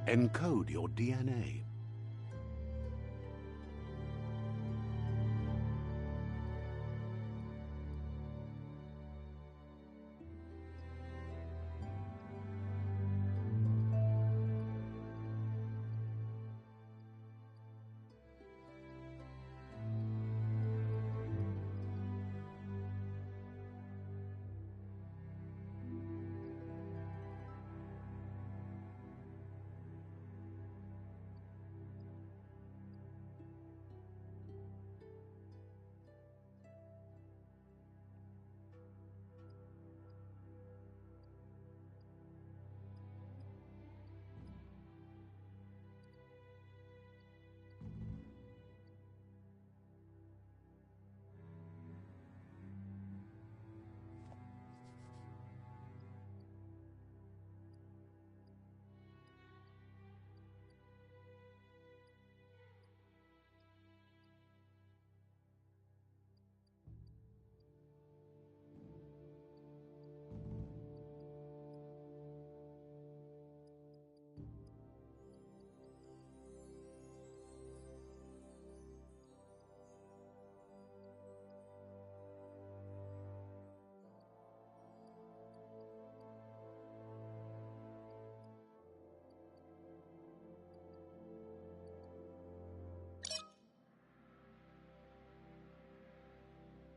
Encode your DNA.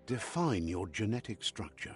Define your genetic structure.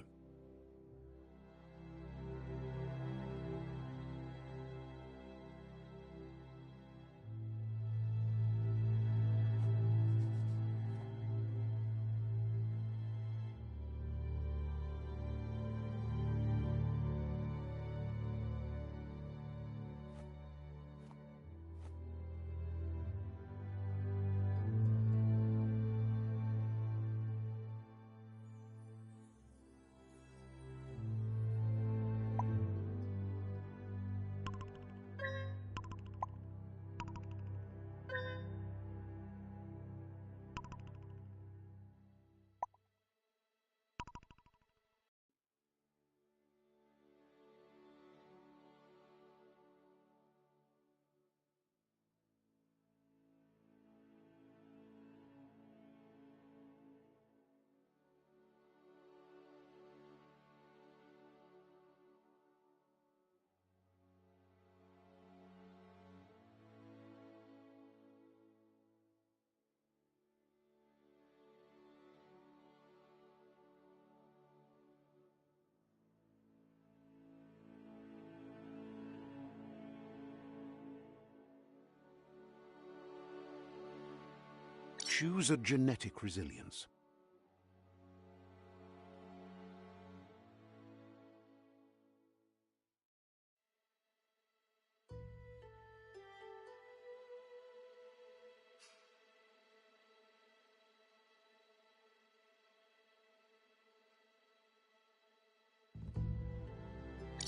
Choose a genetic resilience.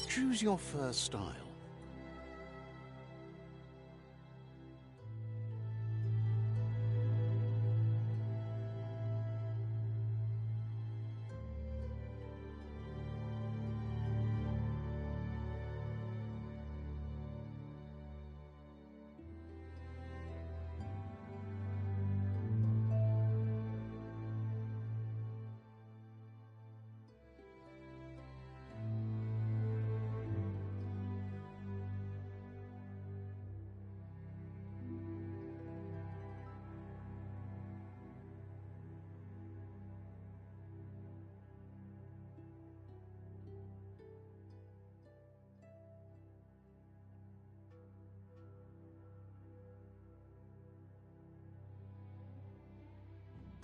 Choose your fur style.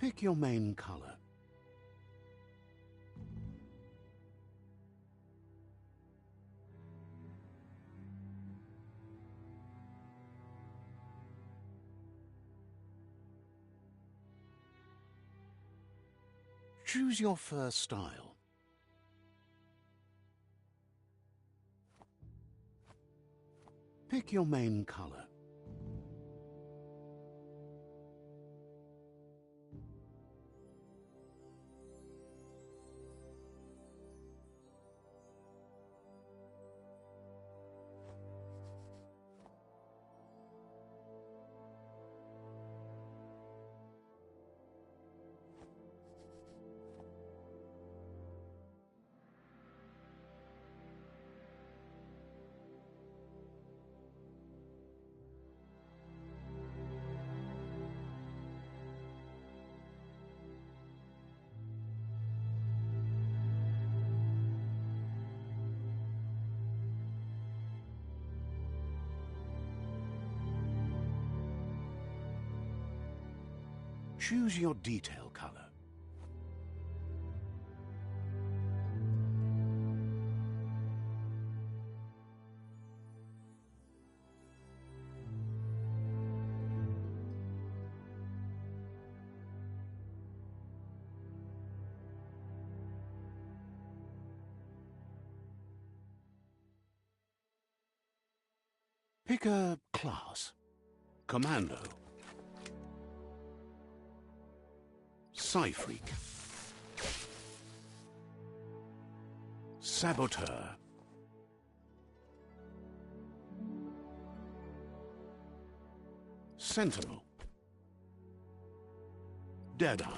Pick your main color. Choose your fur style. Pick your main color. Choose your detail color. Pick a class. Commando. Psy-Freak. Saboteur. Sentinel. Deadeye.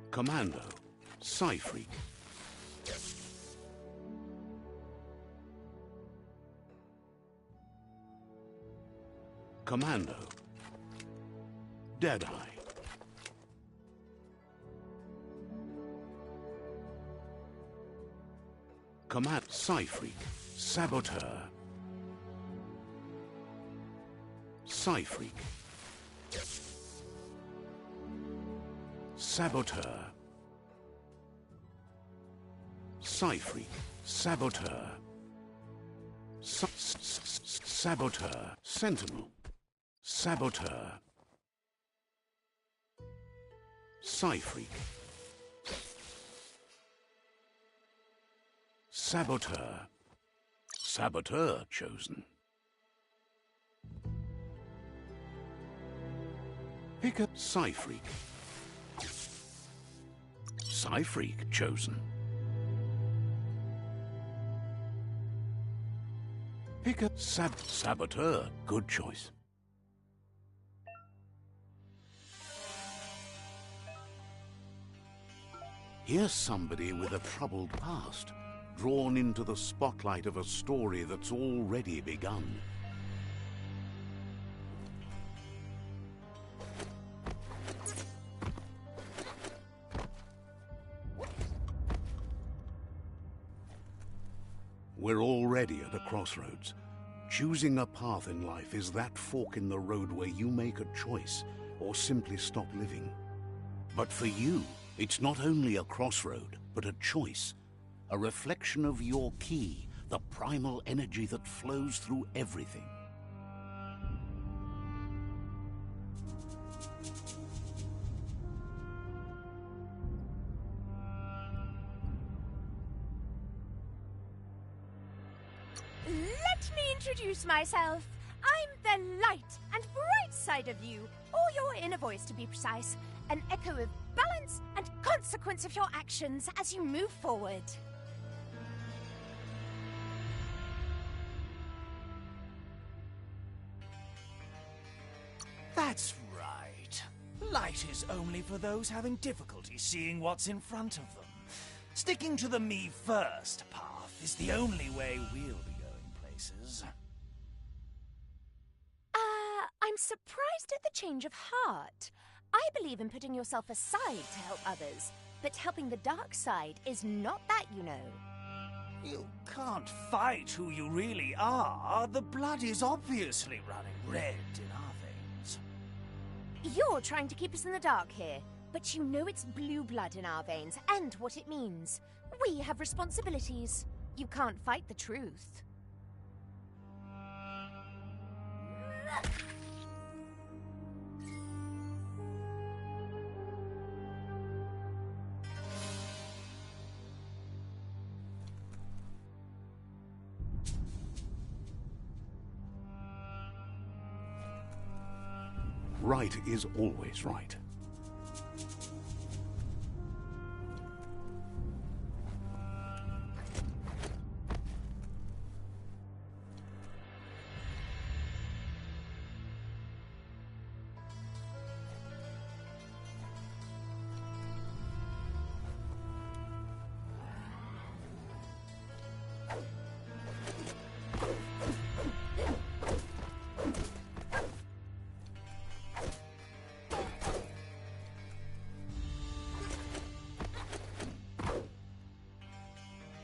Commando. Psy-Freak. Commando. Deadeye. Command. Psy-Freak. Saboteur. Psy-Freak. Saboteur. Psy-Freak. Saboteur. Saboteur. Sentinel. Saboteur. Psy-Freak. Saboteur. Saboteur chosen. Pick up Psy-Freak. Psy-Freak chosen. Pick up Saboteur. Good choice. Here's somebody with a troubled past, drawn into the spotlight of a story that's already begun. We're already at a crossroads. Choosing a path in life is that fork in the road where you make a choice or simply stop living. But for you, it's not only a crossroad, but a choice. A reflection of your key, the primal energy that flows through everything. Let me introduce myself. I'm the light and bright side of you, or your inner voice to be precise, an echo of balance and consequence of your actions as you move forward. That's right. Light is only for those having difficulty seeing what's in front of them. Sticking to the me first path is the only way we'll be going places. I'm surprised at the change of heart. I believe in putting yourself aside to help others, but helping the dark side is not that, you know. You can't fight who you really are. The blood is obviously running red in our veins. You're trying to keep us in the dark here, but you know it's blue blood in our veins and what it means. We have responsibilities. You can't fight the truth. Right is always right.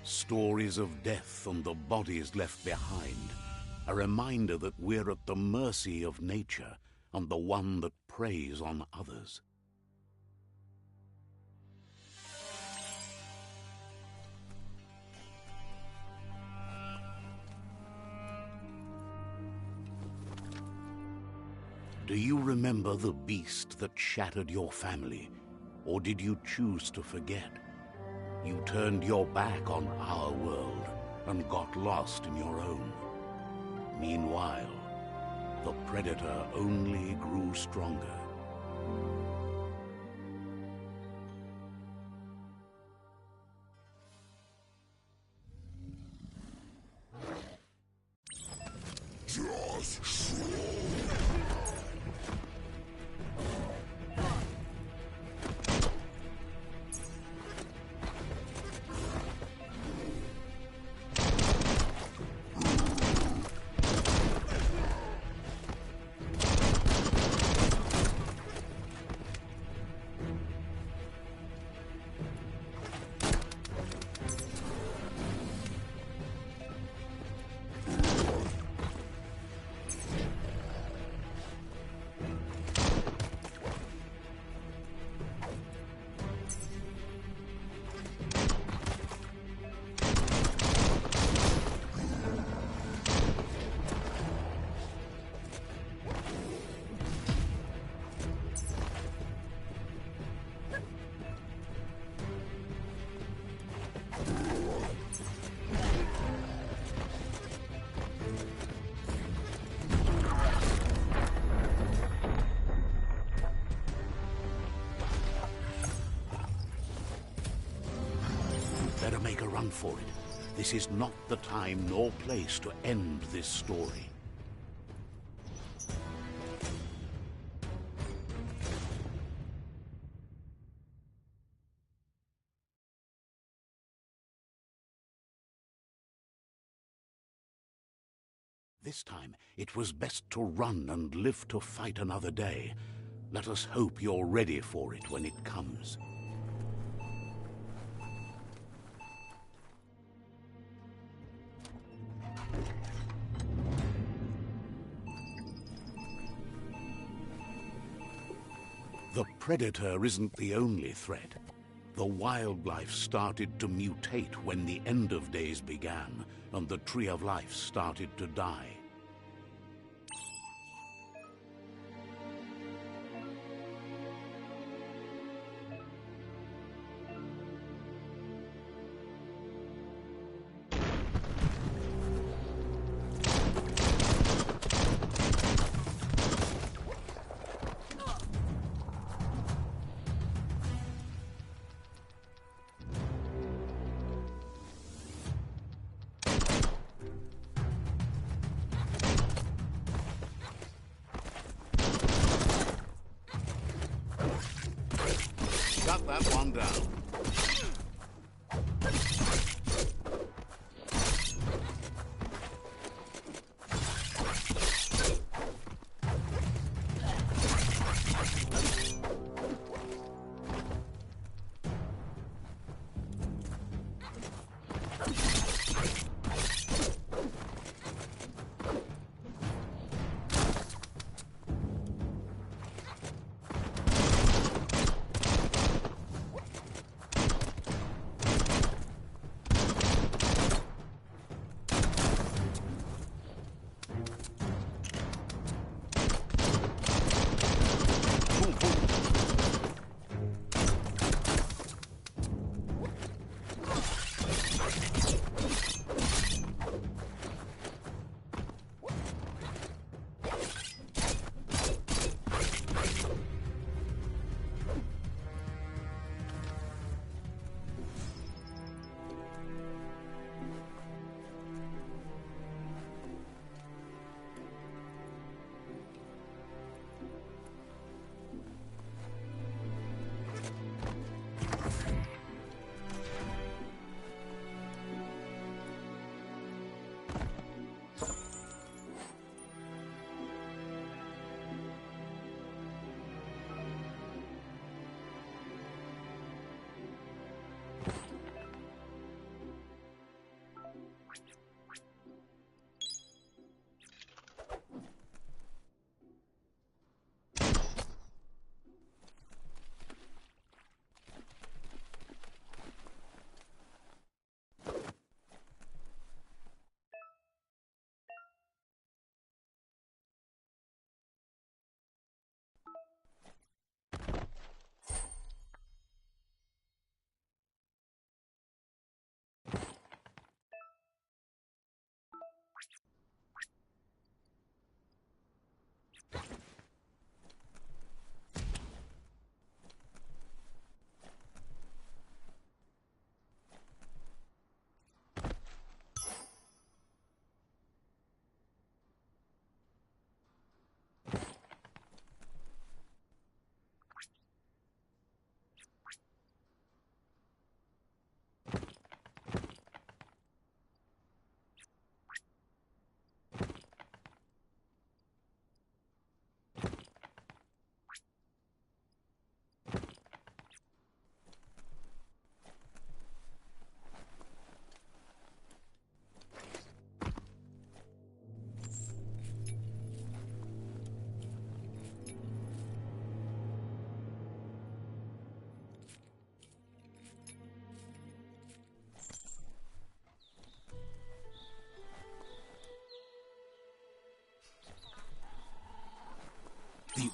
Stories of death and the bodies left behind. A reminder that we're at the mercy of nature, and the one that preys on others. Do you remember the beast that shattered your family, or did you choose to forget? You turned your back on our world and got lost in your own. Meanwhile, the Predator only grew stronger. Better make a run for it. This is not the time nor place to end this story. This time, it was best to run and live to fight another day. Let us hope you're ready for it when it comes. The Predator isn't the only threat. The wildlife started to mutate when the end of days began, and the Tree of Life started to die. Got that one down.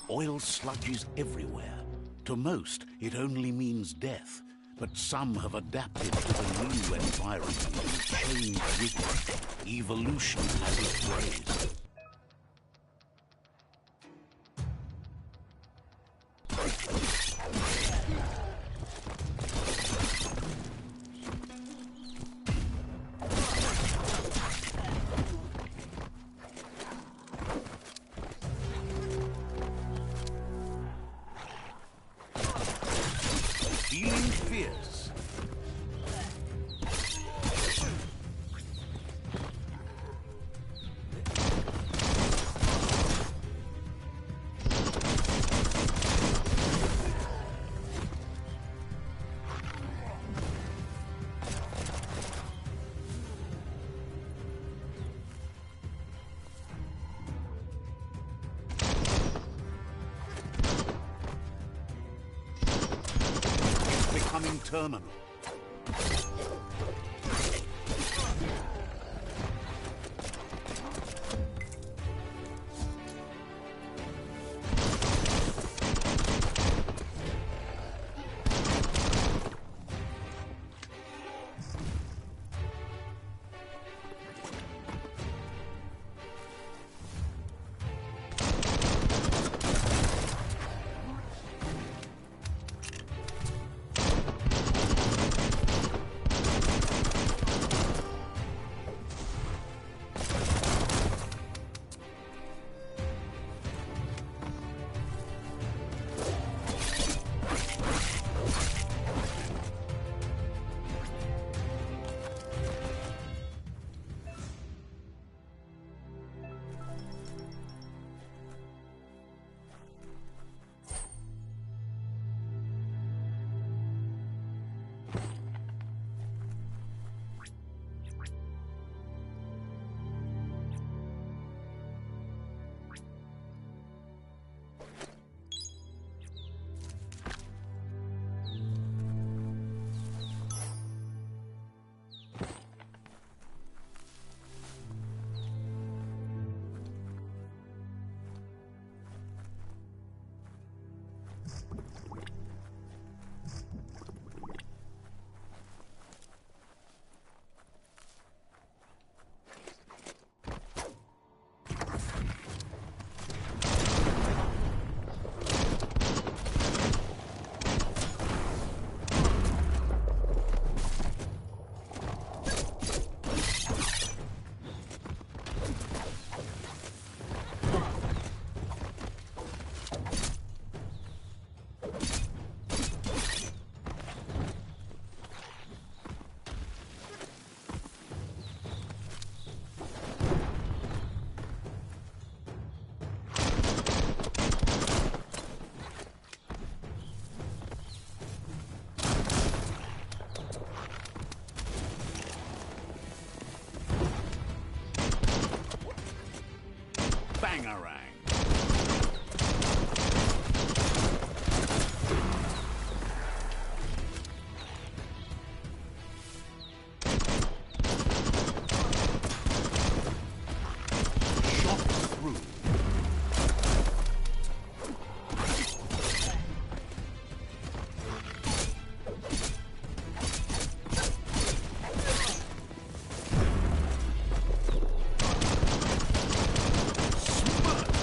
Oil sludges everywhere. To most, it only means death. But some have adapted to the new environment and changed with it. Evolution has its ways. Feeling fierce. Becoming terminal. Bangarang. Shot through. Smudge.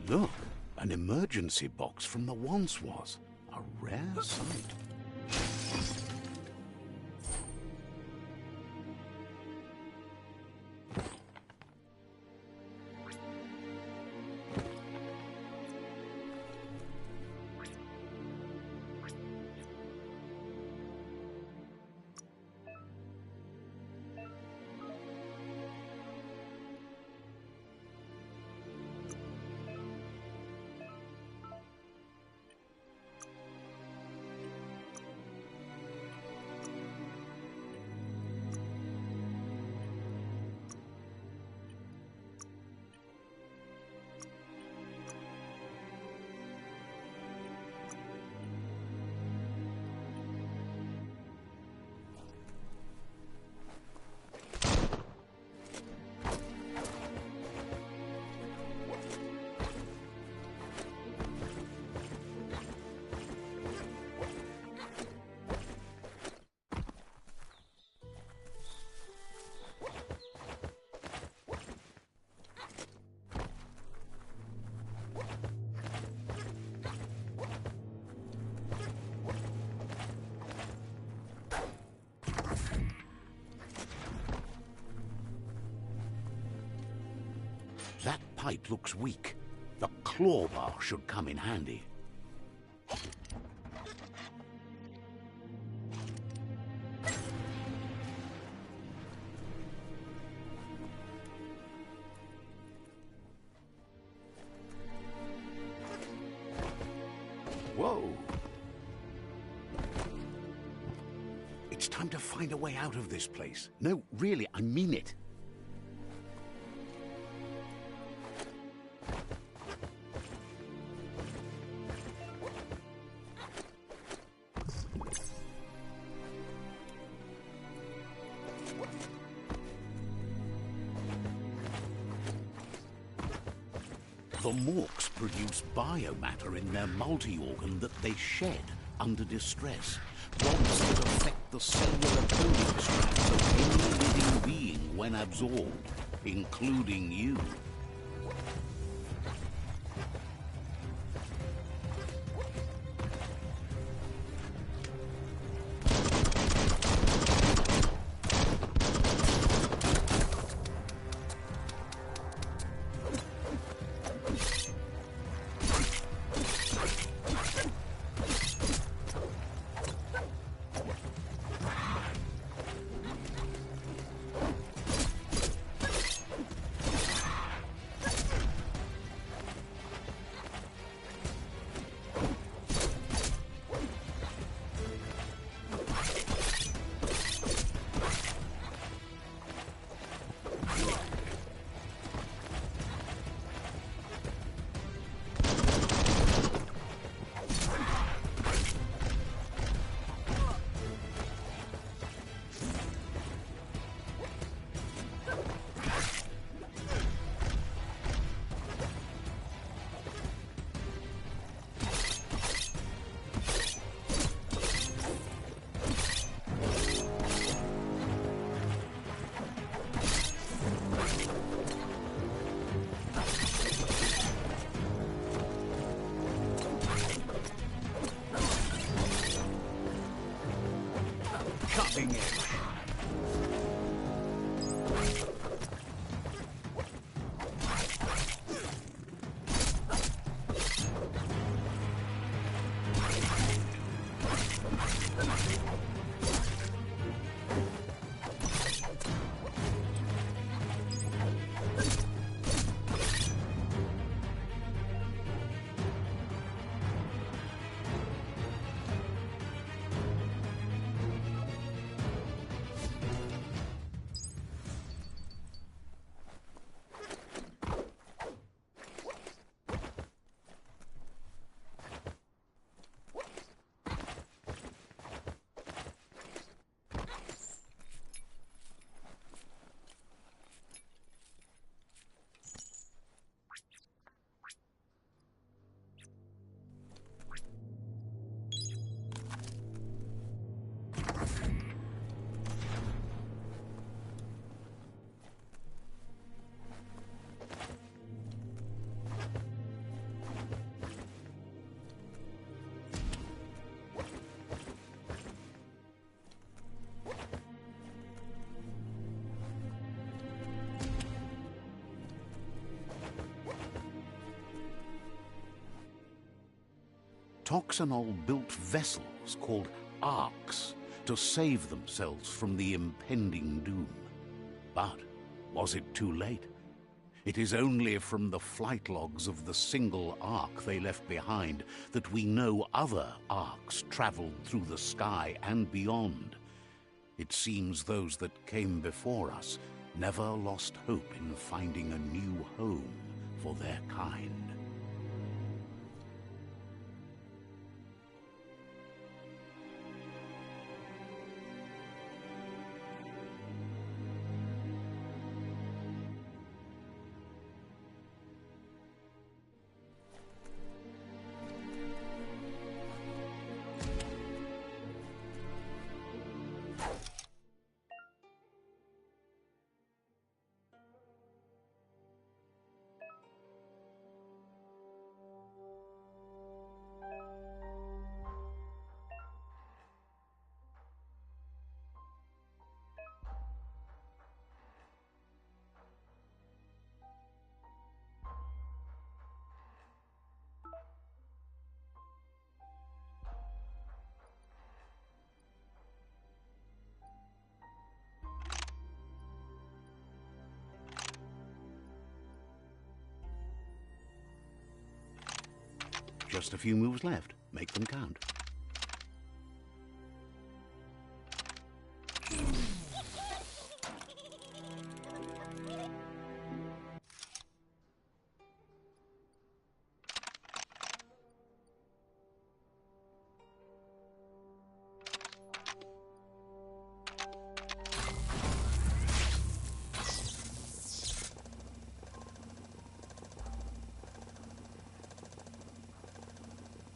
Look, an emergency box from the once was. A rare sight. That pipe looks weak. The claw bar should come in handy. Whoa! It's time to find a way out of this place. No, really, I mean it. The Morks produce biomatter in their multi-organ that they shed under distress. Rods that affect the cellular coding strands of any living being when absorbed, including you. Toxanol built vessels called arks to save themselves from the impending doom. But was it too late? It is only from the flight logs of the single ark they left behind that we know other arks traveled through the sky and beyond. It seems those that came before us never lost hope in finding a new home for their kind. Just a few moves left. Make them count.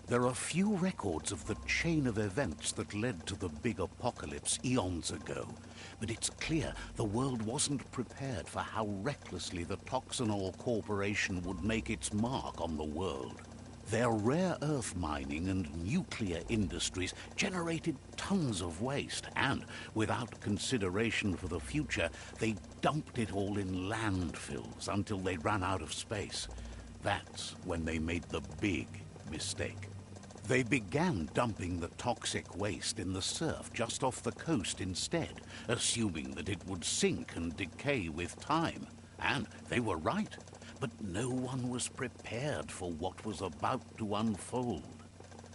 There are few records of the chain of events that led to the big apocalypse eons ago, but it's clear the world wasn't prepared for how recklessly the Toxanol Corporation would make its mark on the world. Their rare earth mining and nuclear industries generated tons of waste, and without consideration for the future, they dumped it all in landfills until they ran out of space. That's when they made the big mistake. They began dumping the toxic waste in the surf just off the coast instead, assuming that it would sink and decay with time. And they were right, but no one was prepared for what was about to unfold.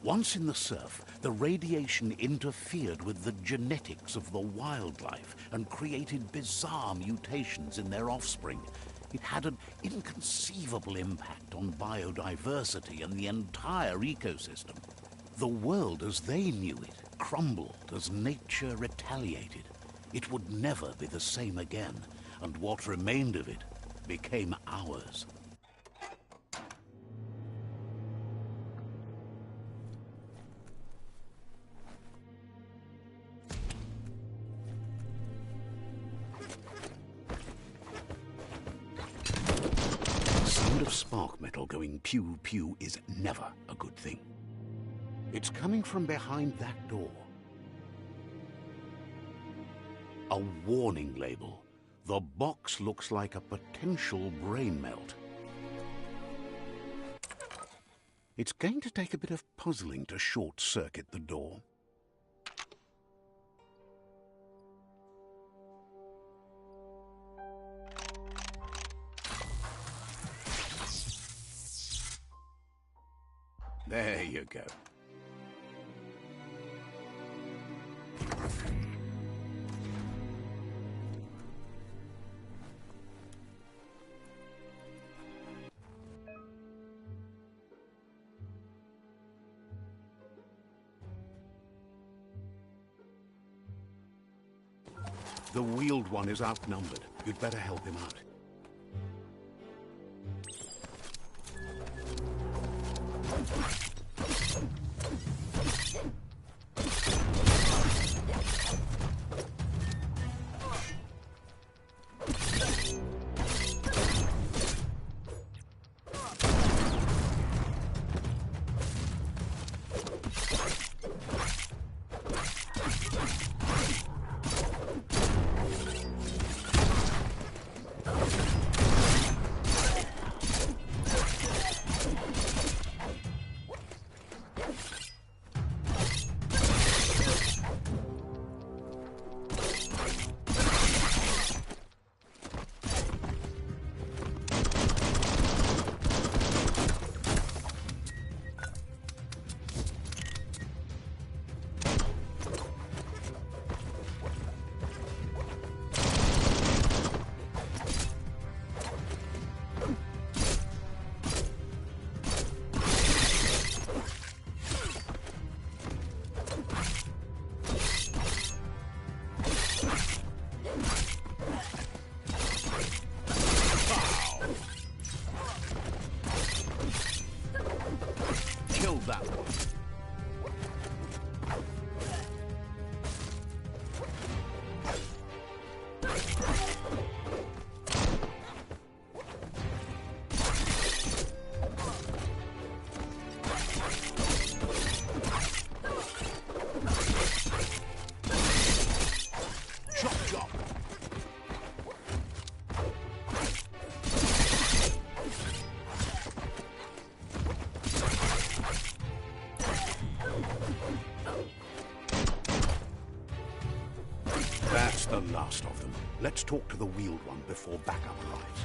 Once in the surf, the radiation interfered with the genetics of the wildlife and created bizarre mutations in their offspring. It had an inconceivable impact on biodiversity and the entire ecosystem. The world as they knew it crumbled as nature retaliated. It would never be the same again, and what remained of it became ours. Of spark metal going pew-pew is never a good thing. It's coming from behind that door. A warning label. The box looks like a potential brain melt. It's going to take a bit of puzzling to short-circuit the door. There you go. The wheeled one is outnumbered. You'd better help him out. last of them. Let's talk to the wheeled one before backup arrives.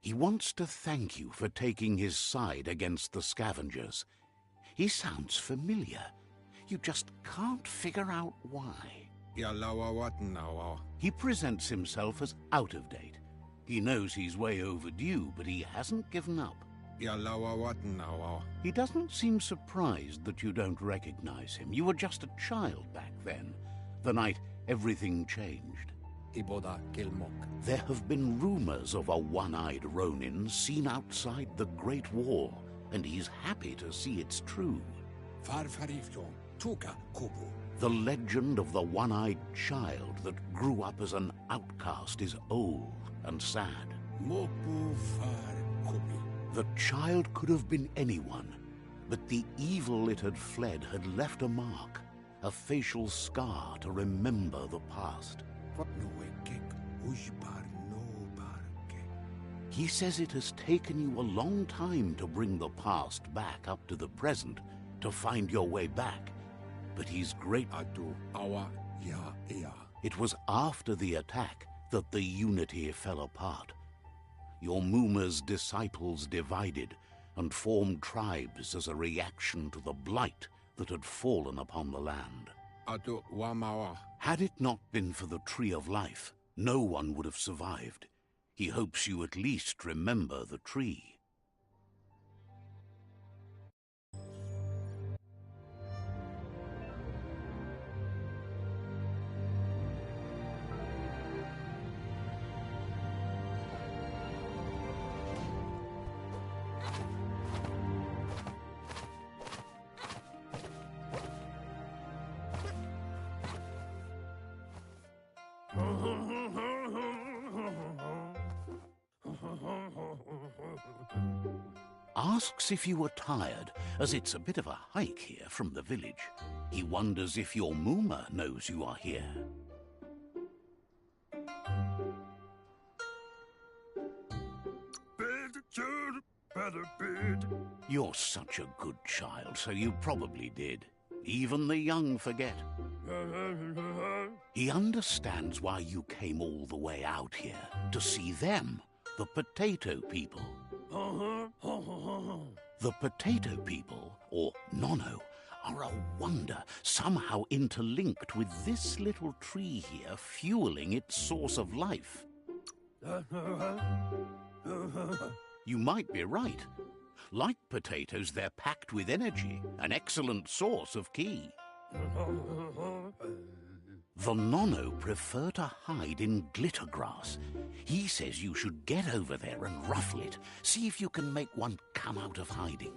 He wants to thank you for taking his side against the scavengers. He sounds familiar. You just can't figure out why. He presents himself as out of date. He knows he's way overdue, but he hasn't given up. He doesn't seem surprised that you don't recognize him. You were just a child back then, the night everything changed. There have been rumors of a one-eyed Ronin seen outside the Great Wall, and he's happy to see it's true. The legend of the one-eyed child that grew up as an outcast is old and sad. The child could have been anyone, but the evil it had fled had left a mark, a facial scar to remember the past. He says it has taken you a long time to bring the past back up to the present, to find your way back, but he's grateful. It was after the attack that the unity fell apart. Your Muma's disciples divided and formed tribes as a reaction to the blight that had fallen upon the land. Had it not been for the Tree of Life, no one would have survived. He hopes you at least remember the tree. Asks if you were tired, as it's a bit of a hike here from the village. He wonders if your Muma knows you are here. You're such a good child, so you probably did. Even the young forget. He understands why you came all the way out here, to see them, the potato people. The potato people, or Nono, are a wonder, somehow interlinked with this little tree here, fueling its source of life. You might be right. Like potatoes, they're packed with energy, an excellent source of ki. The Nono prefer to hide in glitter grass. He says you should get over there and ruffle it. See if you can make one come out of hiding.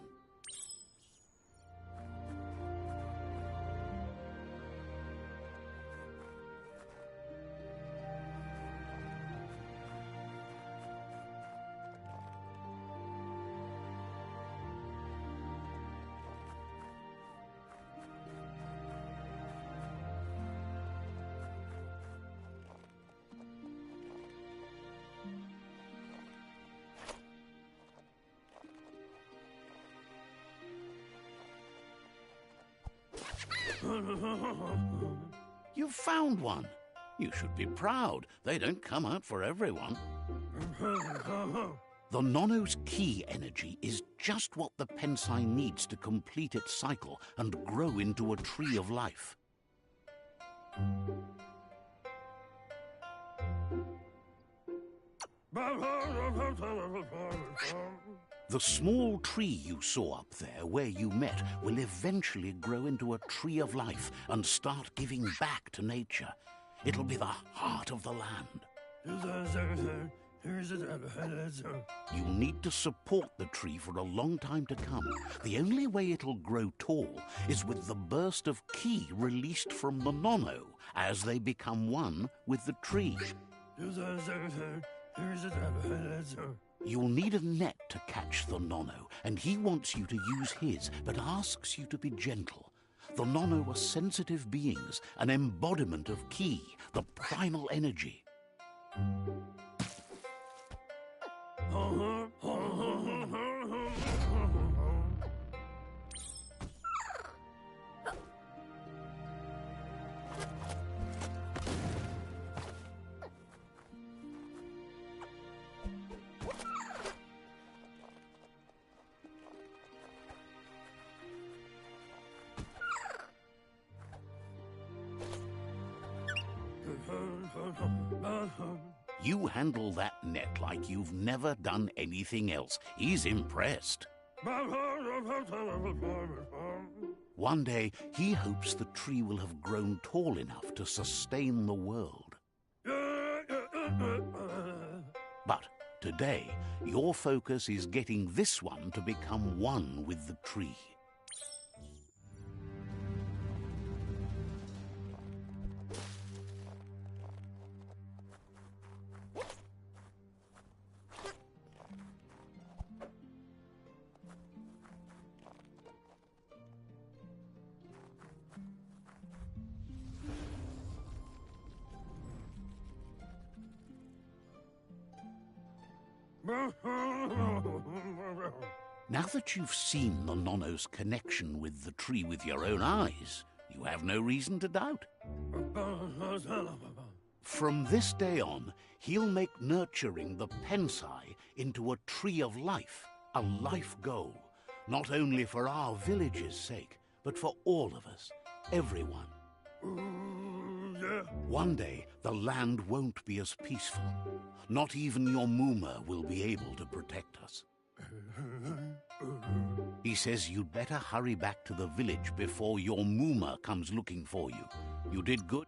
You found one. You should be proud. They don't come out for everyone. The Nono's ki energy is just what the Pensai needs to complete its cycle and grow into a tree of life. The small tree you saw up there where you met will eventually grow into a tree of life and start giving back to nature. It'll be the heart of the land. You'll need to support the tree for a long time to come. The only way it'll grow tall is with the burst of ki released from the nono as they become one with the tree. You'll need a net to catch the nono, and he wants you to use his, but asks you to be gentle. The nono are sensitive beings, an embodiment of ki, the primal energy. You handle that net like you've never done anything else. He's impressed. One day, he hopes the tree will have grown tall enough to sustain the world. But today, your focus is getting this one to become one with the tree. Now that you've seen the nono's connection with the tree with your own eyes, you have no reason to doubt. From this day on, he'll make nurturing the pensai into a tree of life, a life goal, not only for our village's sake, but for all of us, everyone. One day, the land won't be as peaceful. Not even your Muma will be able to protect us. He says you'd better hurry back to the village before your Muma comes looking for you. You did good?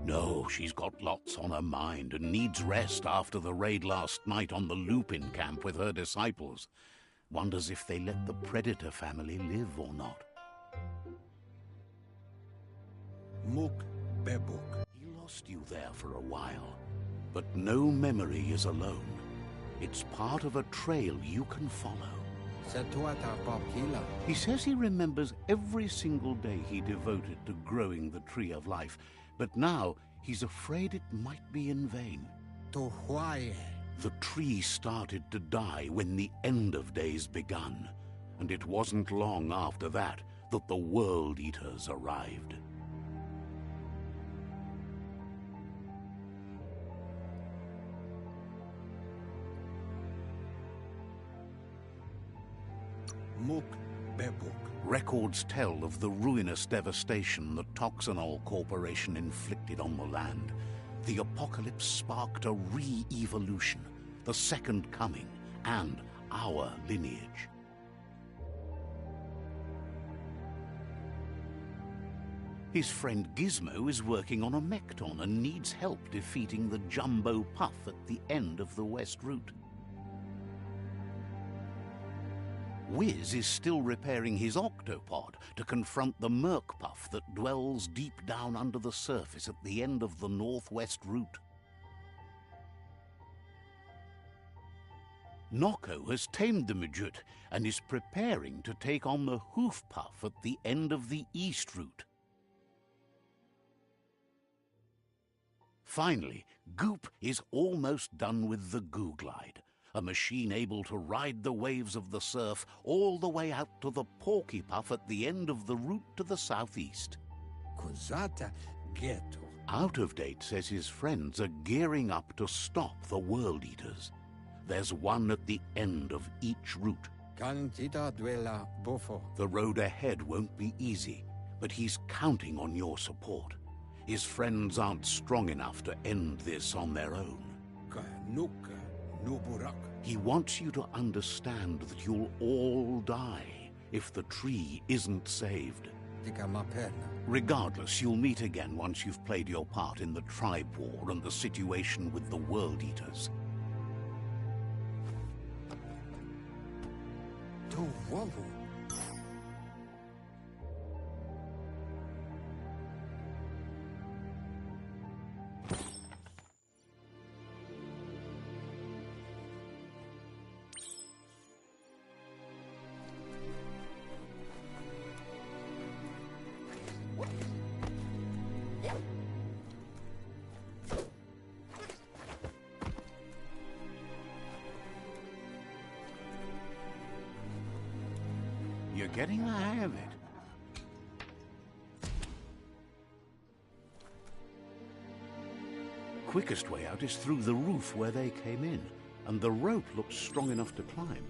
No, she's got lots on her mind and needs rest after the raid last night on the Lupin camp with her disciples. Wonders if they let the Predator family live or not. Muk Bebuk. He lost you there for a while, but no memory is alone. It's part of a trail you can follow. He says he remembers every single day he devoted to growing the tree of life, but now he's afraid it might be in vain. The tree started to die when the end of days begun, and it wasn't long after that that the World Eaters arrived. Muk Bebuk. Records tell of the ruinous devastation the Toxanol Corporation inflicted on the land. The apocalypse sparked a re-evolution, the second coming, and our lineage. His friend Gizmo is working on a Mekton and needs help defeating the Jumbo Puff at the end of the West Route. Wiz is still repairing his octopod to confront the Merc Puff that dwells deep down under the surface at the end of the Northwest Route. Noko has tamed the Midget and is preparing to take on the Hoof Puff at the end of the East Route. Finally, Goop is almost done with the Goo Glide, a machine able to ride the waves of the surf all the way out to the Porky Puff at the end of the route to the southeast. Out of Date says his friends are gearing up to stop the World Eaters. There's one at the end of each route. The road ahead won't be easy, but he's counting on your support. His friends aren't strong enough to end this on their own. He wants you to understand that you'll all die if the tree isn't saved. Regardless, you'll meet again once you've played your part in the tribe war and the situation with the World Eaters. To Wumble. You're getting the hang of it. Quickest way out is through the roof where they came in, and the rope looks strong enough to climb.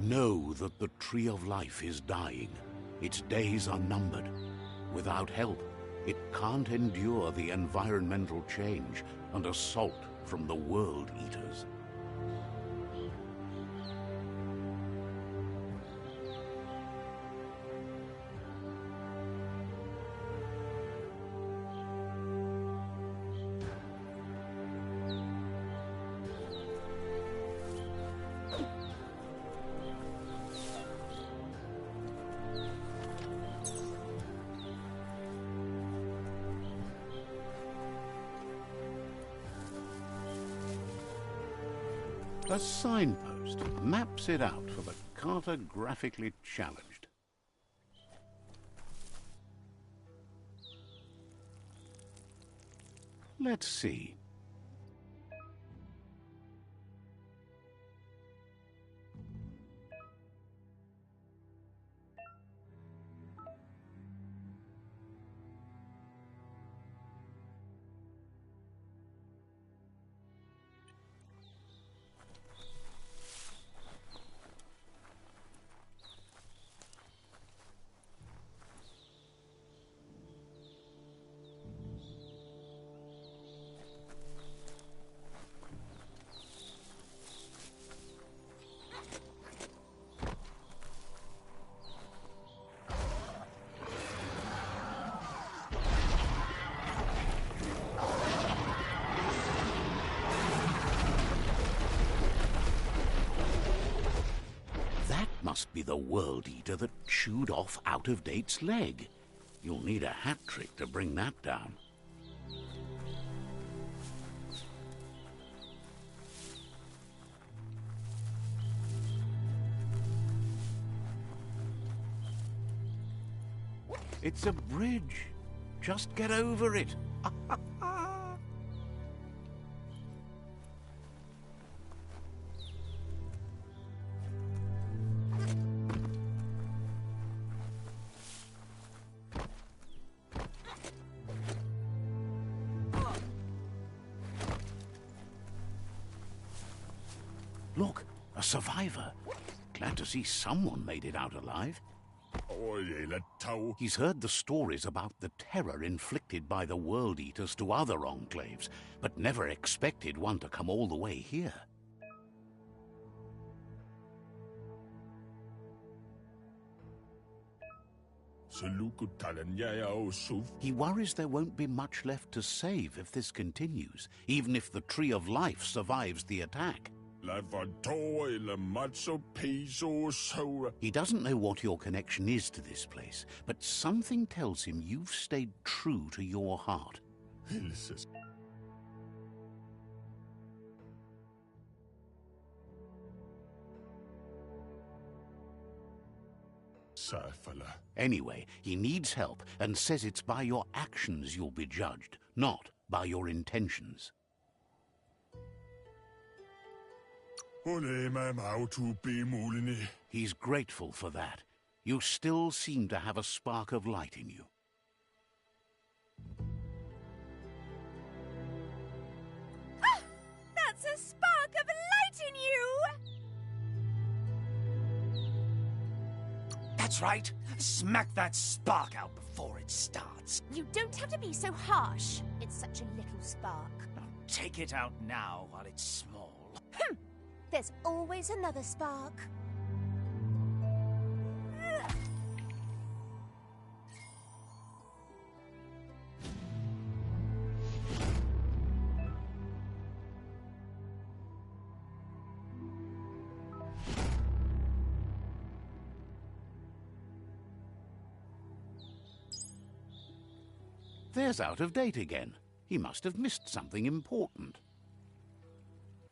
Know that the Tree of Life is dying. Its days are numbered. Without help, it can't endure the environmental change and assault from the World Eaters. A signpost maps it out for the cartographically challenged. Let's see. Must be the World Eater that chewed off Out-of-Date's leg. You'll need a hat trick to bring that down. It's a bridge. Just get over it. Look, a survivor. Glad to see someone made it out alive. He's heard the stories about the terror inflicted by the World Eaters to other enclaves, but never expected one to come all the way here. He worries there won't be much left to save if this continues, even if the Tree of Life survives the attack. He doesn't know what your connection is to this place, but something tells him you've stayed true to your heart. Anyway, he needs help and says it's by your actions you'll be judged, not by your intentions. He's grateful for that. You still seem to have a spark of light in you. That's right. Smack that spark out before it starts. You don't have to be so harsh. It's such a little spark. Now take it out now while it's small. There's always another spark. There's Out of Date again. He must have missed something important.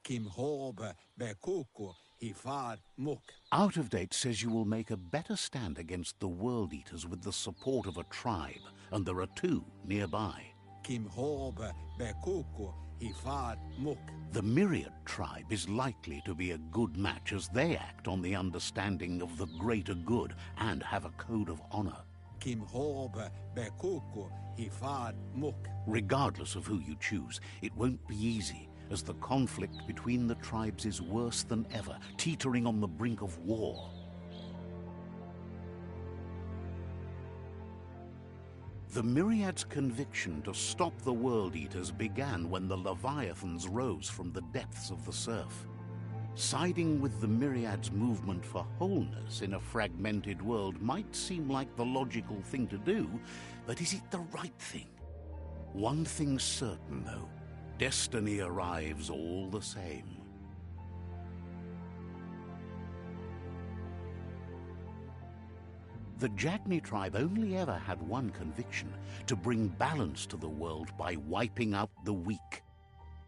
Kim hobe be kuku hifar muk. Out of Date says you will make a better stand against the World Eaters with the support of a tribe, and there are 2 nearby. Kim hobe be kuku hifar muk. The Myriad tribe is likely to be a good match as they act on the understanding of the greater good and have a code of honor. Kim hobe be kuku hifar muk. Regardless of who you choose, it won't be easy, as the conflict between the tribes is worse than ever, teetering on the brink of war. The Myriad's conviction to stop the World Eaters began when the Leviathans rose from the depths of the surf. Siding with the Myriad's movement for wholeness in a fragmented world might seem like the logical thing to do, but is it the right thing? One thing's certain, though. Destiny arrives all the same. The Jagni tribe only ever had one conviction: to bring balance to the world by wiping out the weak.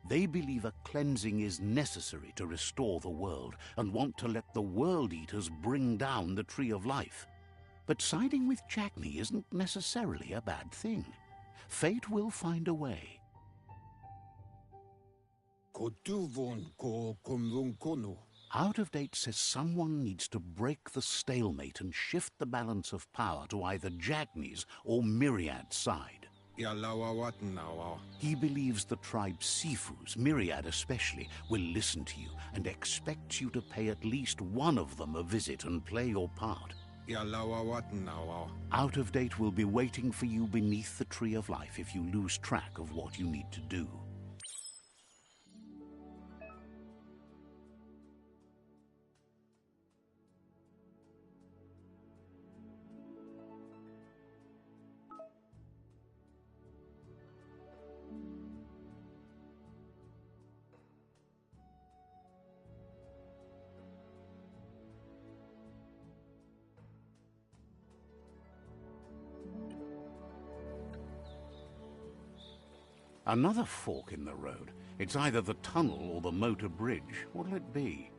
They believe a cleansing is necessary to restore the world and want to let the World Eaters bring down the Tree of Life. But siding with Jagni isn't necessarily a bad thing. Fate will find a way. Kotuvon ko kumvun konu. Out of Date says someone needs to break the stalemate and shift the balance of power to either Jagni's or Myriad's side. Yalawa watnawa. He believes the tribe Sifus, Myriad especially, will listen to you and expects you to pay at least one of them a visit and play your part. Yalawa watnawa. Out of Date will be waiting for you beneath the Tree of Life if you lose track of what you need to do. Another fork in the road. It's either the tunnel or the motor bridge. What'll it be?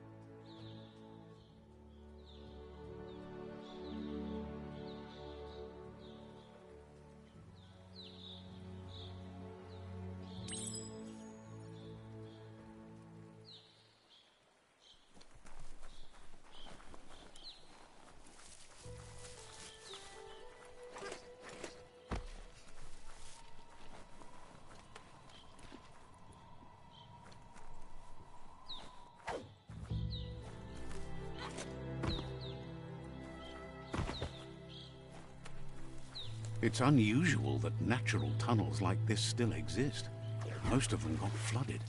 It's unusual that natural tunnels like this still exist. Most of them got flooded.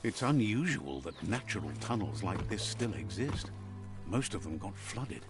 It's unusual that natural tunnels like this still exist. Most of them got flooded.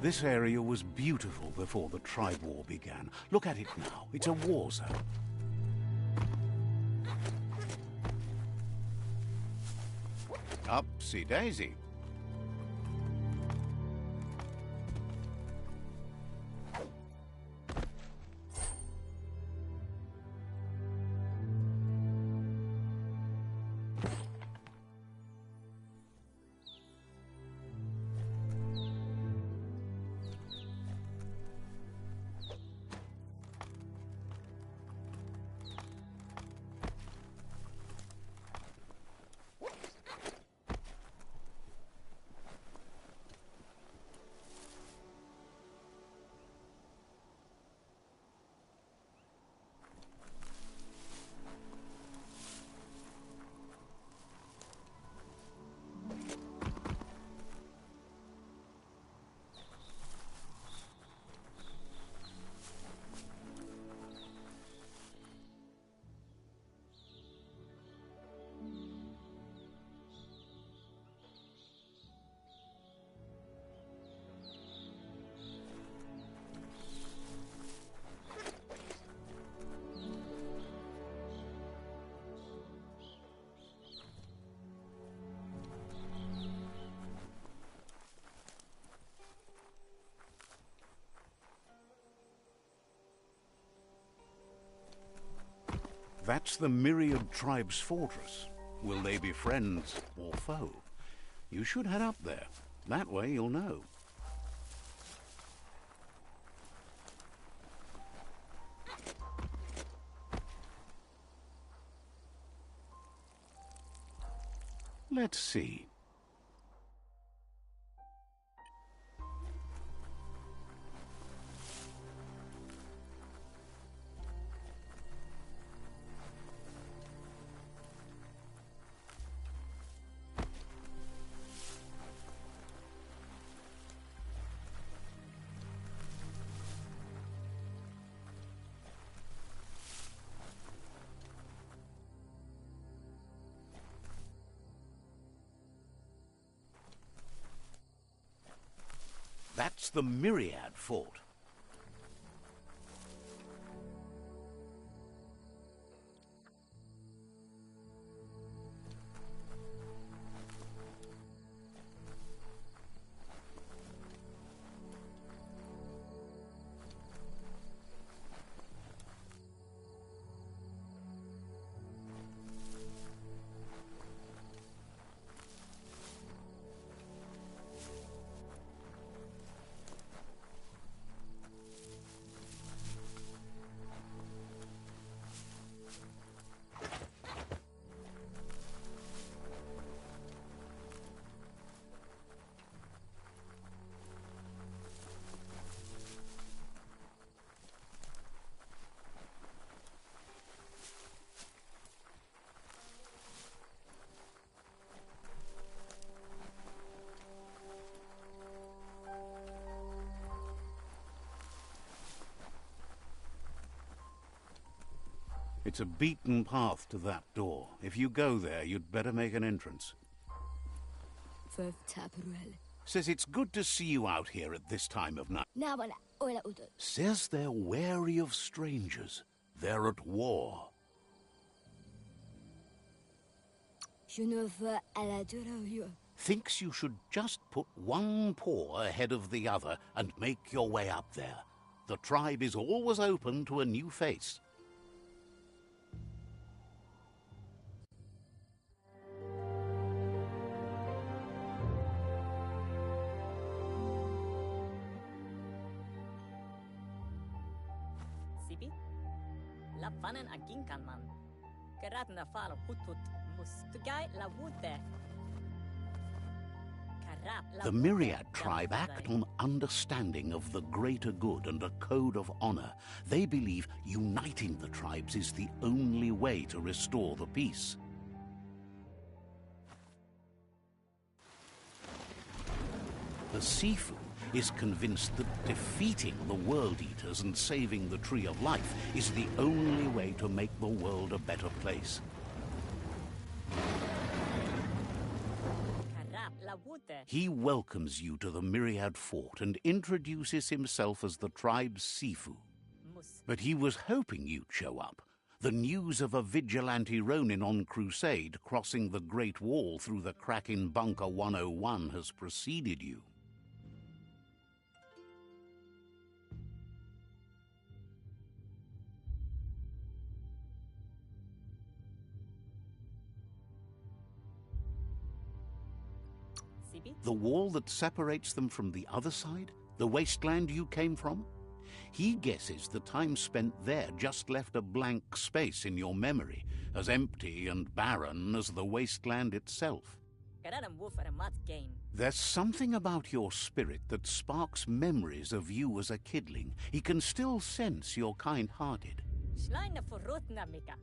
This area was beautiful before the tribe war began. Look at it now. It's a war zone. Upsy-daisy. That's the Myriad Tribe's fortress. Will they be friends or foe? You should head up there. That way you'll know. Let's see. That's the Myriad Fort. It's a beaten path to that door. If you go there, you'd better make an entrance. Says it's good to see you out here at this time of night. Says they're wary of strangers. They're at war. Thinks you should just put one paw ahead of the other and make your way up there. The tribe is always open to a new face. Sibi? La vanen aginkan man. Gerat na fal hut mus. Tugai la wute. The Myriad tribe act on understanding of the greater good and a code of honor. They believe uniting the tribes is the only way to restore the peace. The Sifu is convinced that defeating the World Eaters and saving the Tree of Life is the only way to make the world a better place. He welcomes you to the Myriad Fort and introduces himself as the tribe's Sifu. But he was hoping you'd show up. The news of a vigilante Ronin on crusade crossing the Great Wall through the crack in Bunker 101 has preceded you. The wall that separates them from the other side? The wasteland you came from? He guesses the time spent there just left a blank space in your memory, as empty and barren as the wasteland itself. There's something about your spirit that sparks memories of you as a kidling. He can still sense you're kind-hearted.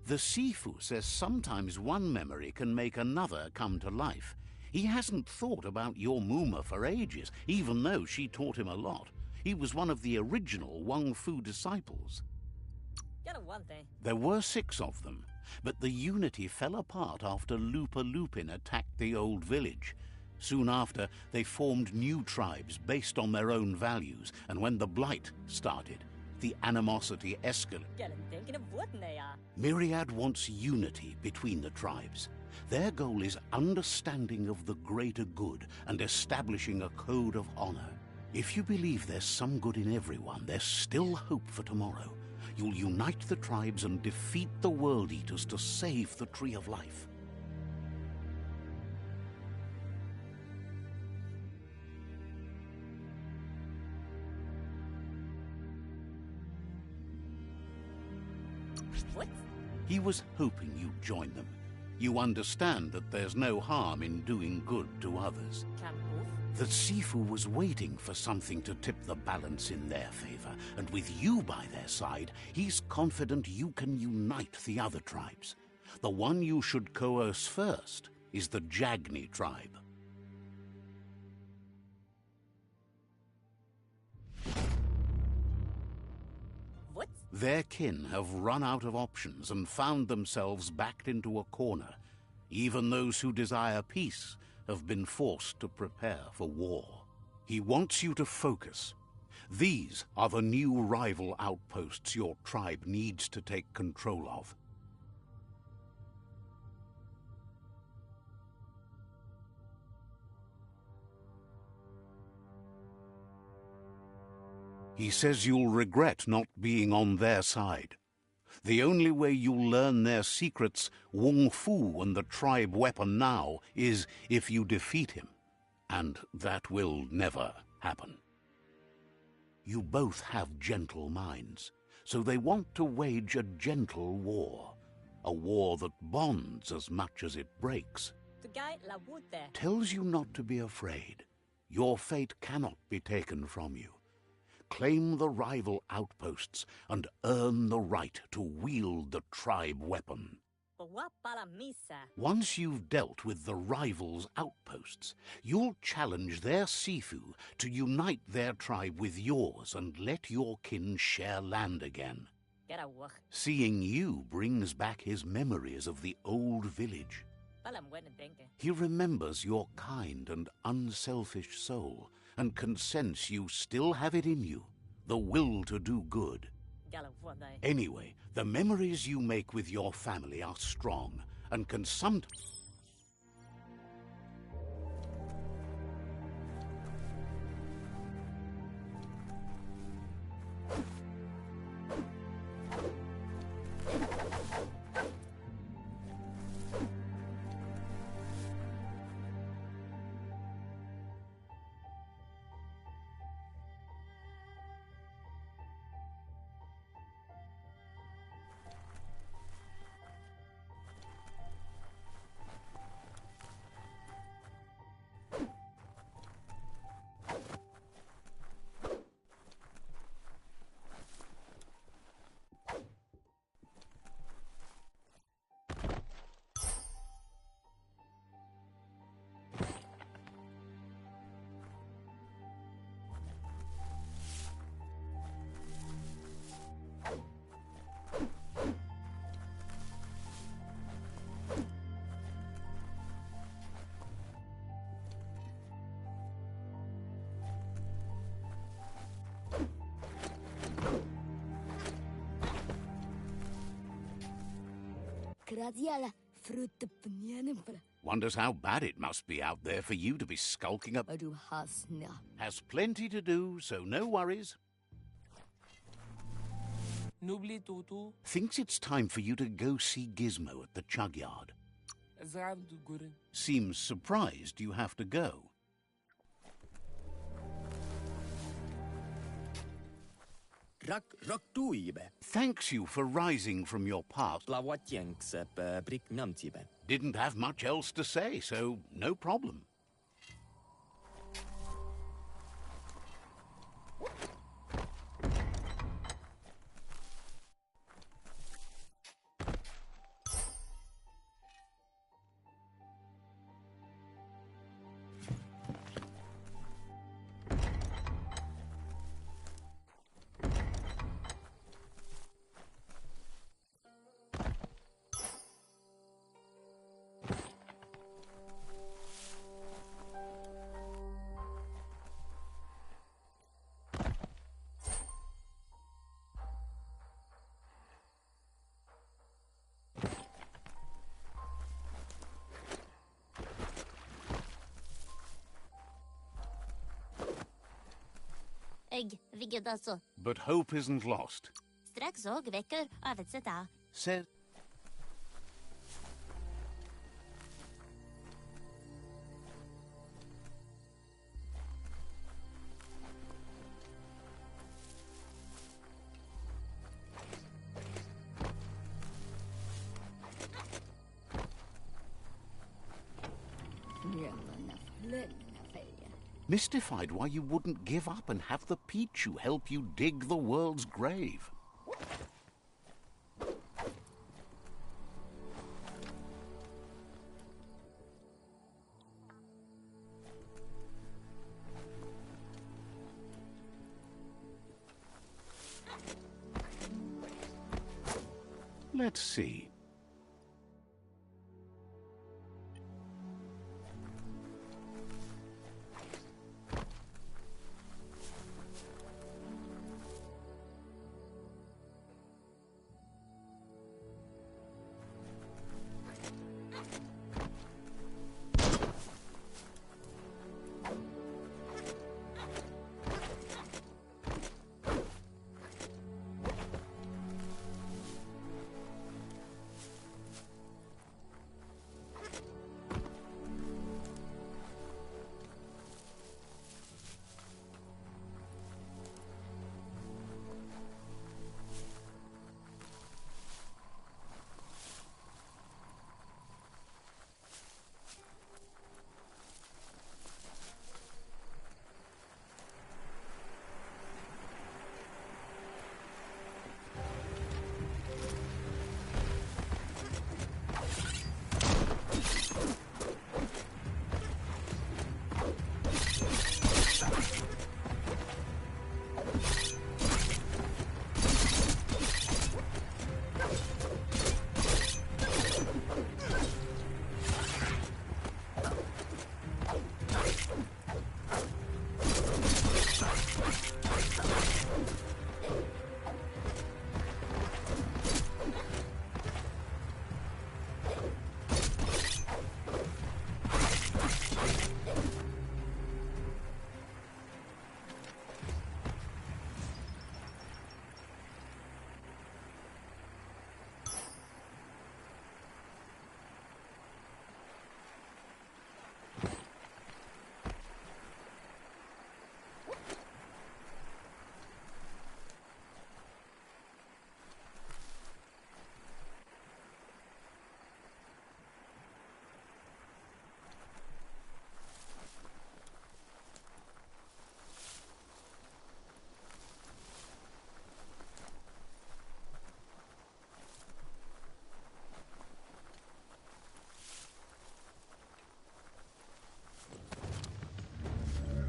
The Sifu says sometimes one memory can make another come to life. He hasn't thought about your Muma for ages, even though she taught him a lot. He was one of the original Wang Fu disciples. There were 6 of them, but the unity fell apart after Lupa Lupin attacked the old village. Soon after, they formed new tribes based on their own values, and when the Blight started, the animosity escalated. Myriad wants unity between the tribes. Their goal is understanding of the greater good and establishing a code of honor. If you believe there's some good in everyone, there's still hope for tomorrow. You'll unite the tribes and defeat the World Eaters to save the Tree of Life. What? He was hoping you'd join them. You understand that there's no harm in doing good to others. The Sifu was waiting for something to tip the balance in their favor, and with you by their side, he's confident you can unite the other tribes. The one you should coerce first is the Jagni tribe. What? Their kin have run out of options and found themselves backed into a corner. Even those who desire peace have been forced to prepare for war. He wants you to focus. These are the new rival outposts your tribe needs to take control of. He says you'll regret not being on their side. The only way you'll learn their secrets, Wung Fu and the tribe weapon now, is if you defeat him. And that will never happen. You both have gentle minds, so they want to wage a gentle war. A war that bonds as much as it breaks. Tells you not to be afraid. Your fate cannot be taken from you. Claim the rival outposts and earn the right to wield the tribe weapon. Once you've dealt with the rivals' outposts, you'll challenge their Sifu to unite their tribe with yours and let your kin share land again. Kerawah. Seeing you brings back his memories of the old village. Palam wena denke. He remembers your kind and unselfish soul and can sense you still have it in you, the will to do good. Galawada. Anyway, the memories you make with your family are strong and can sometimes... Wonders how bad it must be out there for you to be skulking up. Has plenty to do, so no worries. Nubli Tutu, Thinks it's time for you to go see Gizmo at the chug yard. Zravdu Gurin. Seems surprised you have to go. Rak tuibe. Thanks you for rising from your past. Lawatjenks brik namtibe. Didn't have much else to say, so no problem. Eg, viggedasso. But hope isn't lost. Straks og vekker avetseta. Says... Mystified why you wouldn't give up and have the Pichu help you dig the world's grave. Let's see.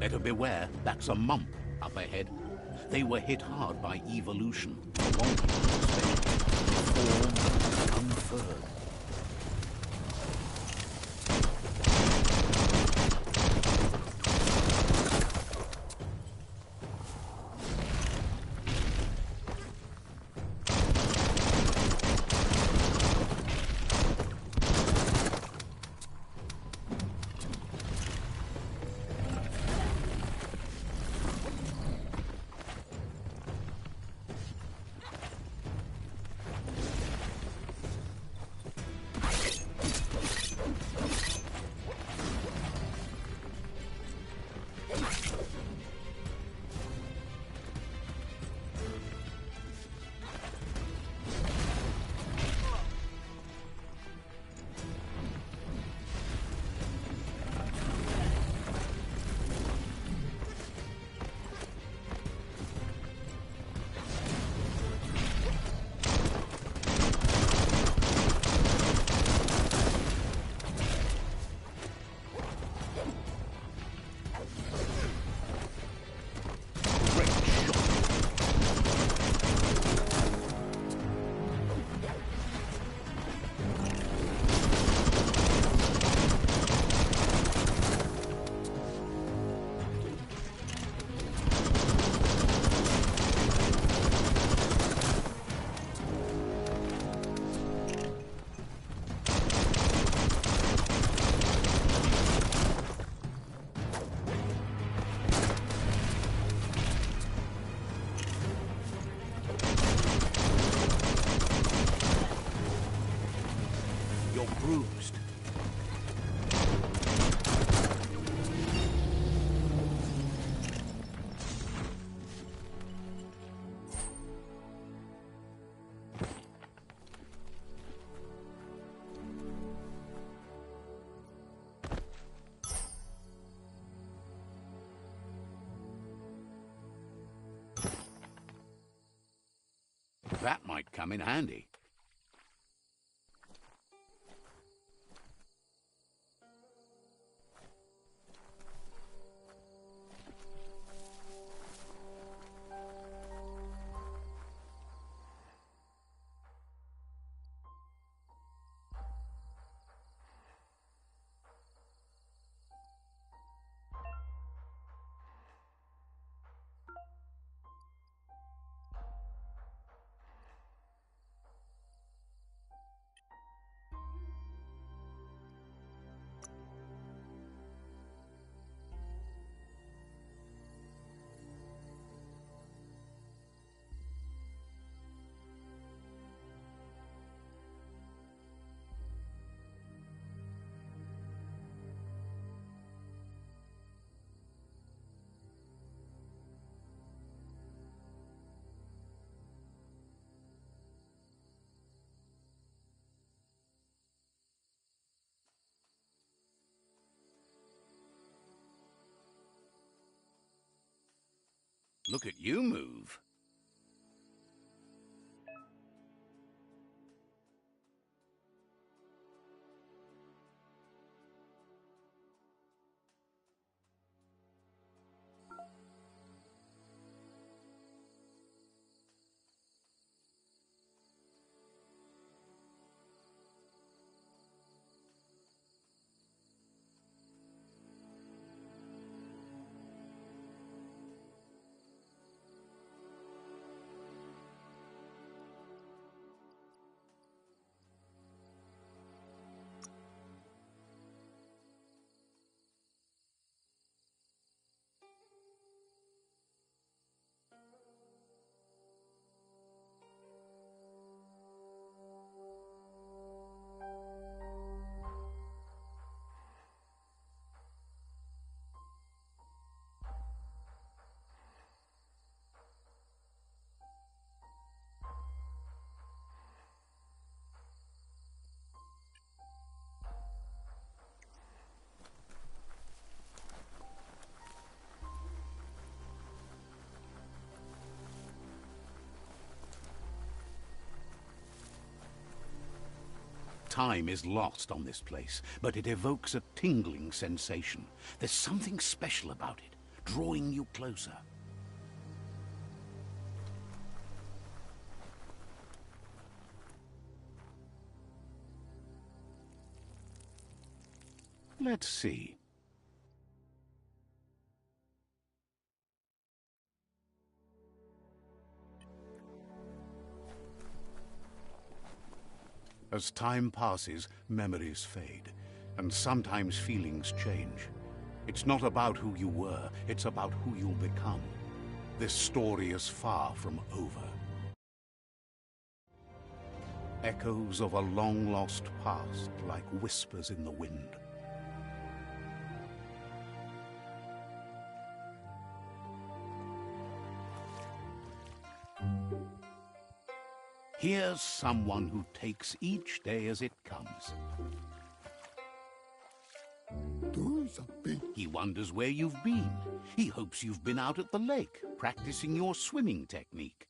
Better beware, that's a mump up ahead. They were hit hard by evolution, the wonky especially. Formed, unfurled. Bruised. That might come in handy. Look at you move. Time is lost on this place, but it evokes a tingling sensation. There's something special about it. drawing you closer. Let's see. As time passes, memories fade, and sometimes feelings change. It's not about who you were, it's about who you'll become. This story is far from over. Echoes of a long-lost past, like whispers in the wind. Here's someone who takes each day as it comes. He wonders where you've been. He hopes you've been out at the lake, practicing your swimming technique.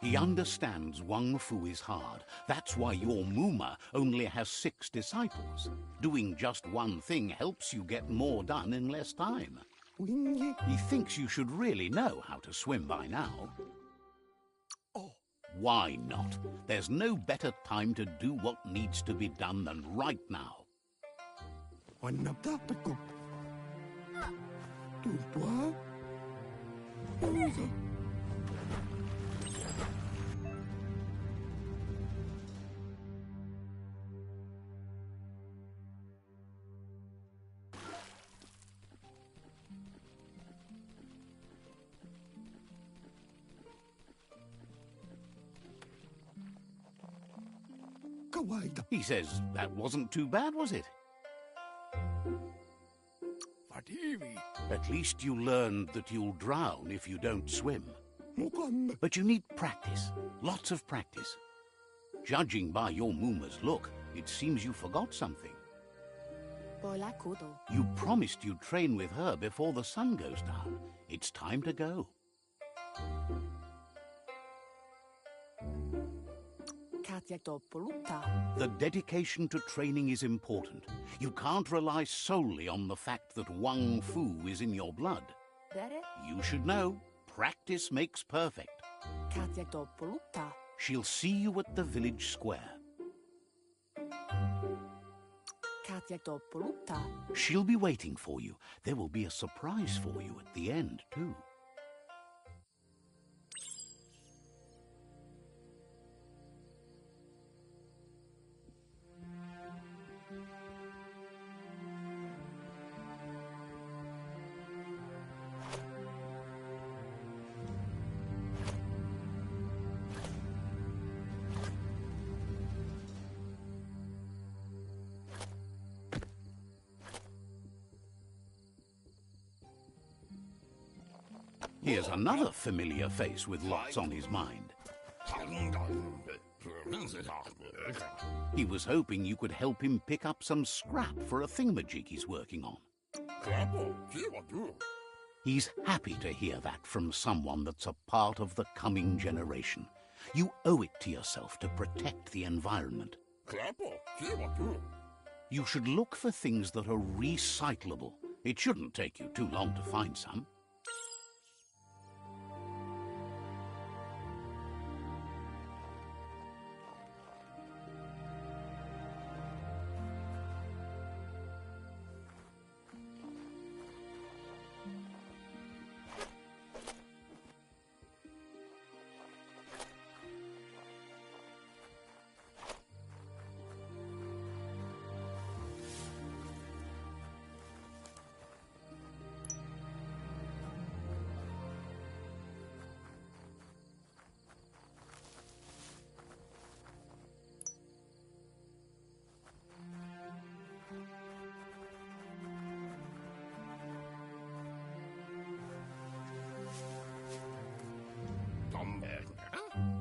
He understands Wang Fu is hard. That's why your Muma only has 6 disciples. Doing just one thing helps you get more done in less time. He thinks you should really know how to swim by now. Why not? There's no better time to do what needs to be done than right now. He says, that wasn't too bad, was it? At least you learned that you'll drown if you don't swim. But you need practice, lots of practice. Judging by your Muma's look, it seems you forgot something. You promised you'd train with her before the sun goes down. It's time to go. The dedication to training is important. You can't rely solely on the fact that Wang Fu is in your blood. You should know, practice makes perfect. She'll see you at the village square. She'll be waiting for you. There will be a surprise for you at the end, too. Here's another familiar face with lots on his mind. He was hoping you could help him pick up some scrap for a thingamajig he's working on. He's happy to hear that from someone that's a part of the coming generation. You owe it to yourself to protect the environment. You should look for things that are recyclable. It shouldn't take you too long to find some.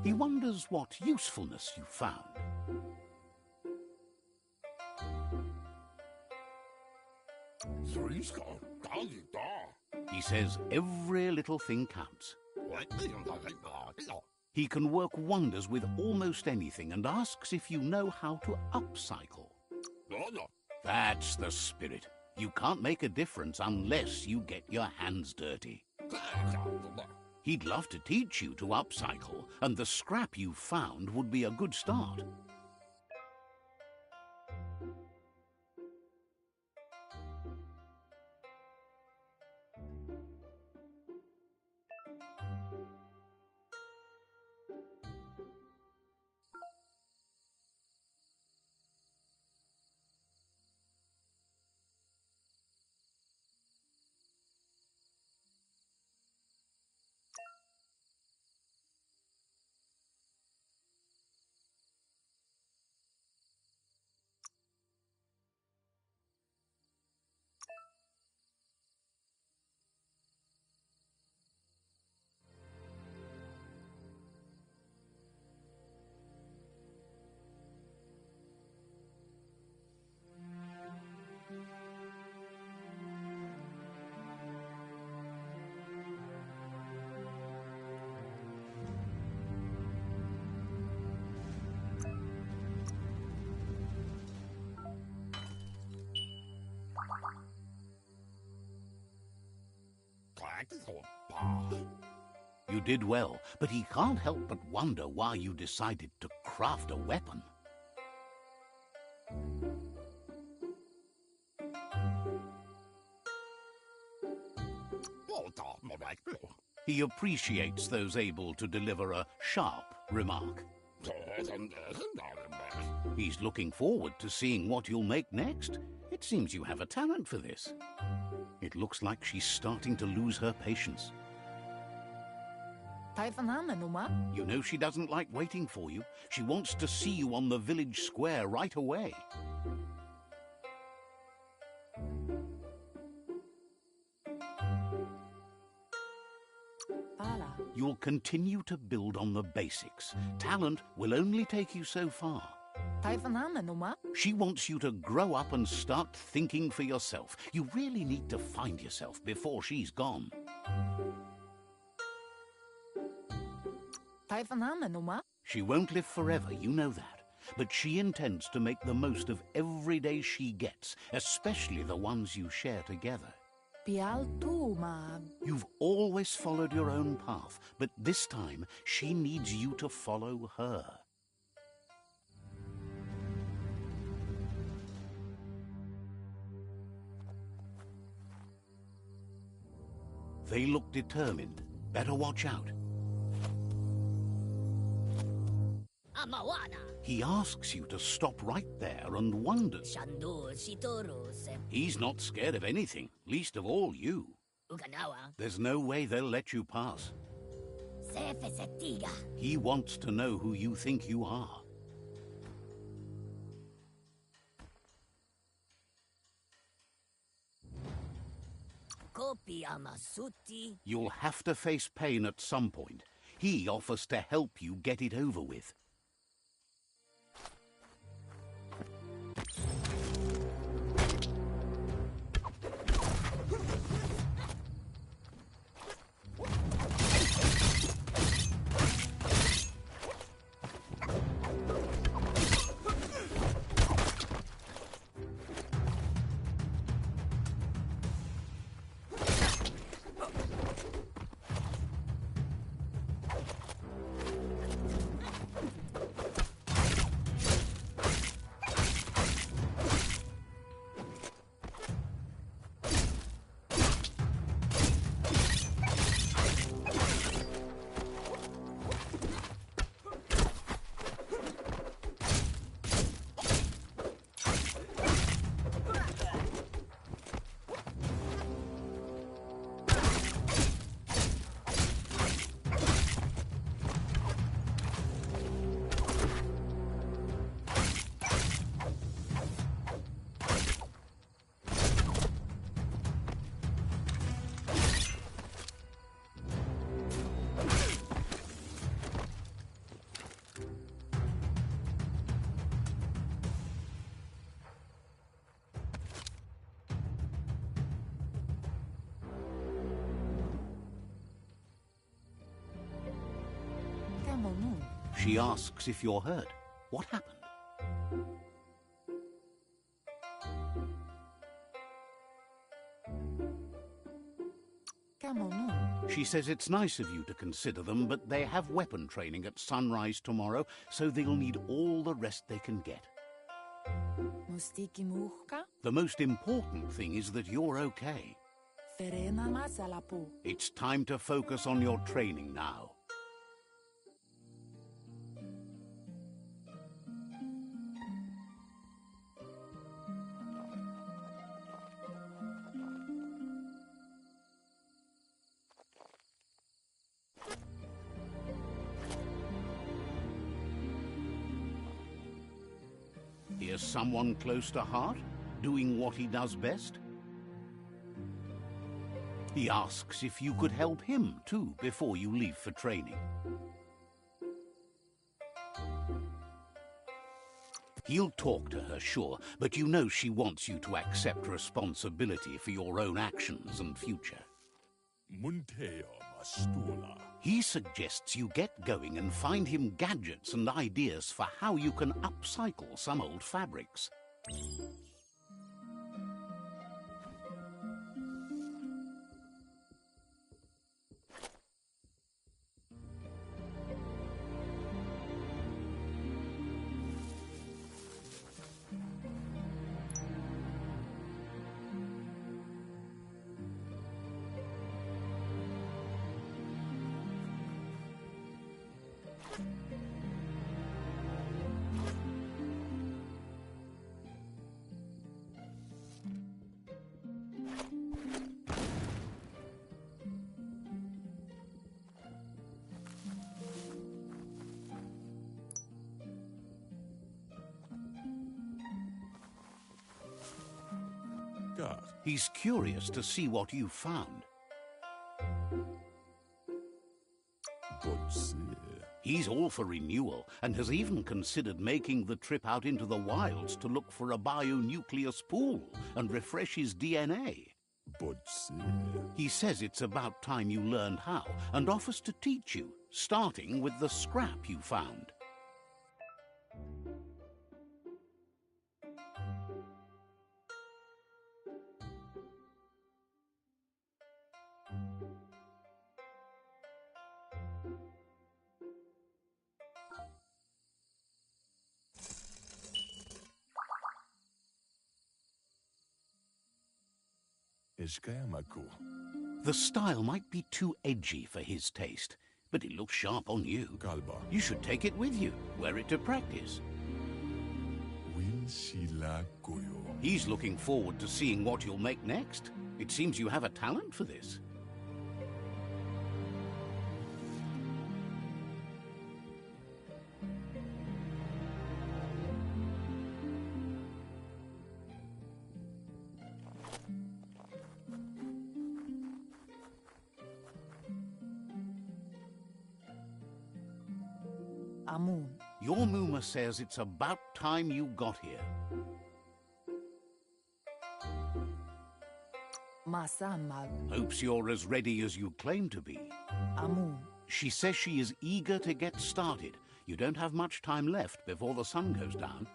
He wonders what usefulness you found. He says every little thing counts. He can work wonders with almost anything and asks if you know how to upcycle. That's the spirit. You can't make a difference unless you get your hands dirty. He'd love to teach you to upcycle, and the scrap you found would be a good start. You did well, but he can't help but wonder why you decided to craft a weapon. He appreciates those able to deliver a sharp remark. He's looking forward to seeing what you'll make next. It seems you have a talent for this. It looks like she's starting to lose her patience. You know she doesn't like waiting for you. She wants to see you on the village square right away. You'll continue to build on the basics. Talent will only take you so far. She wants you to grow up and start thinking for yourself. You really need to find yourself before she's gone. She won't live forever, you know that. But she intends to make the most of every day she gets, especially the ones you share together. You've always followed your own path, but this time she needs you to follow her. They look determined. Better watch out. He asks you to stop right there and wonders. He's not scared of anything, least of all you. There's no way they'll let you pass. He wants to know who you think you are. You'll have to face pain at some point. He offers to help you get it over with. She asks if you're hurt. What happened? She says it's nice of you to consider them, but they have weapon training at sunrise tomorrow, so they'll need all the rest they can get. Mustiki muhka, The most important thing is that you're okay. ferena masalapu. It's time to focus on your training now. Here's someone close to heart, doing what he does best. He asks if you could help him, too, before you leave for training. He'll talk to her, sure, but you know she wants you to accept responsibility for your own actions and future. Muntea mastula. He suggests you get going and find him gadgets and ideas for how you can upcycle some old fabrics. God. He's curious to see what you've found. Botse. He's all for renewal and has even considered making the trip out into the wilds to look for a bionucleus pool and refresh his DNA. Botse. He says it's about time you learned how and offers to teach you, starting with the scrap you found. Iskayamaku. The style might be too edgy for his taste, but it looks sharp on you. Kalba. You should take it with you, wear it to practice. Winsila koyo. He's looking forward to seeing what you'll make next. It seems you have a talent for this. Amun. Your Muma says it's about time you got here. Masamal. Hopes you're as ready as you claim to be. Amun. She says she is eager to get started. You don't have much time left before the sun goes down.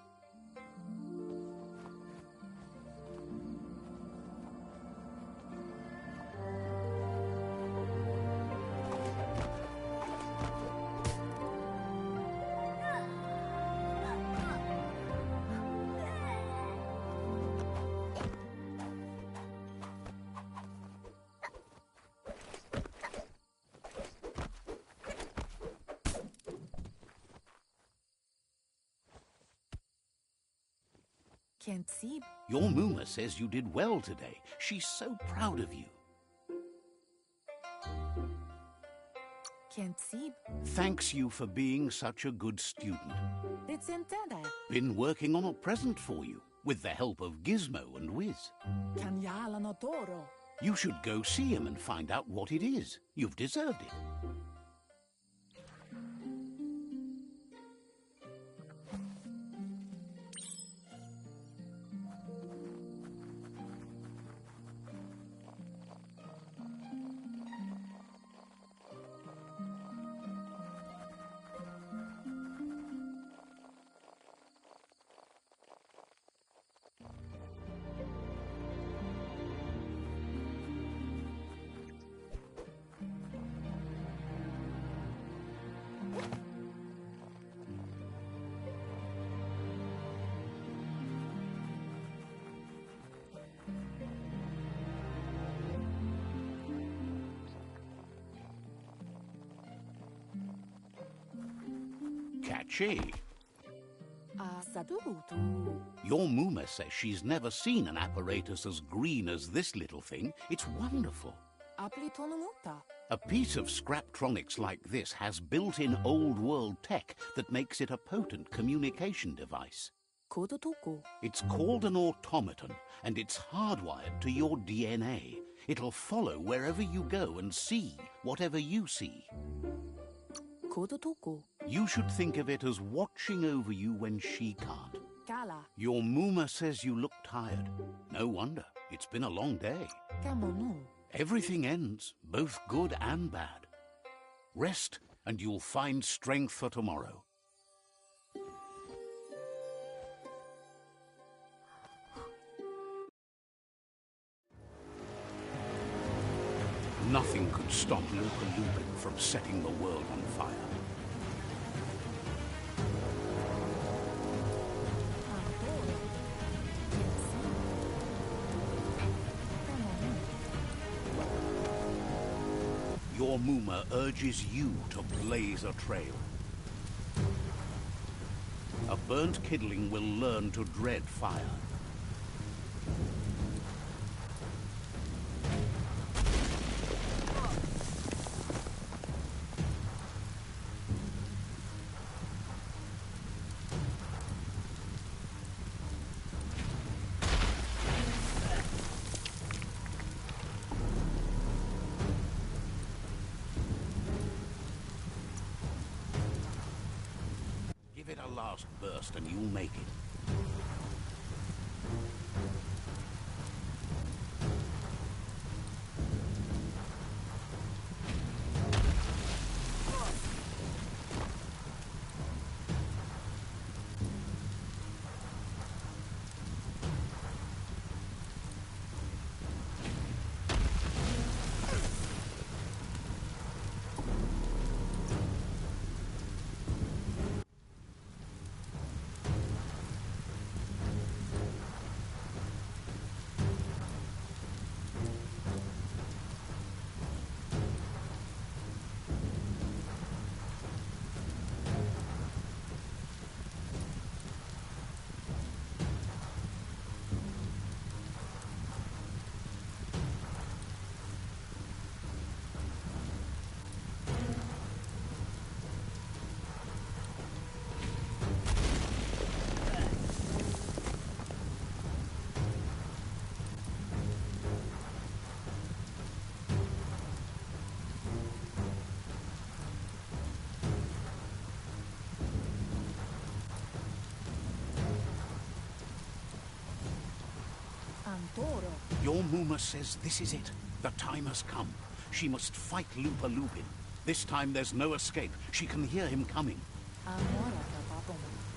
Kensib. Your Muma says you did well today. She's so proud of you. Kensib. Thanks you for being such a good student. Ritsentende. Been working on a present for you, with the help of Gizmo and Wiz. Kanyala notoro. You should go see him and find out what it is. You've deserved it. Catchy. Sadurutu. Your Muma says she's never seen an apparatus as green as this little thing. It's wonderful. Aplitonumuta. A piece of Scraptronics like this has built-in old-world tech that makes it a potent communication device. Kodotoko. It's called an automaton, and it's hardwired to your DNA. It'll follow wherever you go and see whatever you see. Kodotoko. You should think of it as watching over you when she can't. Kala. Your Muma says you look tired. No wonder. It's been a long day. Kamonu. Everything ends, both good and bad. Rest, and you'll find strength for tomorrow. Nothing could stop Lupa Lupin from setting the world on fire. Your Muma urges you to blaze a trail. A burnt kidling will learn to dread fire. Give it a last burst and you'll make it. Your Muma says this is it. The time has come. She must fight Lupa Lupin. This time there's no escape. She can hear him coming.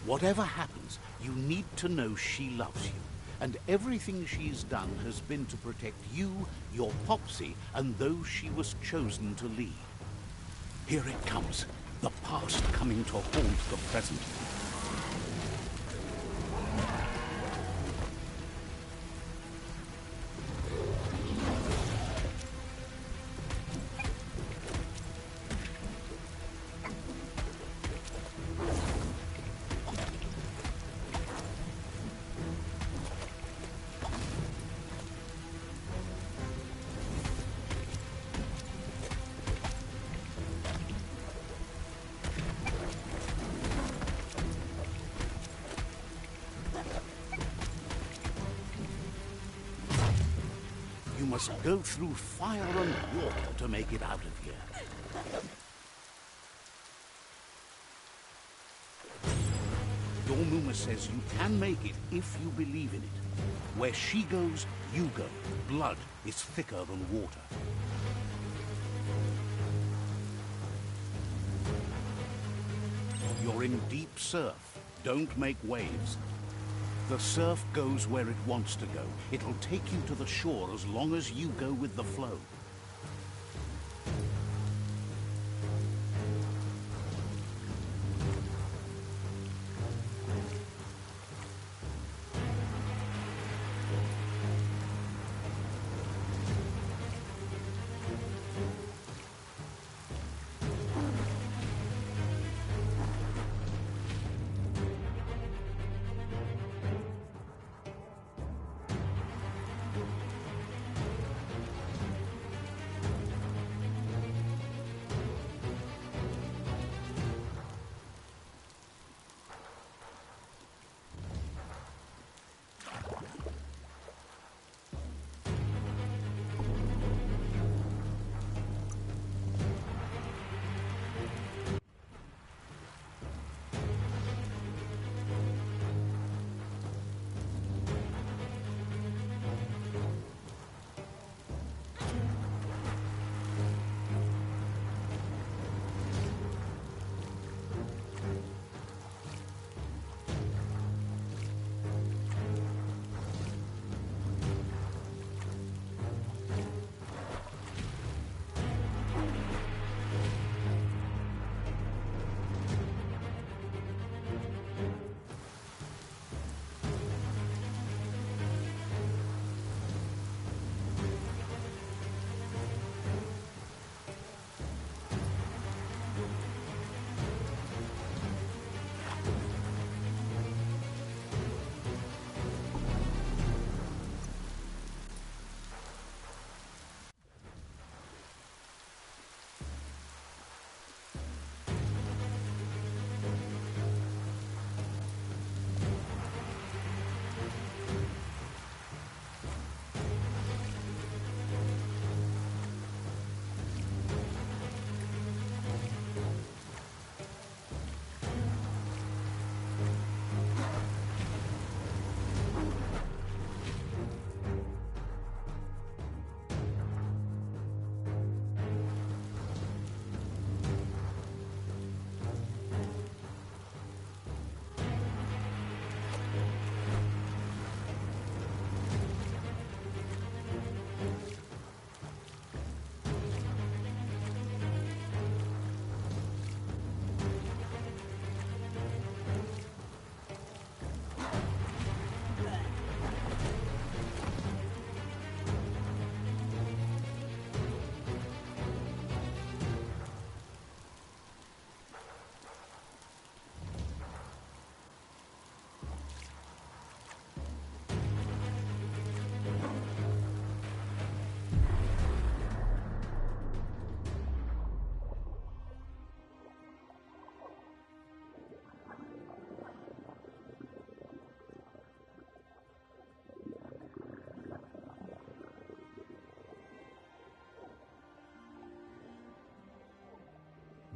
Whatever happens, you need to know she loves you. And everything she's done has been to protect you, your Popsy, and those she was chosen to lead. Here it comes. The past coming to haunt the present. You must go through fire and water to make it out of here. Your Muma says you can make it if you believe in it. Where she goes, you go. Blood is thicker than water. You're in deep surf. Don't make waves. The surf goes where it wants to go. It'll take you to the shore as long as you go with the flow.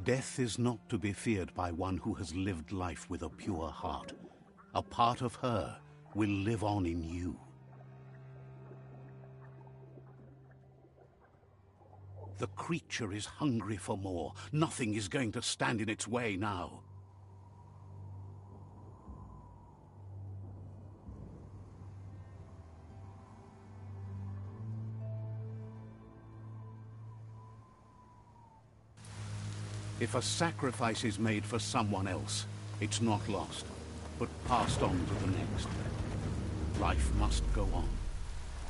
Death is not to be feared by one who has lived life with a pure heart. A part of her will live on in you. The creature is hungry for more. Nothing is going to stand in its way now. If a sacrifice is made for someone else, it's not lost, but passed on to the next. Life must go on.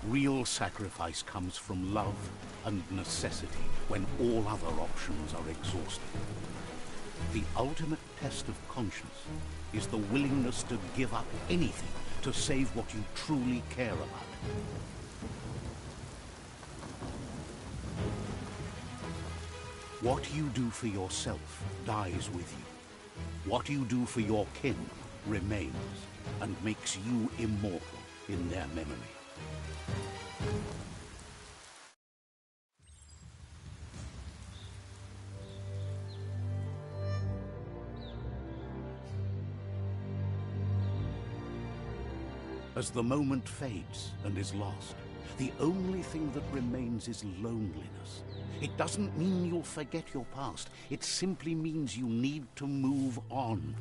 Real sacrifice comes from love and necessity when all other options are exhausted. The ultimate test of conscience is the willingness to give up anything to save what you truly care about. What you do for yourself dies with you. What you do for your kin remains and makes you immortal in their memory. As the moment fades and is lost, the only thing that remains is loneliness. It doesn't mean you'll forget your past. It simply means you need to move on.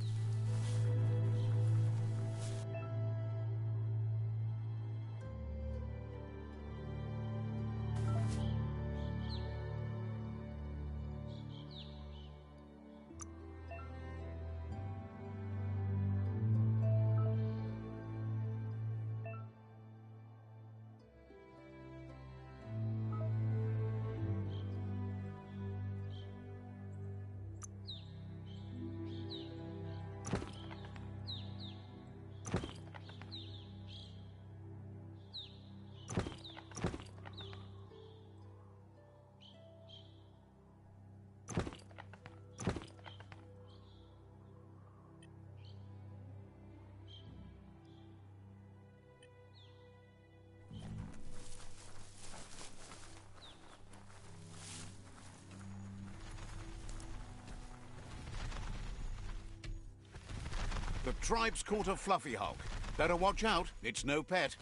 The tribe's caught a fluffy hulk. Better watch out, it's no pet.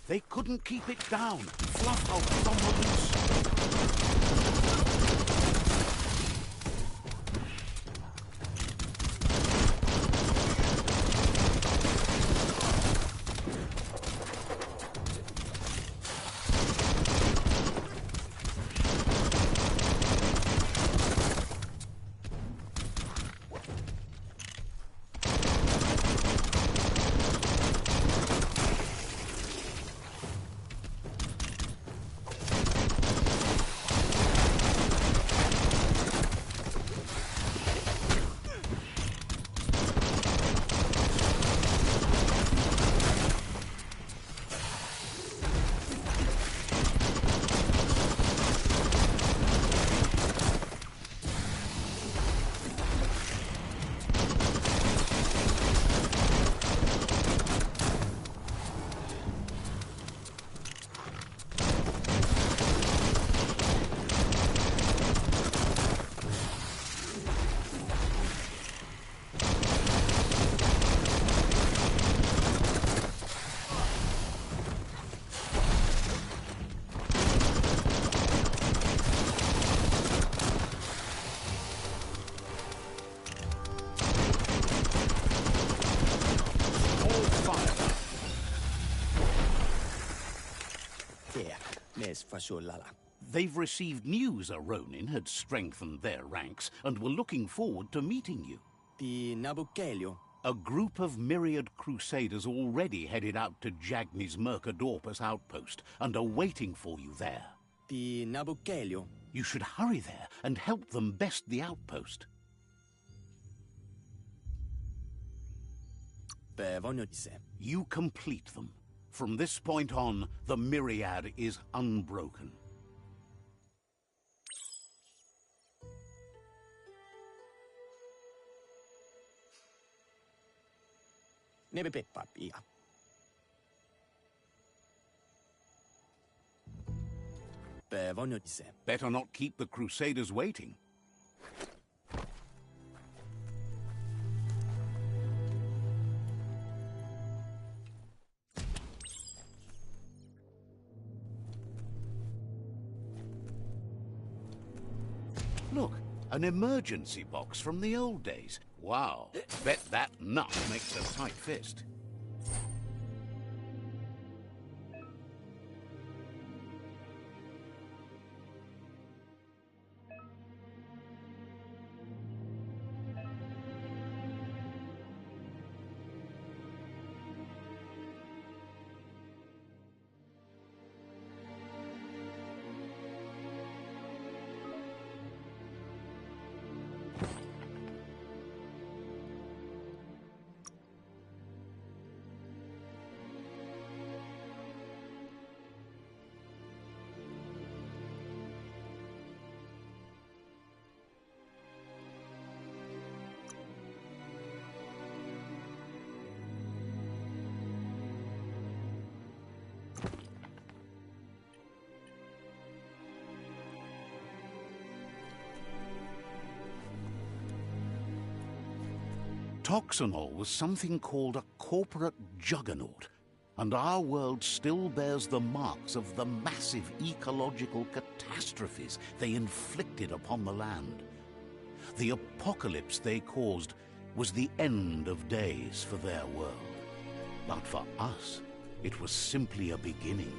They couldn't keep it down. Fluff hulk is on the loose. They've received news a Ronin had strengthened their ranks and were looking forward to meeting you. A group of myriad crusaders already headed out to Jagni's Mercadorpus outpost and are waiting for you there. You should hurry there and help them best the outpost. You complete them. From this point on, the Myriad is unbroken. vonjotise. Better not keep the Crusaders waiting. Look, an emergency box from the old days. Wow, bet that nut makes a tight fist. Toxanol was something called a corporate juggernaut, and our world still bears the marks of the massive ecological catastrophes they inflicted upon the land. The apocalypse they caused was the end of days for their world. But for us, it was simply a beginning.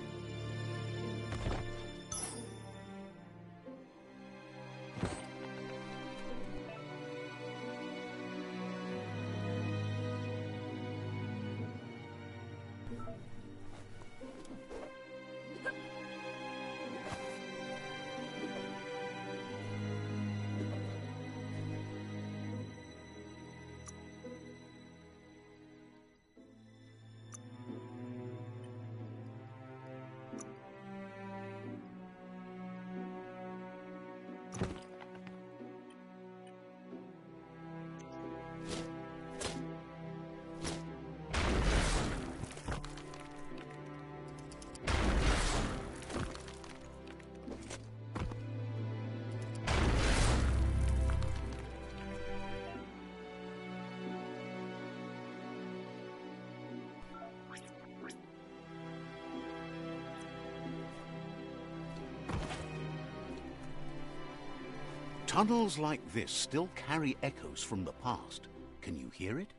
Tunnels like this still carry echoes from the past. Can you hear it?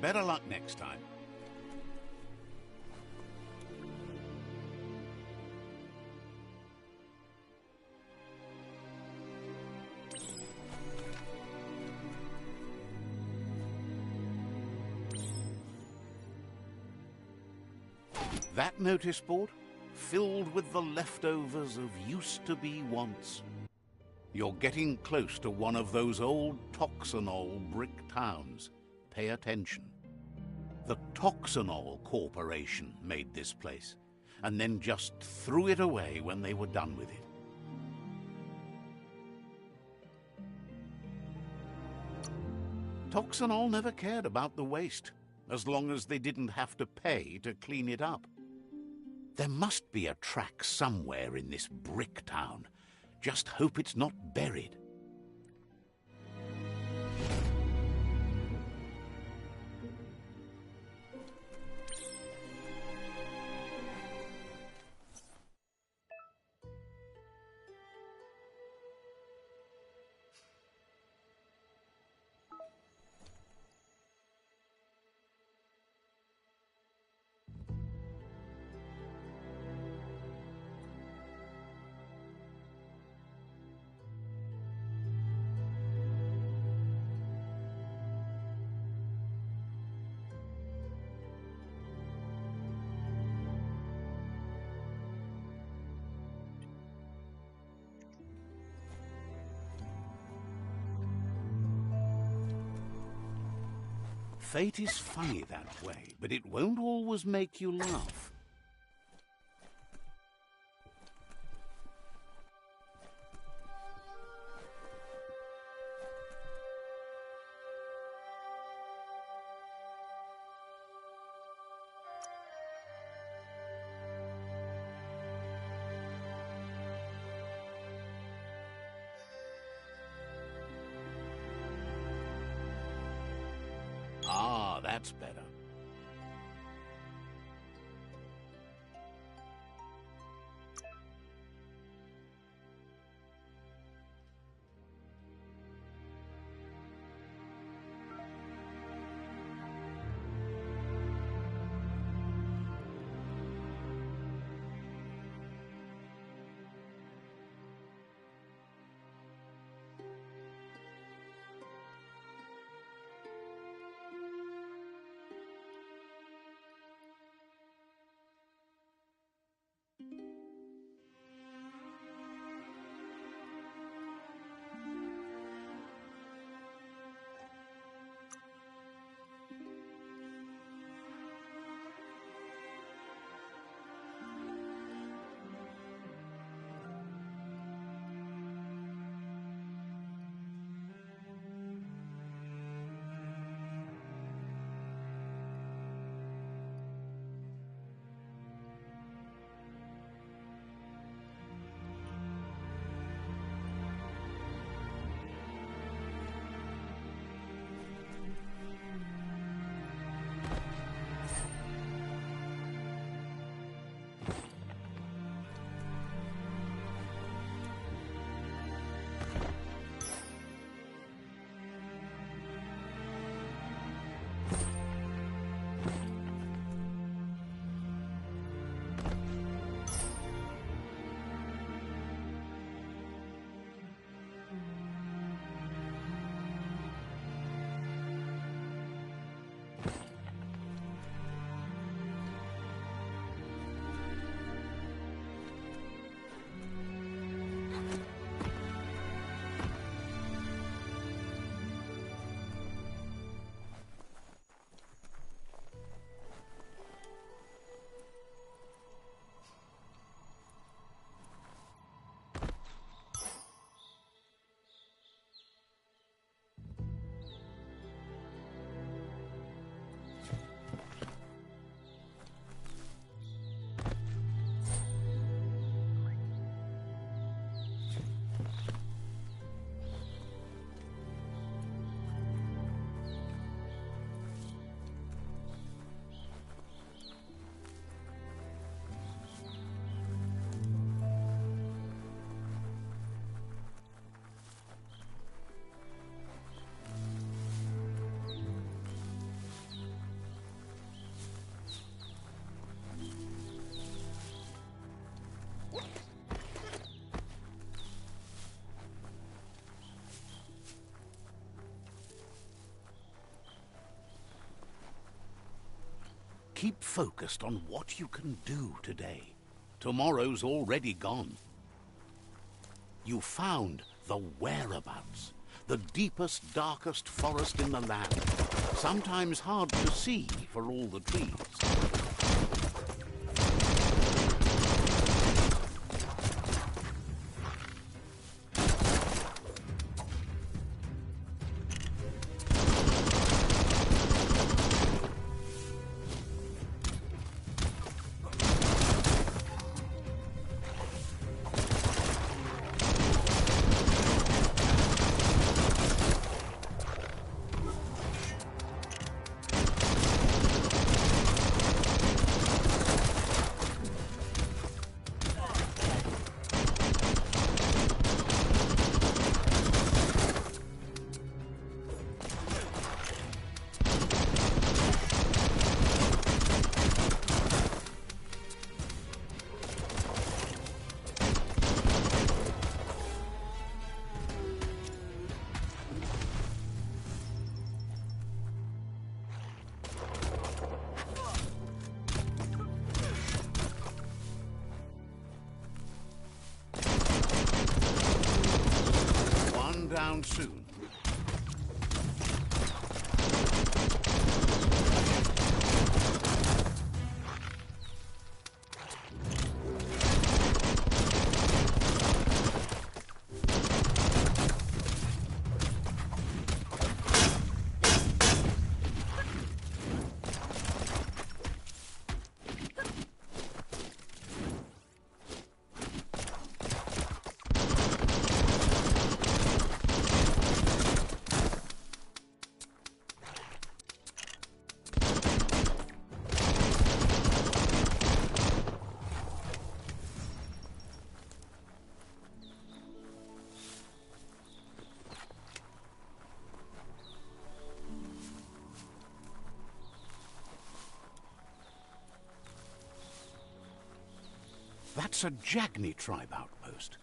Better luck next time. That notice board? filled with the leftovers of used-to-be wants. You're getting close to one of those old Toxanol brick towns. Pay attention. The Toxanol Corporation made this place, and then just threw it away when they were done with it. Toxanol never cared about the waste, as long as they didn't have to pay to clean it up. There must be a track somewhere in this brick town. Just hope it's not buried. Fate is funny that way, but it won't always make you laugh. Ah, that's better. Keep focused on what you can do today. Tomorrow's already gone. You found the whereabouts, the deepest, darkest forest in the land, sometimes hard to see for all the trees. Down soon. That's a Jagni tribe outpost.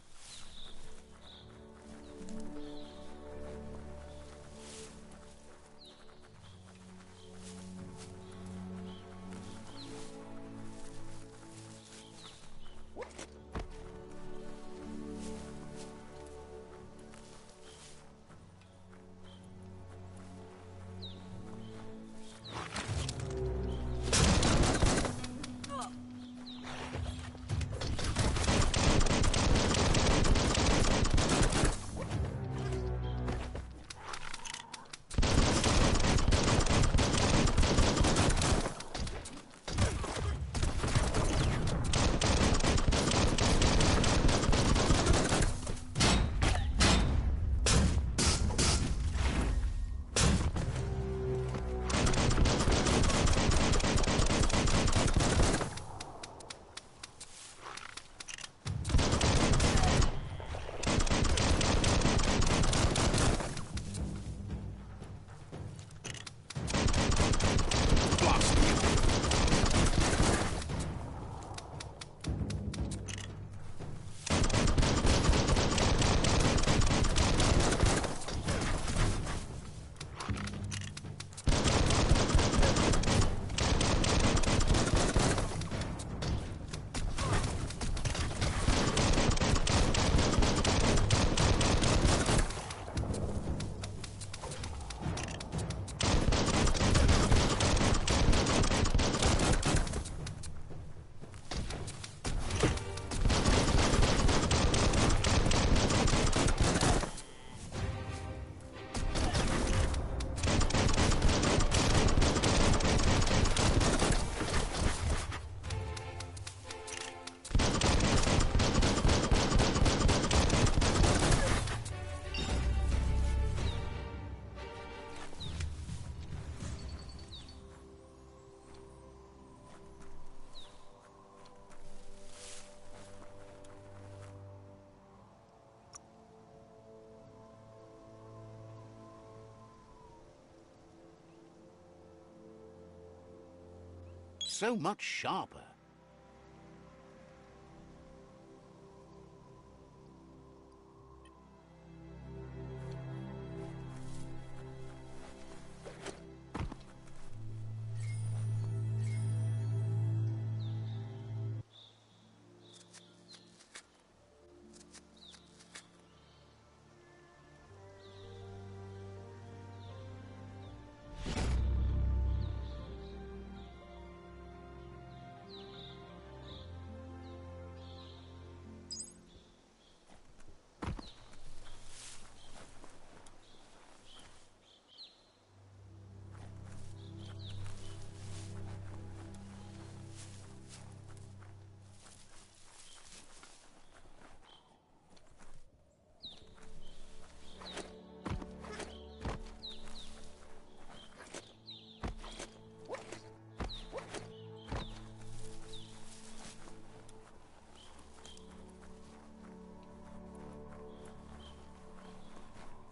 So much sharper.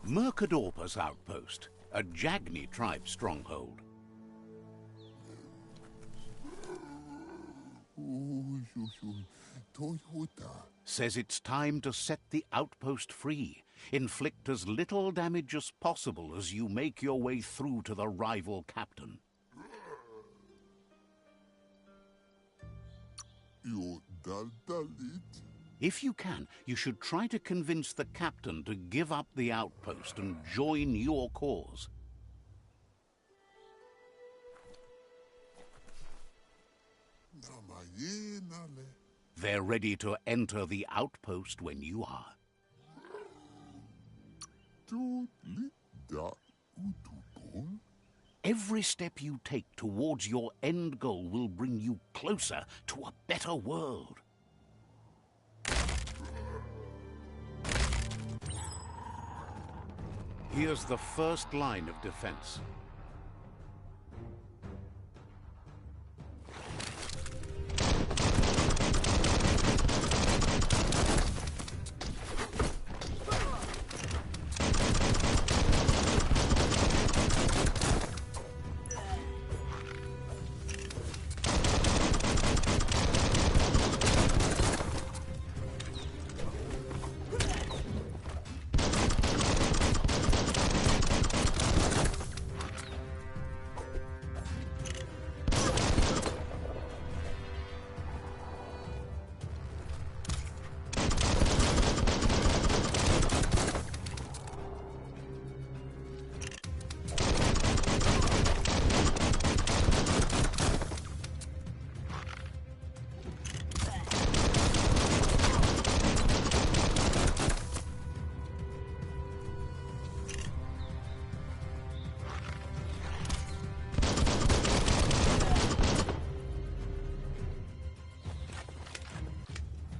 Mercadorpa's outpost, a Jagni tribe stronghold. Says it's time to set the outpost free. Inflict as little damage as possible as you make your way through to the rival captain. If you can, you should try to convince the captain to give up the outpost and join your cause. They're ready to enter the outpost when you are. Every step you take towards your end goal will bring you closer to a better world. Here's the first line of defense.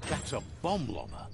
That's a bomb lobber.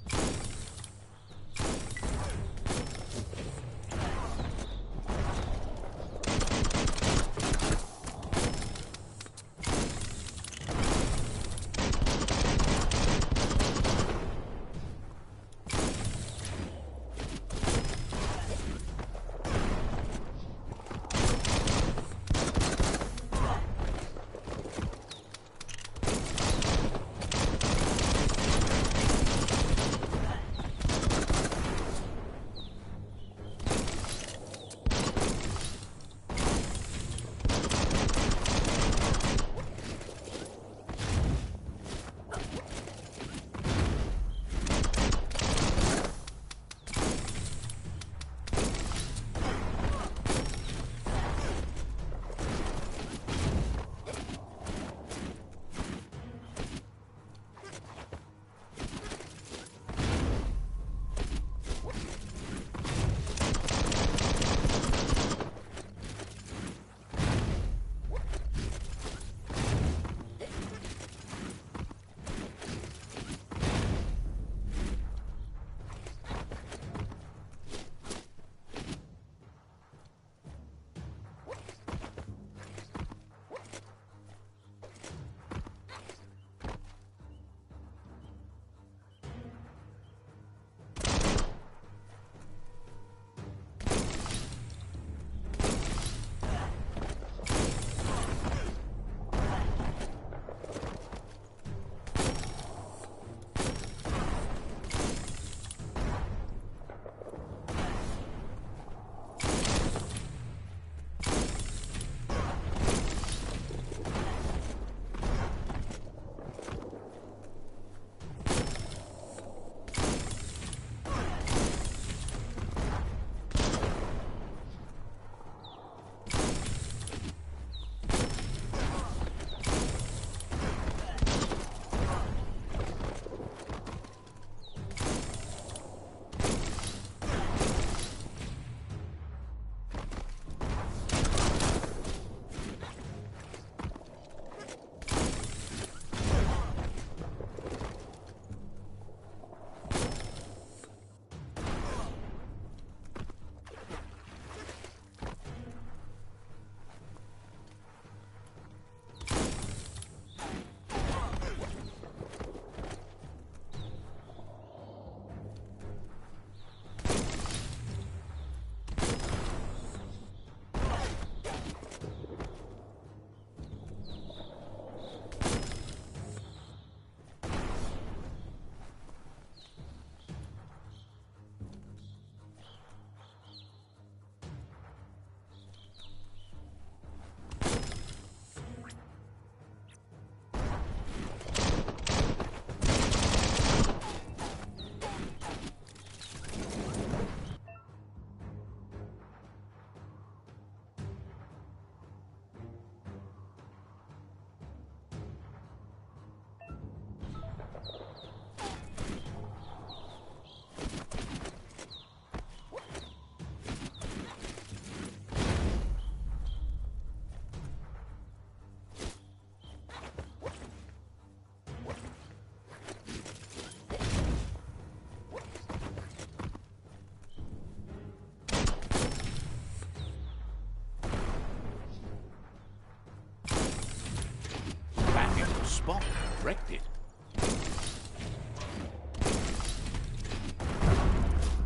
spot. Wrecked it.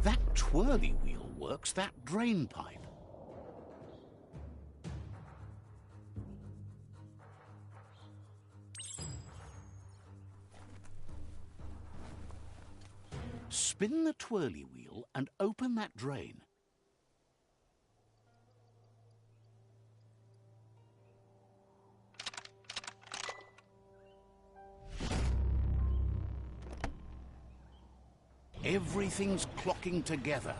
That twirly wheel works that drain pipe. Spin the twirly wheel and open that drain. Everything's clocking together.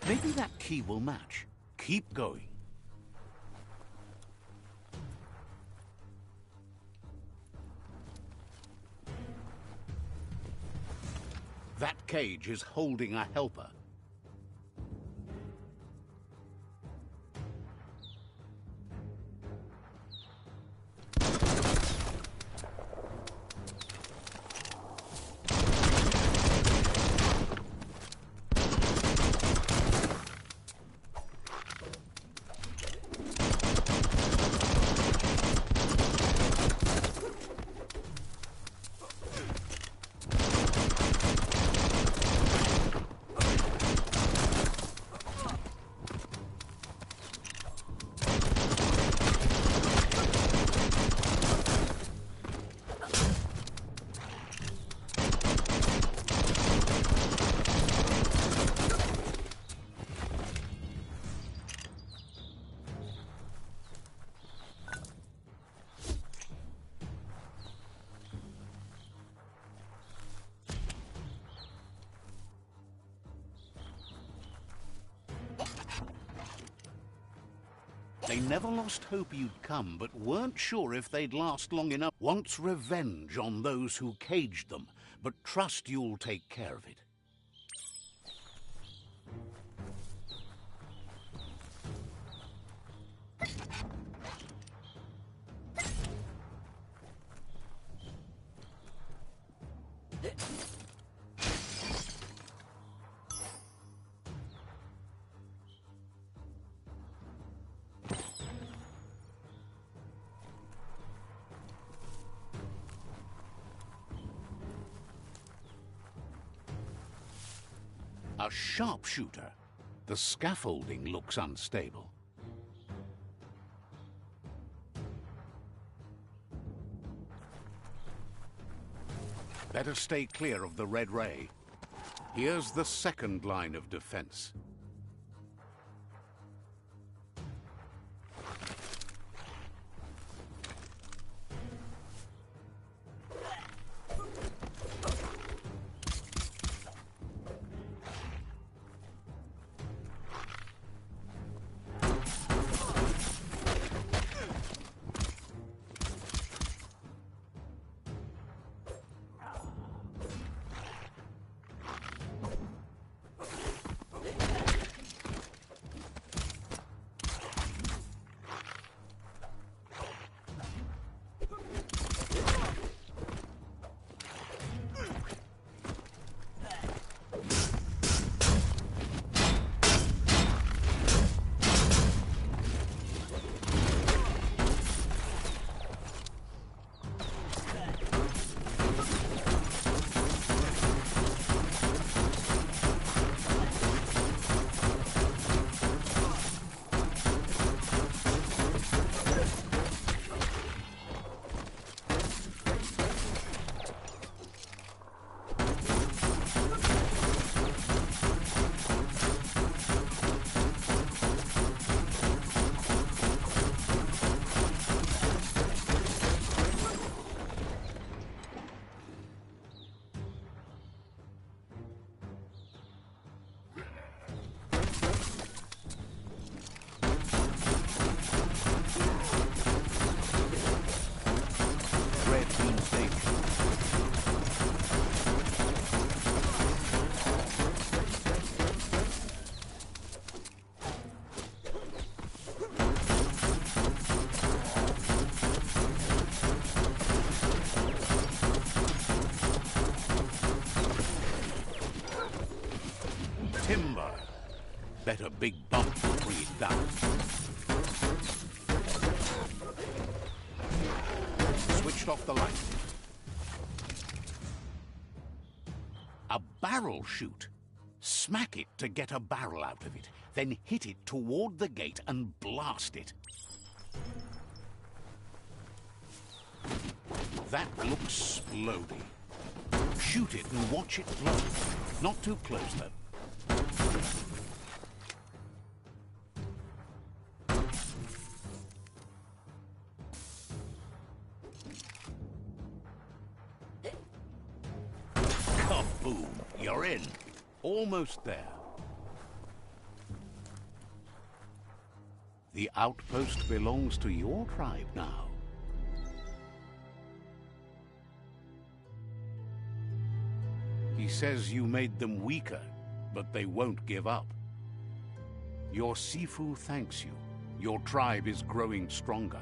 Maybe that key will match. Keep going. That cage is holding a helper. They never lost hope you'd come, but weren't sure if they'd last long enough. Wants revenge on those who caged them, but trust you'll take care of it. A sharpshooter. The scaffolding looks unstable. Better stay clear of the red ray. Here's the second line of defense. Bet a big bump will bring it down. Switched off the light. A barrel shoot. Smack it to get a barrel out of it, then hit it toward the gate and blast it. That looks splody. Shoot it and watch it blow. Not too close, though. Kaboom! You're in. Almost there. The outpost belongs to your tribe now. He says you made them weaker, but they won't give up. Your Sifu thanks you. Your tribe is growing stronger.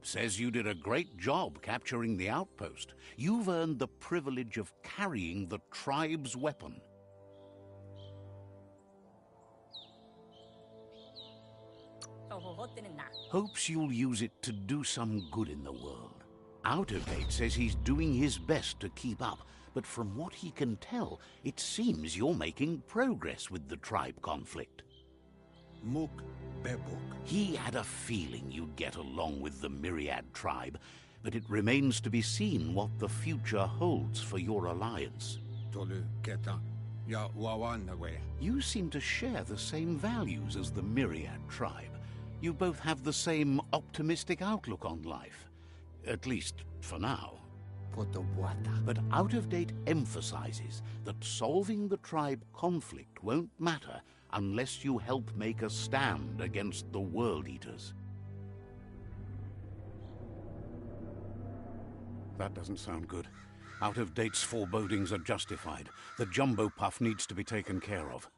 Says you did a great job capturing the outpost. You've earned the privilege of carrying the tribe's weapon. Hopes you'll use it to do some good in the world. Out of Date says he's doing his best to keep up, but from what he can tell, it seems you're making progress with the tribe conflict. Muk Bebuk. He had a feeling you'd get along with the Myriad tribe, but it remains to be seen what the future holds for your alliance. Tolu Keta. Ya Wawanaway. You seem to share the same values as the Myriad tribe. You both have the same optimistic outlook on life. At least, for now. But Out of Date emphasizes that solving the tribe conflict won't matter unless you help make a stand against the World Eaters. That doesn't sound good. Out of Date's forebodings are justified. The jumbo puff needs to be taken care of.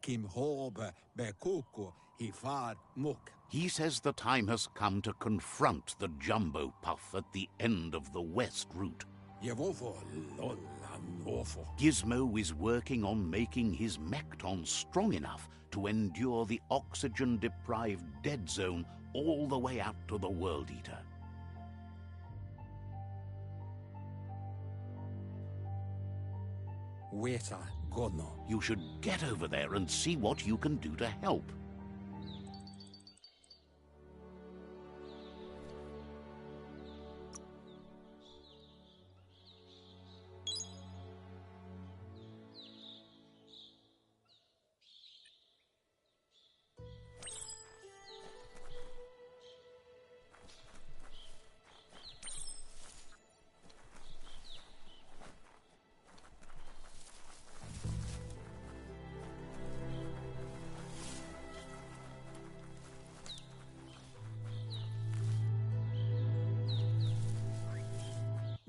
Kim Hobe Bekuku Hifar Muk. He says the time has come to confront the jumbo puff at the end of the west route. Gizmo is working on making his Mekton strong enough to endure the oxygen-deprived dead zone all the way out to the World Eater. Weta Gono. You should get over there and see what you can do to help.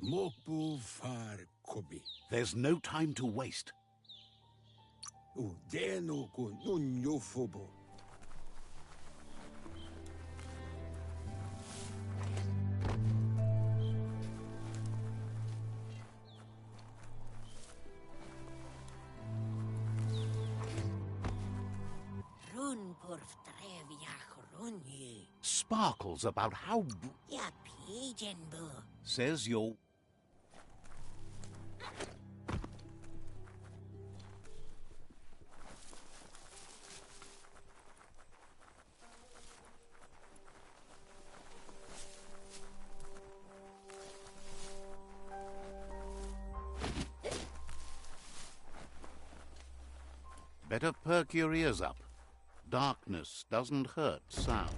Mokbu Far Kobi. There's no time to waste. Udenoku Nunyofobo. sparkles about how... Ya pigeon boo. Says you're... Better perk your ears up. Darkness doesn't hurt sound.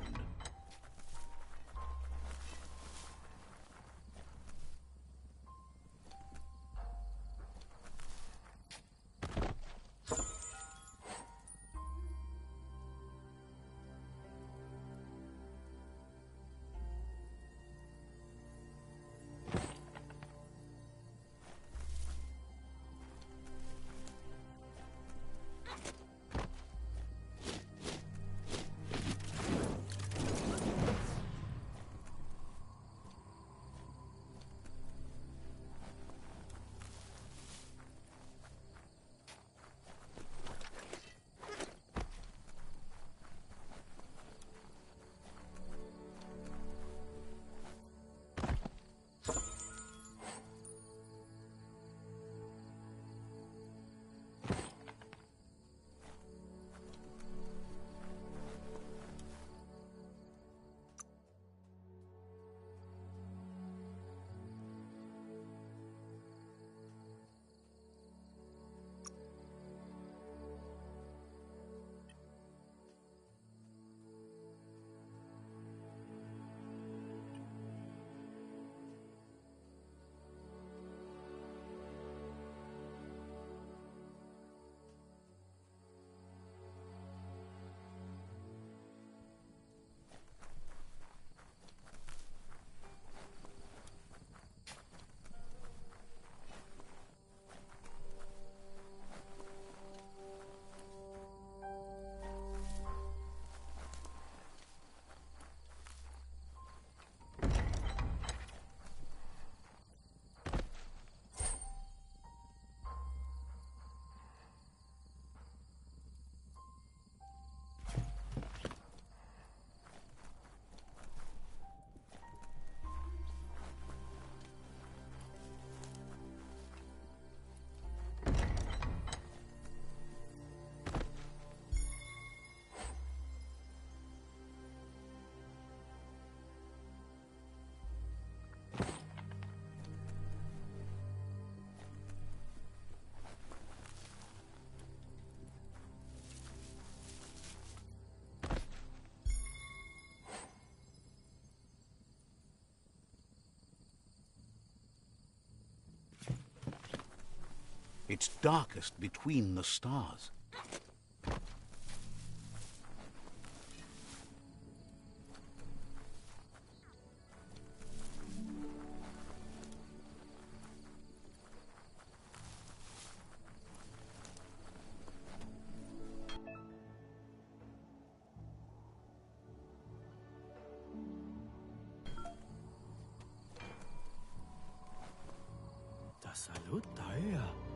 It's darkest between the stars.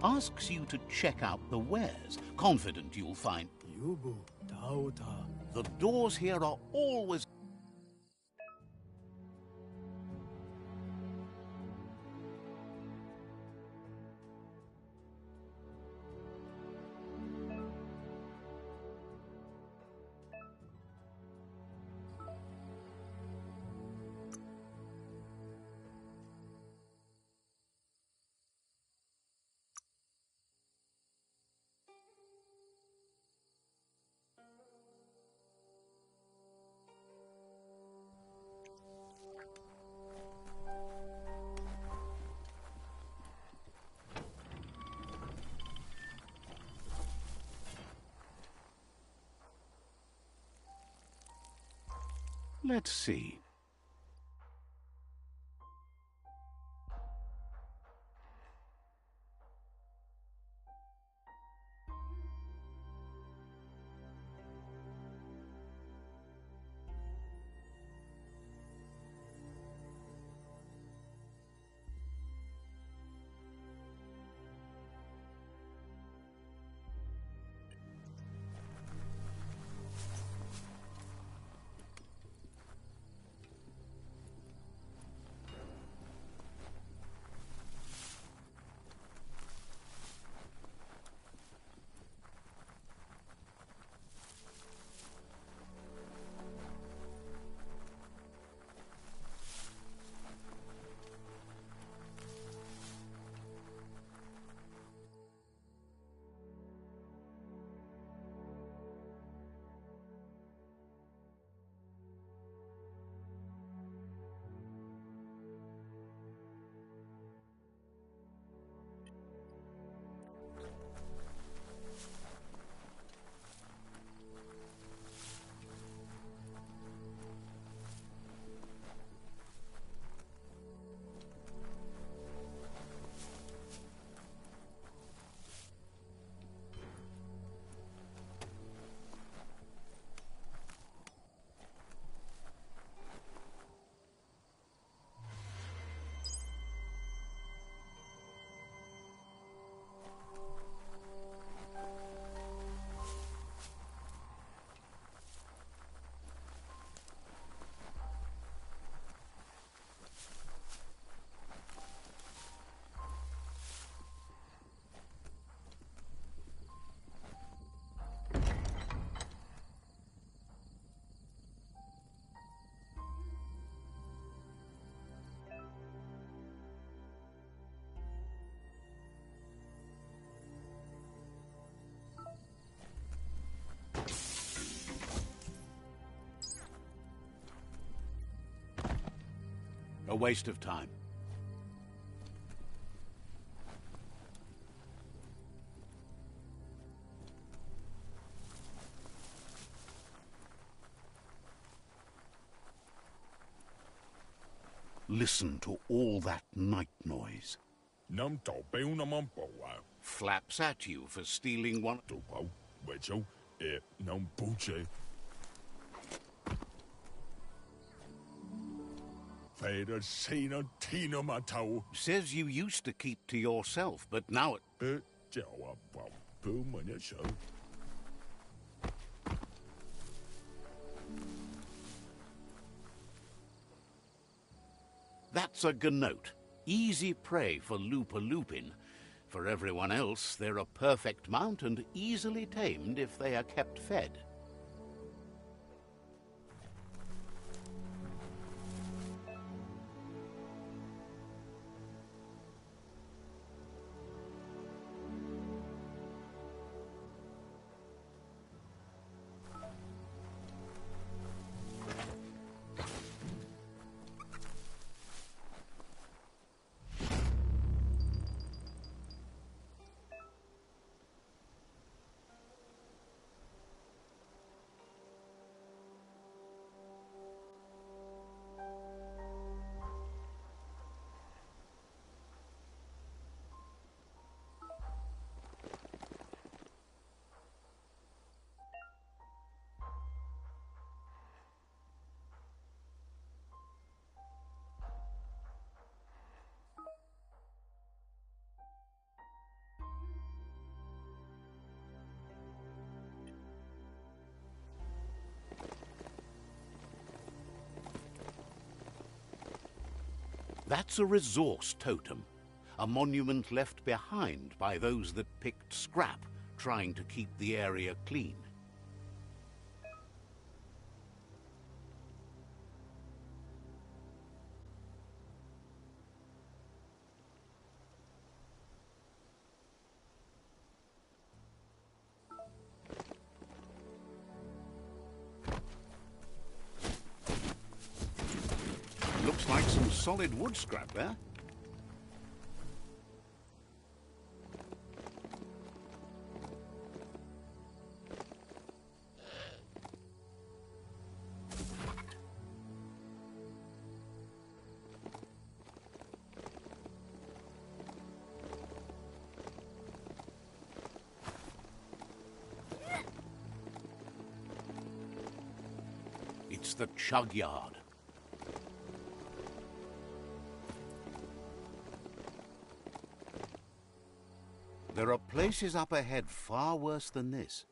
Asks you to check out the wares, confident you'll find... The doors here are always... Let's see. A waste of time. Listen to all that night noise. Nam tàu béo nam ăn bầu à. Flaps at you for stealing one. Tàu bầu, vậy cháu, nam bù chê. Phải đã xây nó thi nó mà tàu. Says you used to keep to yourself, but now it... Cháu à, bảo bưu mà nhớ sợ. That's a ganote. Easy prey for Loopa-Loopin. For everyone else, they're a perfect mount and easily tamed if they are kept fed. That's a resource totem, a monument left behind by those that picked scrap, trying to keep the area clean. Looks like some solid wood scrap there. It's the chug yard. There are places up ahead far worse than this.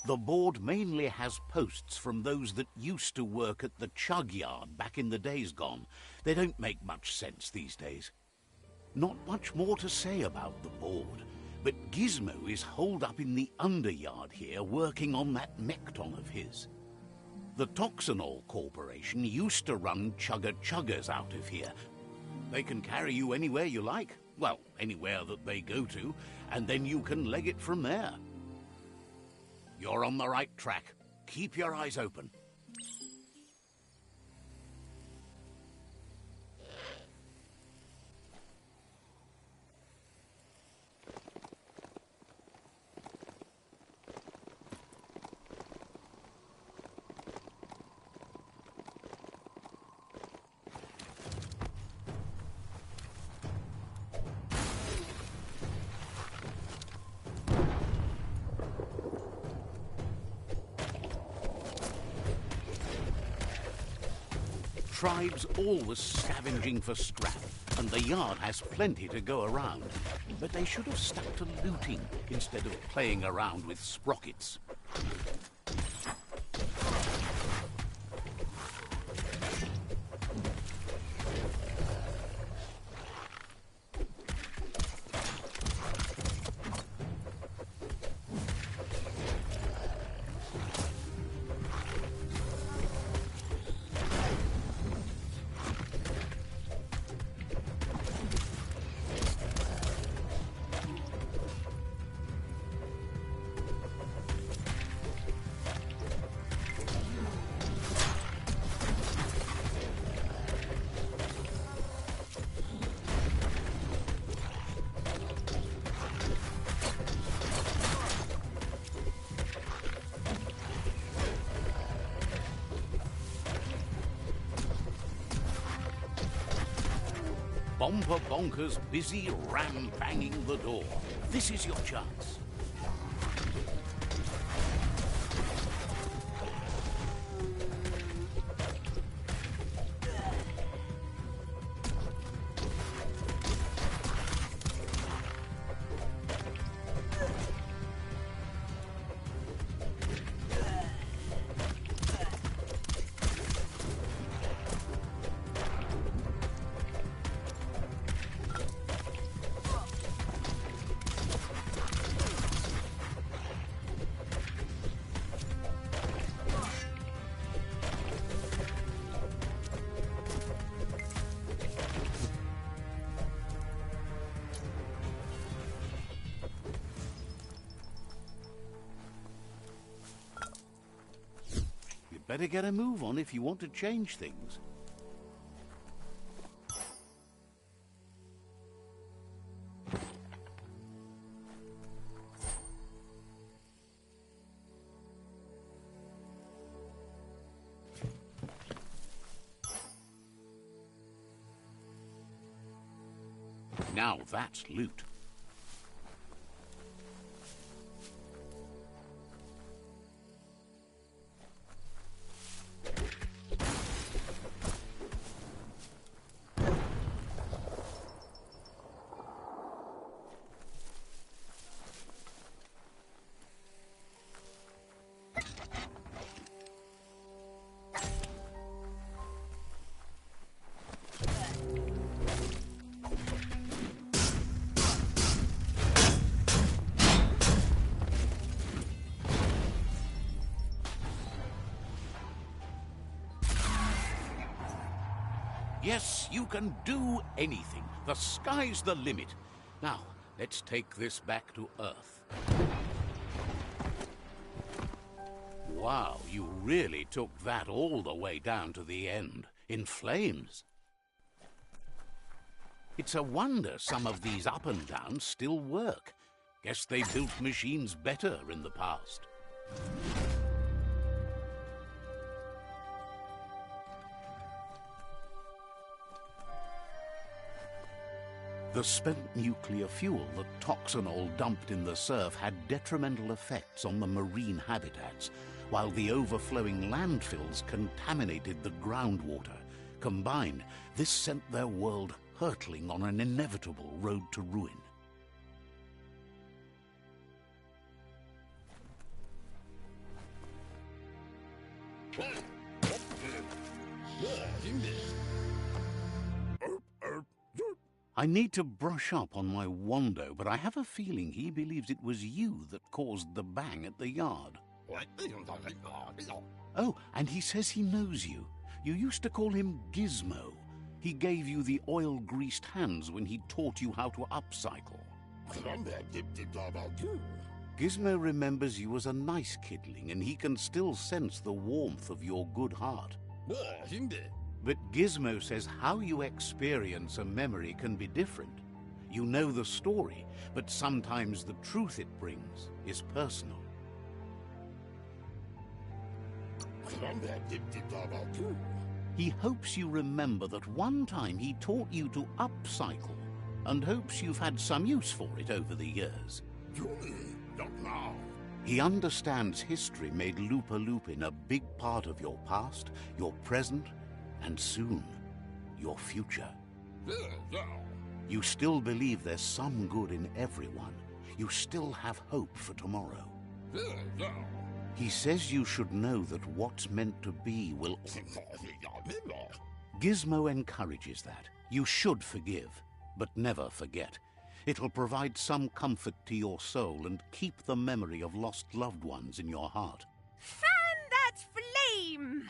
The board mainly has posts from those that used to work at the chug yard back in the days gone. They don't make much sense these days. Not much more to say about the board, but Gizmo is holed up in the underyard here working on that Mekton of his. The Toxanol Corporation used to run chugger-chuggers out of here. They can carry you anywhere you like, well, anywhere that they go to, and then you can leg it from there. You're on the right track. Keep your eyes open. Tribes always scavenging for scrap, and the yard has plenty to go around. But they should have stuck to looting instead of playing around with sprockets. Bomber Bonker's busy ram-banging the door. This is your chance. Better get a move on if you want to change things. Now that's loot. Yes, you can do anything. The sky's the limit. Now, let's take this back to Earth. Wow, you really took that all the way down to the end, in flames. It's a wonder some of these up and downs still work. Guess they built machines better in the past. The spent nuclear fuel that Toxanol dumped in the surf had detrimental effects on the marine habitats, while the overflowing landfills contaminated the groundwater. Combined, this sent their world hurtling on an inevitable road to ruin. I need to brush up on my Wando, but I have a feeling he believes it was you that caused the bang at the yard. Oh, and he says he knows you. You used to call him Gizmo. He gave you the oil-greased hands when he taught you how to upcycle. Gizmo remembers you as a nice kidling, and he can still sense the warmth of your good heart. But Gizmo says how you experience a memory can be different. You know the story, but sometimes the truth it brings is personal. He hopes you remember that one time he taught you to upcycle, and hopes you've had some use for it over the years. He understands history made Lupa Lupin a big part of your past, your present, and soon, your future. You still believe there's some good in everyone. You still have hope for tomorrow. He says you should know that what's meant to be will... Gizmo encourages that. You should forgive, but never forget. It'll provide some comfort to your soul and keep the memory of lost loved ones in your heart. Fan that flame!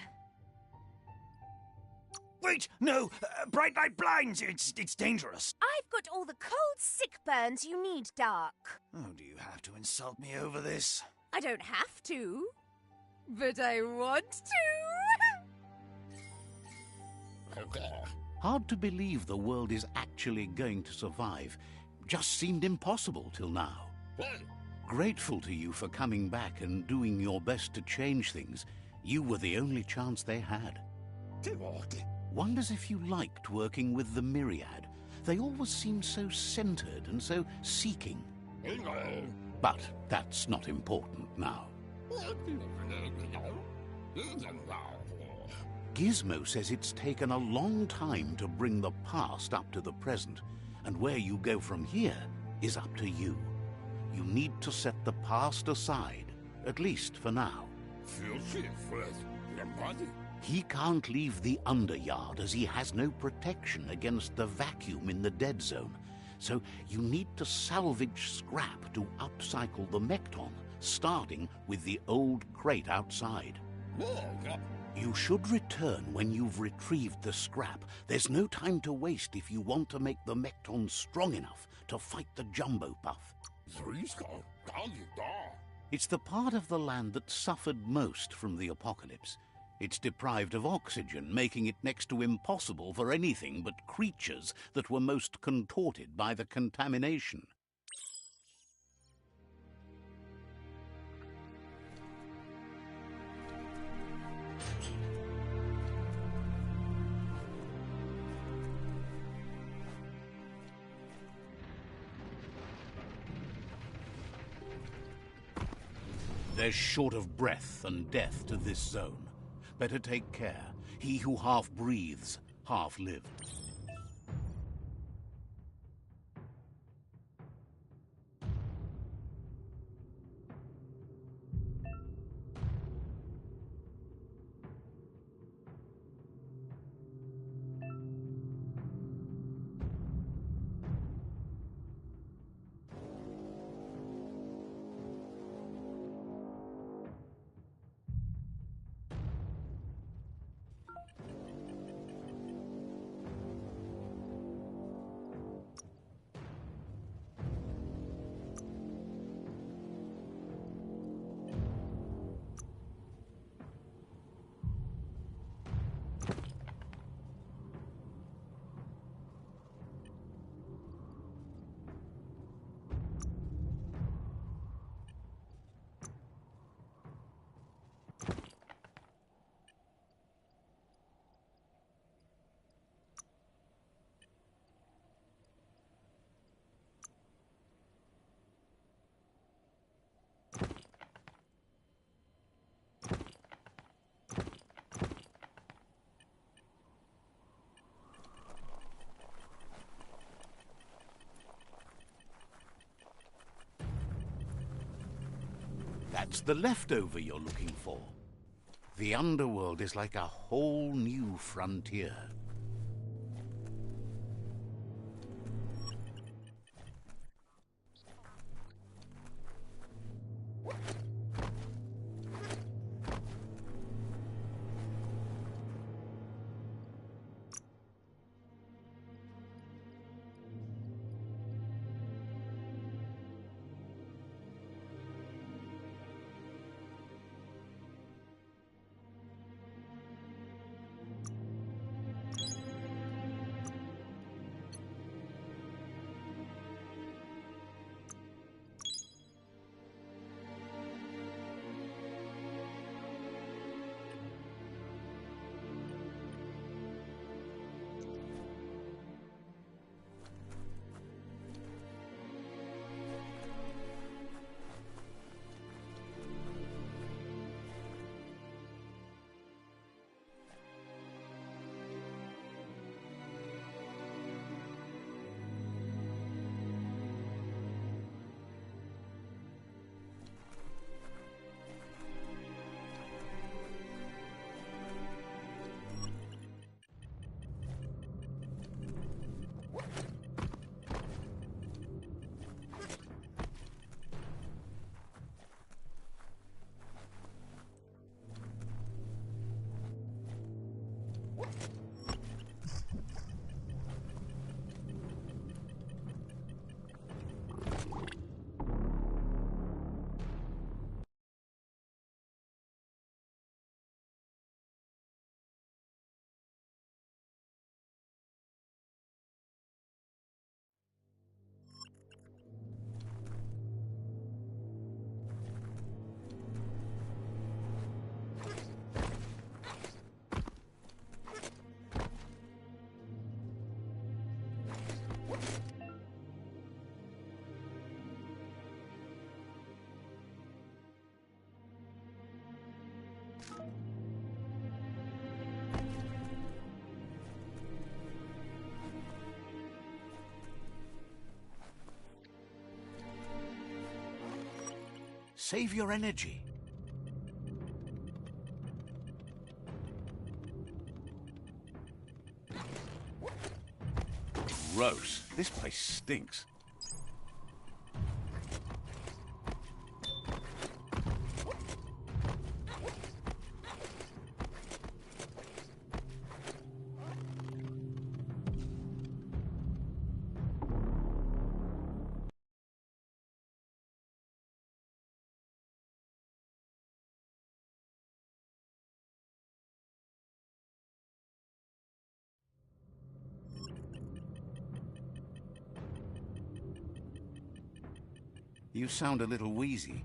Wait, no! Bright light blinds! It's dangerous! I've got all the cold sick burns you need, Dark. Oh, do you have to insult me over this? I don't have to, but I want to. Hard to believe the world is actually going to survive. Just seemed impossible till now. Grateful to you for coming back and doing your best to change things. You were the only chance they had. Wonders if you liked working with the Myriad. they always seem so centered and so seeking. But that's not important now. Gizmo says it's taken a long time to bring the past up to the present, and where you go from here is up to you. You need to set the past aside, at least for now. He can't leave the Underyard as he has no protection against the vacuum in the dead zone, so you need to salvage scrap to upcycle the Mekton, starting with the old crate outside. You should return when you've retrieved the scrap. There's no time to waste if you want to make the Mekton strong enough to fight the Jumbo Puff. It's the part of the land that suffered most from the apocalypse. It's deprived of oxygen, making it next to impossible for anything but creatures that were most contorted by the contamination. There's short of breath and death to this zone. Better take care. He who half breathes, half lives. That's the leftover you're looking for. The underworld is like a whole new frontier. Save your energy. Gross. This place stinks. You sound a little wheezy.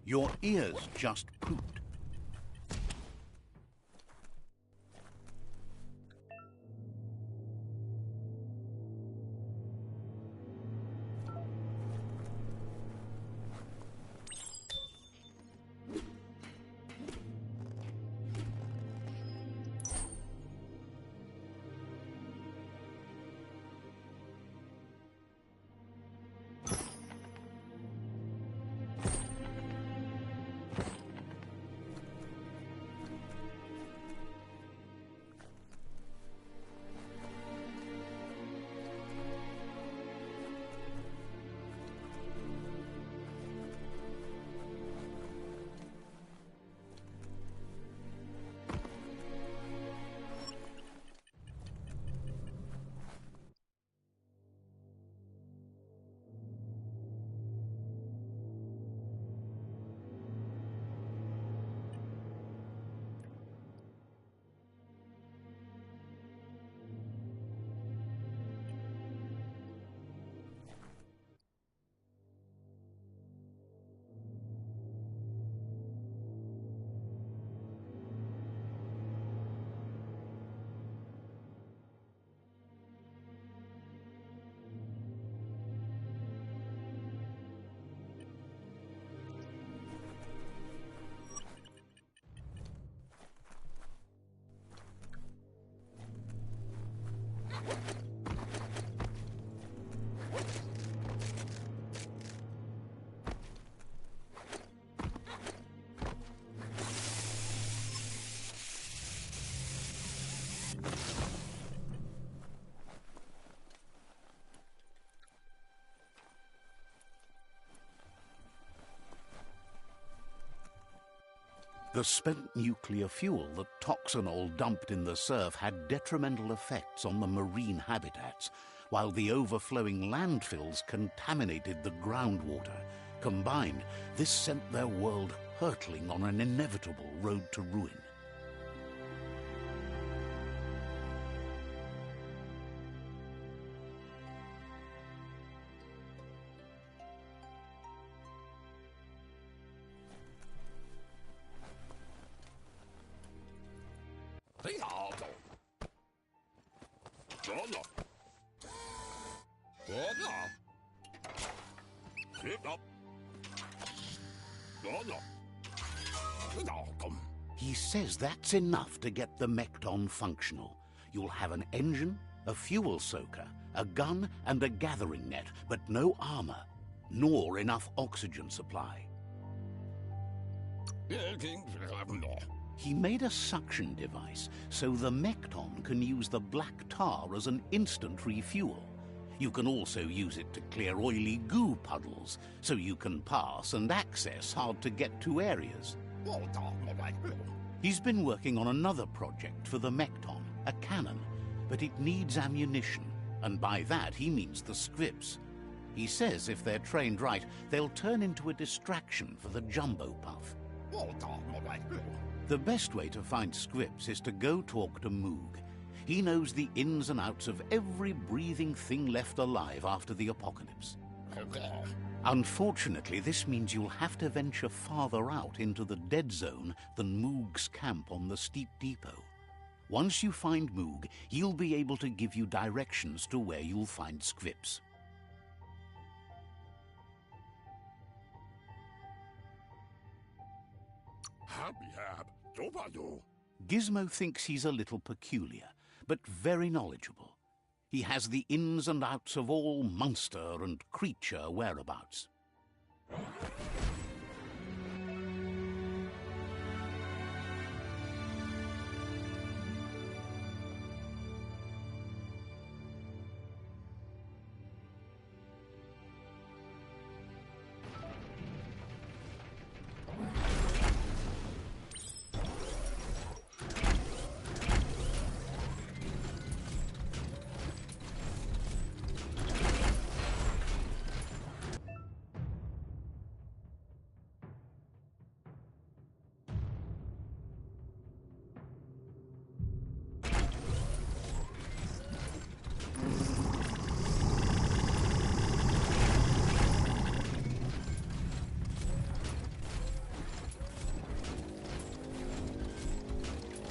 Your ears just pooped. The spent nuclear fuel that Toxanol dumped in the surf had detrimental effects on the marine habitats, while the overflowing landfills contaminated the groundwater. Combined, this sent their world hurtling on an inevitable road to ruin. He says that's enough to get the Mekton functional. You'll have an engine, a fuel soaker, a gun and a gathering net, but no armor, nor enough oxygen supply. He made a suction device so the Mekton can use the black tar as an instant refuel. You can also use it to clear oily goo puddles, so you can pass and access hard-to-get-to areas. He's been working on another project for the Mekton, a cannon, but it needs ammunition, and by that he means the scripts. He says if they're trained right, they'll turn into a distraction for the Jumbo Puff. The best way to find scripts is to go talk to Moog. He knows the ins and outs of every breathing thing left alive after the apocalypse. Unfortunately, this means you'll have to venture farther out into the dead zone than Moog's camp on the steep depot. Once you find Moog, he'll be able to give you directions to where you'll find Scripps. Gizmo thinks he's a little peculiar, but very knowledgeable. He has the ins and outs of all monster and creature whereabouts.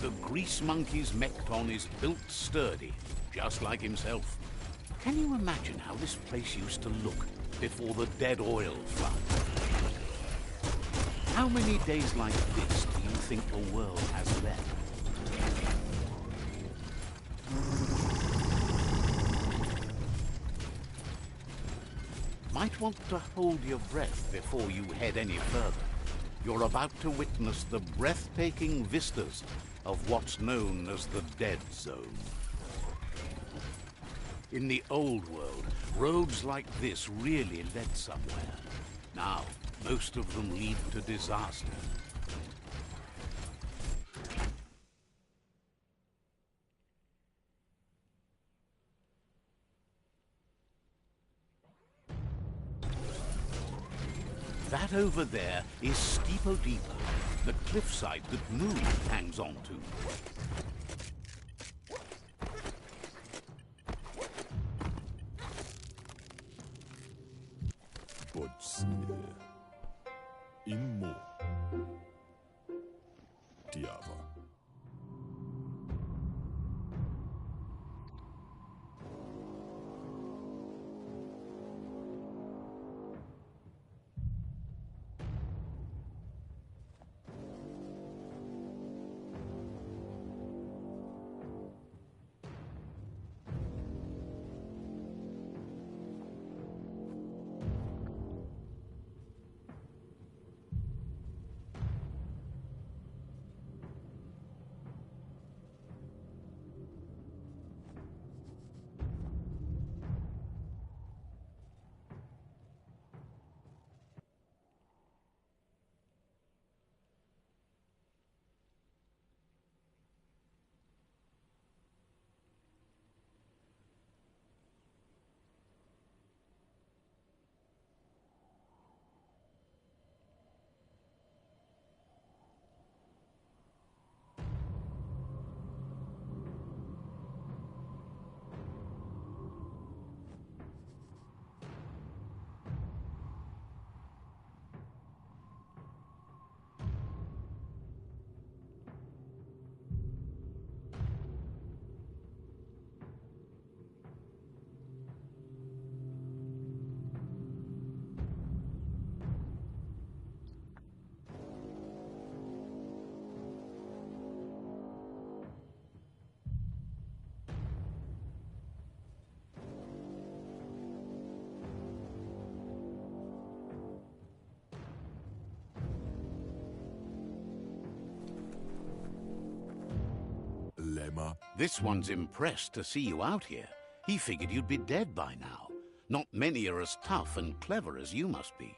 The Grease Monkey's Mekton is built sturdy, just like himself. Can you imagine how this place used to look before the dead oil flood? How many days like this do you think the world has left? Might want to hold your breath before you head any further. You're about to witness the breathtaking vistas of what's known as the Dead Zone. In the old world, roads like this really led somewhere. Now, most of them lead to disaster. That over there is Steepo Deepo, the cliffside that Moon hangs on to. Immo. Diava. This one's impressed to see you out here. He figured you'd be dead by now. Not many are as tough and clever as you must be.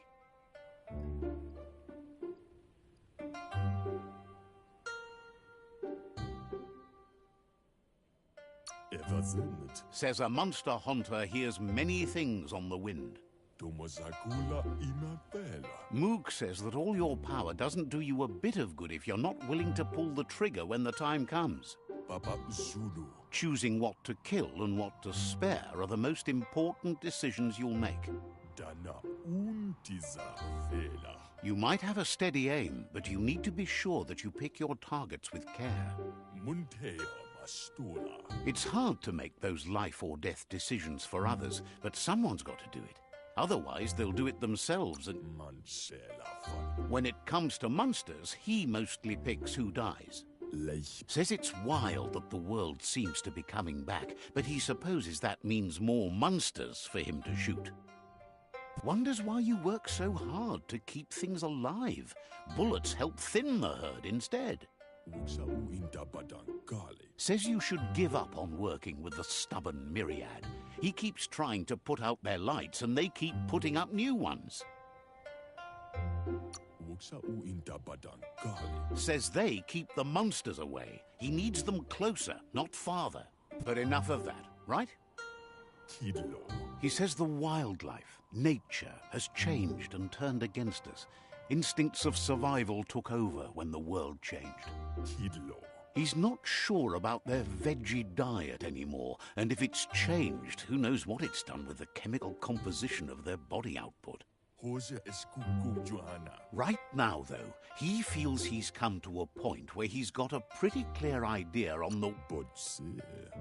Says a monster hunter hears many things on the wind. Moog says that all your power doesn't do you a bit of good if you're not willing to pull the trigger when the time comes. Choosing what to kill and what to spare are the most important decisions you'll make. Dana untiza fela. You might have a steady aim, but you need to be sure that you pick your targets with care. Muntea mastula. It's hard to make those life or death decisions for others, but someone's got to do it. Otherwise, they'll do it themselves, and Mansela fun. when it comes to monsters, he mostly picks who dies. Says it's wild that the world seems to be coming back, but he supposes that means more monsters for him to shoot. Wonders why you work so hard to keep things alive. Bullets help thin the herd instead. Says you should give up on working with the stubborn myriad. He keeps trying to put out their lights and they keep putting up new ones. Says they keep the monsters away. He needs them closer, not farther. But enough of that, right? He says the wildlife, nature, has changed and turned against us. Instincts of survival took over when the world changed. He's not sure about their veggie diet anymore, and if it's changed, who knows what it's done with the chemical composition of their body output. Right now, though, he feels he's come to a point where he's got a pretty clear idea on the...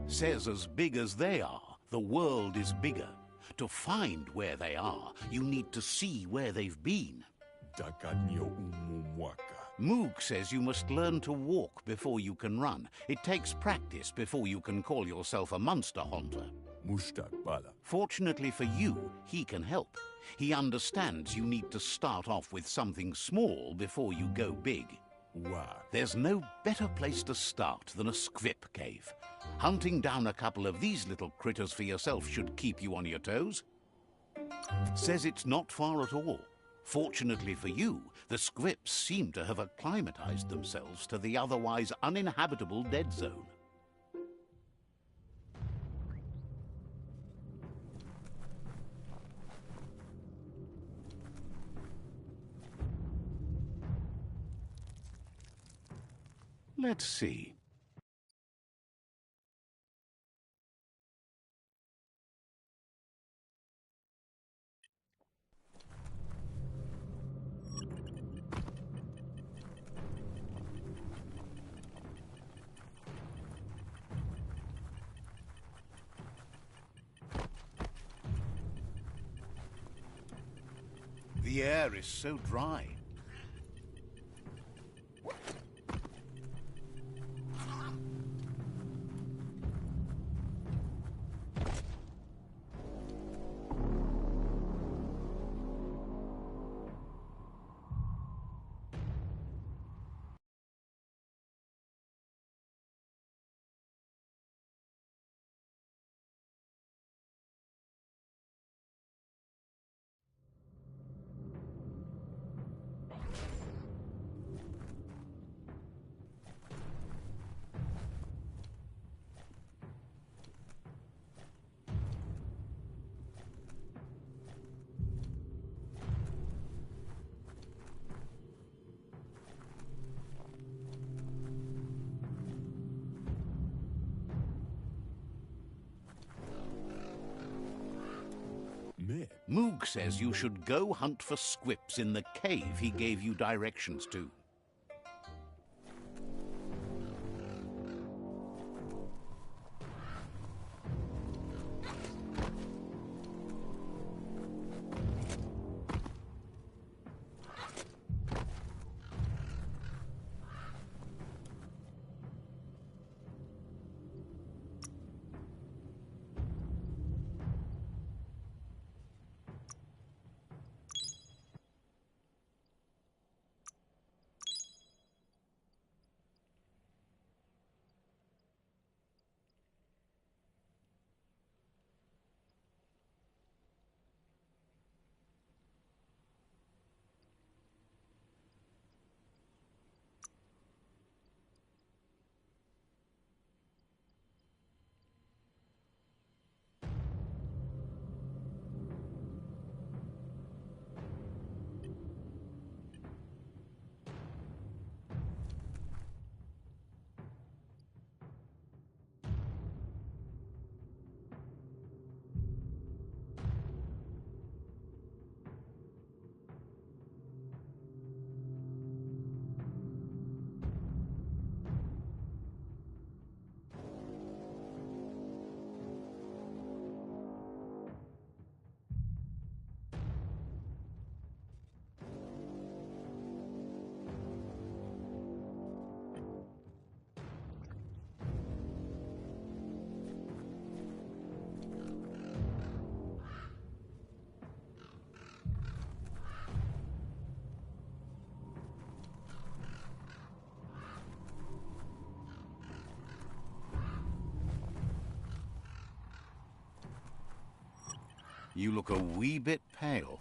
Says as big as they are, the world is bigger. To find where they are, you need to see where they've been. Moog says you must learn to walk before you can run. It takes practice before you can call yourself a monster hunter. Fortunately for you, he can help. He understands you need to start off with something small before you go big. There's no better place to start than a squip cave. Hunting down a couple of these little critters for yourself should keep you on your toes. Says it's not far at all. Fortunately for you, the squips seem to have acclimatized themselves to the otherwise uninhabitable dead zone. Let's see. The air is so dry. Moog says you should go hunt for squips in the cave he gave you directions to. You look a wee bit pale.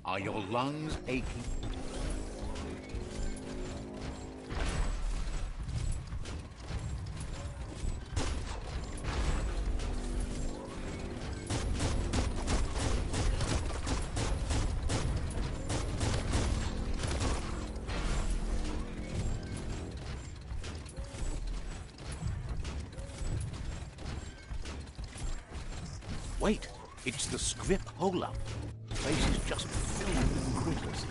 Are your lungs aching? Wait, it's the script hole-up. The place is just filled with critters.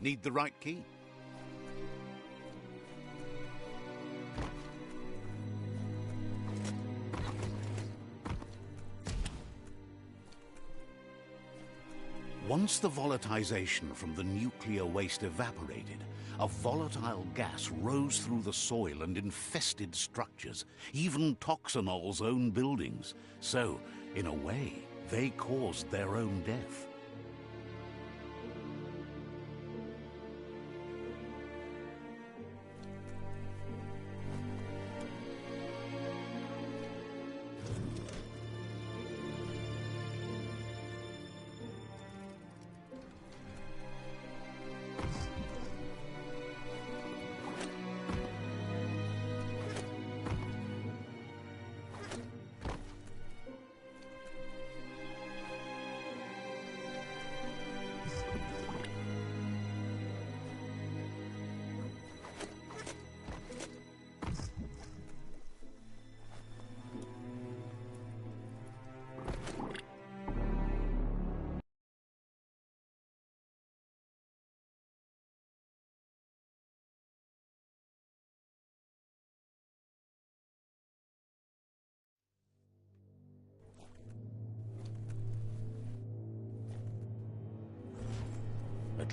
Need the right key. Once the volatilization from the nuclear waste evaporated, a volatile gas rose through the soil and infested structures, even Toxanol's own buildings. So, in a way, they caused their own death.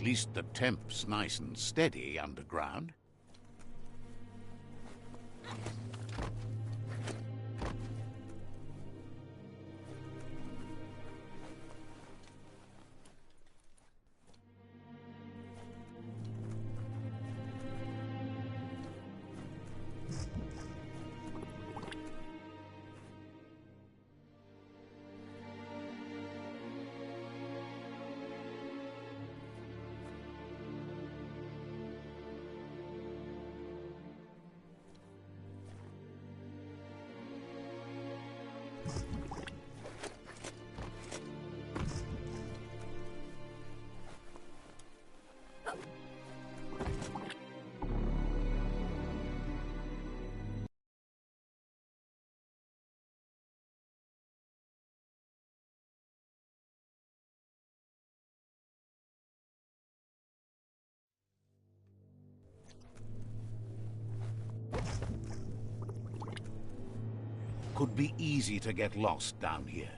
least the temp's nice and steady underground. Could be easy to get lost down here.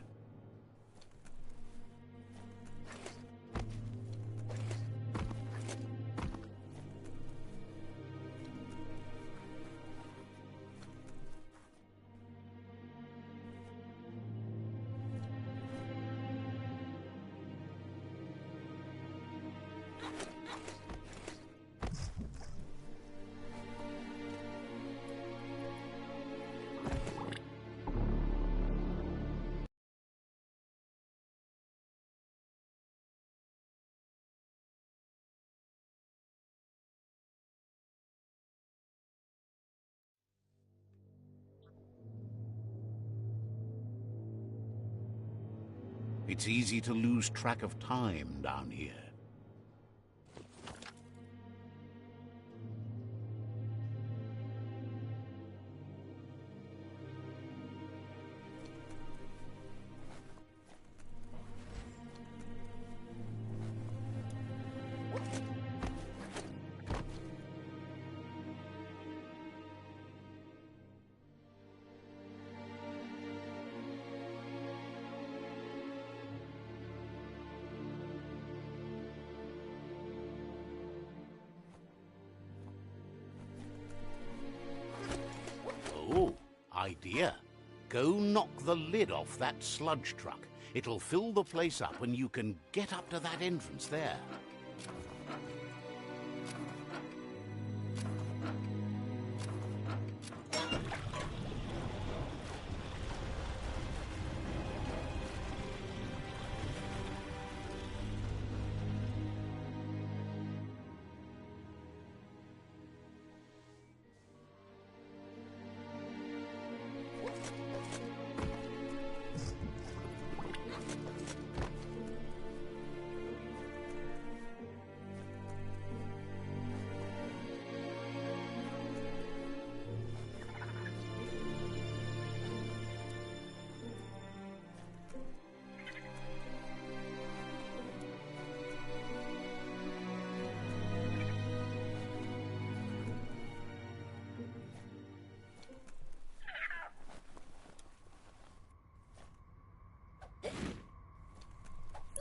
It's easy to lose track of time down here. Oh, idea. Go knock the lid off that sludge truck. It'll fill the place up and you can get up to that entrance there.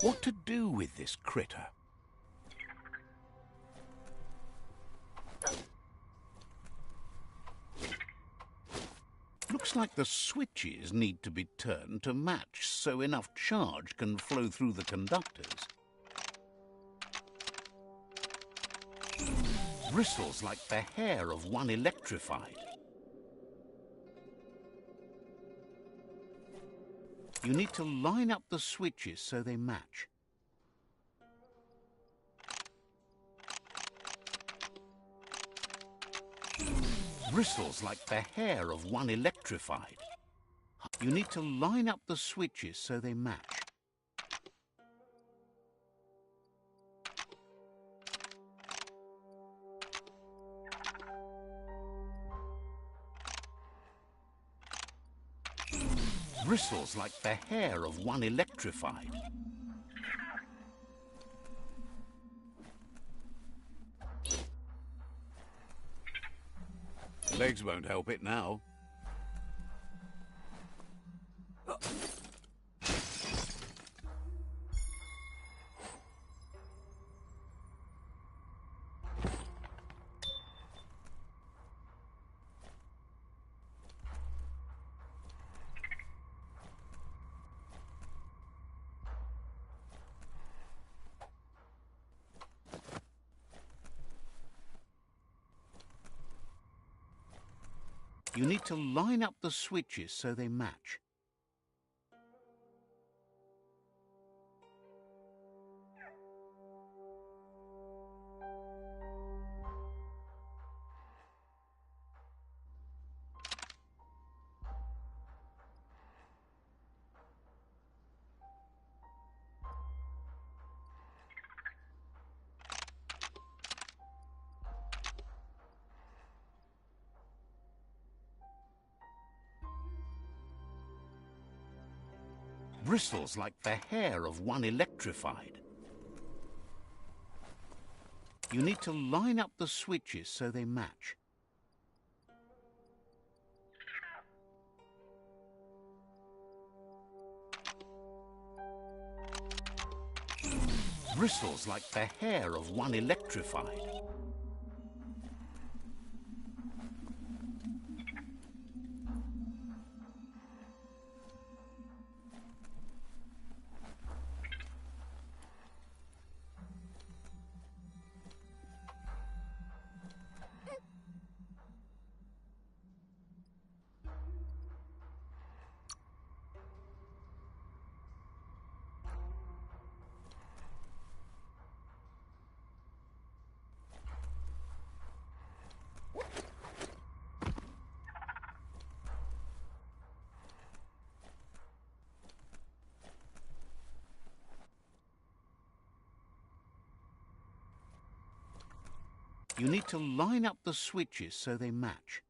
What to do with this critter? Looks like the switches need to be turned to match so enough charge can flow through the conductors. Bristles like the hair of one electrified. You need to line up the switches so they match. Bristles like the hair of one electrified. You need to line up the switches so they match. Bristles like the hair of one electrified. Legs won't help it now. You need to line up the switches so they match. Bristles like the hair of one electrified. You need to line up the switches so they match. Bristles like the hair of one electrified. You need to line up the switches so they match.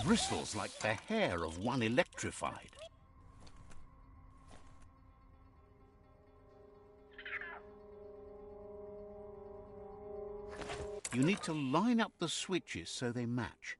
Bristles like the hair of one electrified. You need to line up the switches so they match.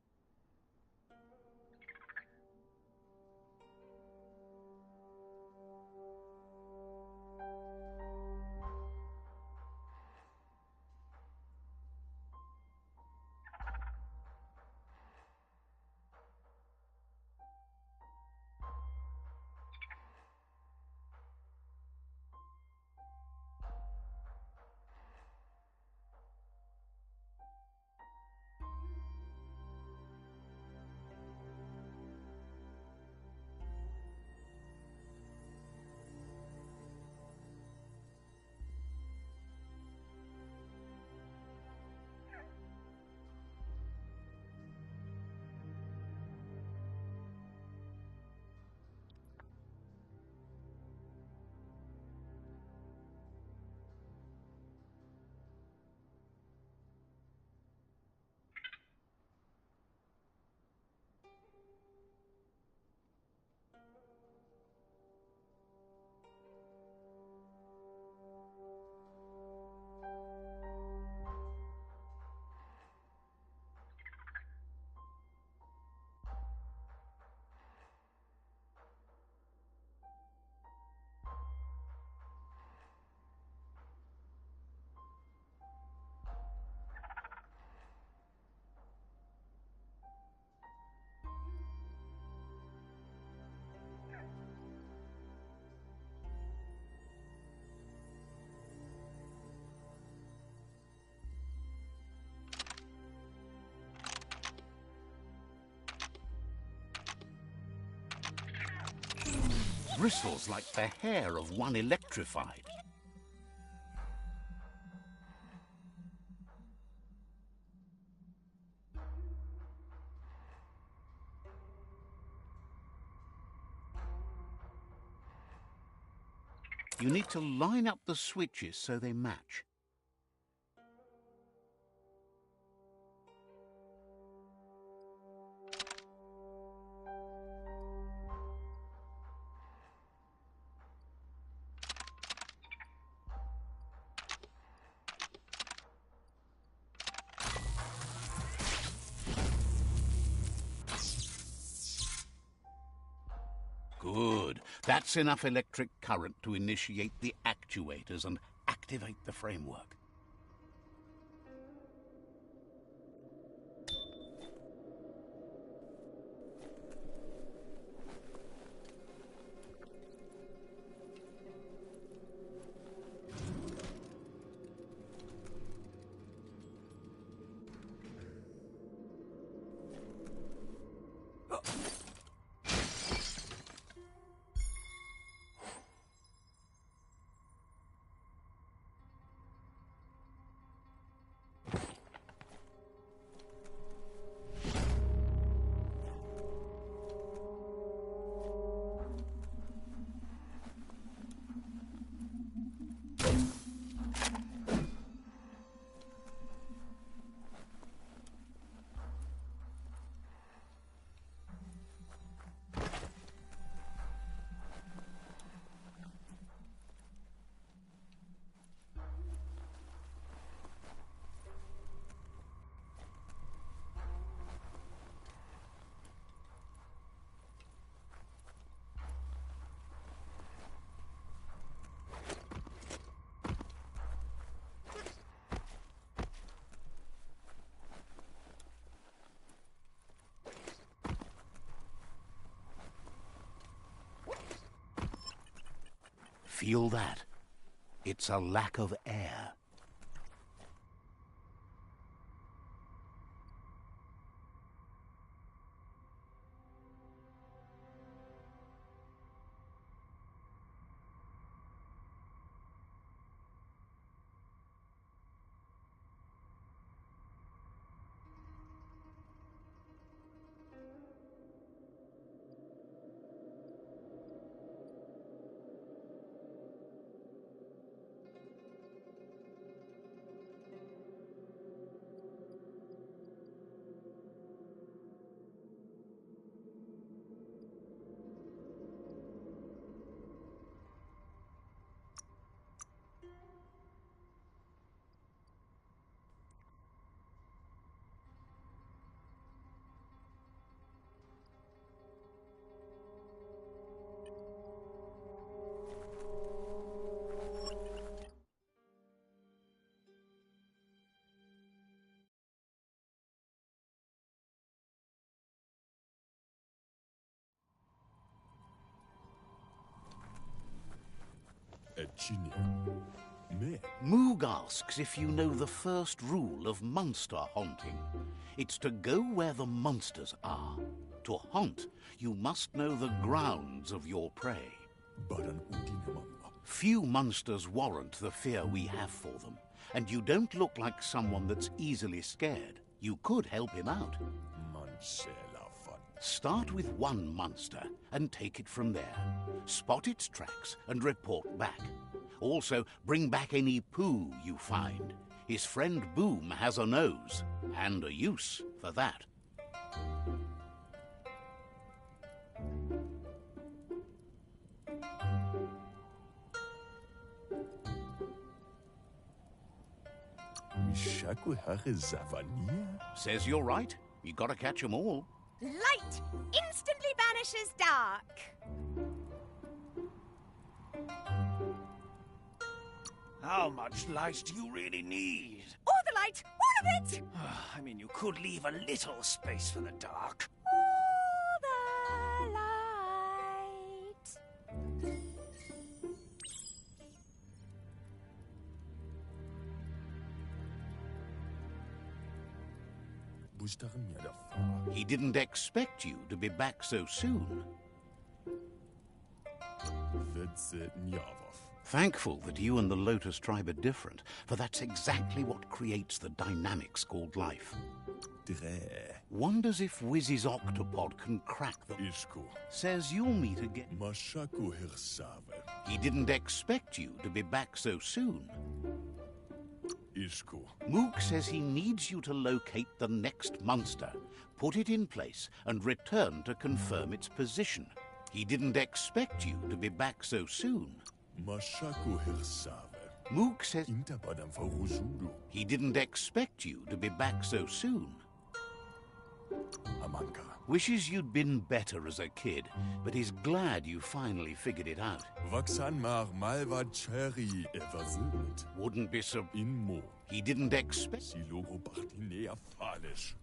Bristles like the hair of one electrified. You need to line up the switches so they match. That's enough electric current to initiate the actuators and activate the framework. Feel that? It's a lack of air. Moog asks if you know the first rule of monster haunting. It's to go where the monsters are. To haunt, you must know the grounds of your prey. Few monsters warrant the fear we have for them, and you don't look like someone that's easily scared. You could help him out. Start with one monster and take it from there. Spot its tracks and report back. Also, bring back any poo you find. His friend Boom has a nose, and a use for that. Says you're right. You gotta catch 'em all. Light instantly banishes dark. How much light do you really need? All the light, all of it! I mean, you could leave a little space for the dark. All the light. He didn't expect you to be back so soon. Thankful that you and the Lotus tribe are different, for that's exactly what creates the dynamics called life. Wonders if Wizzy's octopod can crack them. Says you'll meet again. He didn't expect you to be back so soon. Mook says he needs you to locate the next monster, put it in place, and return to confirm its position. He didn't expect you to be back so soon. Mook says he didn't expect you to be back so soon. Amanka. Wishes you'd been better as a kid, but is glad you finally figured it out. Vaksan mar malva cherry evazit. Wouldn't be so... In mo. He didn't expect... Si logo bachtinea falish.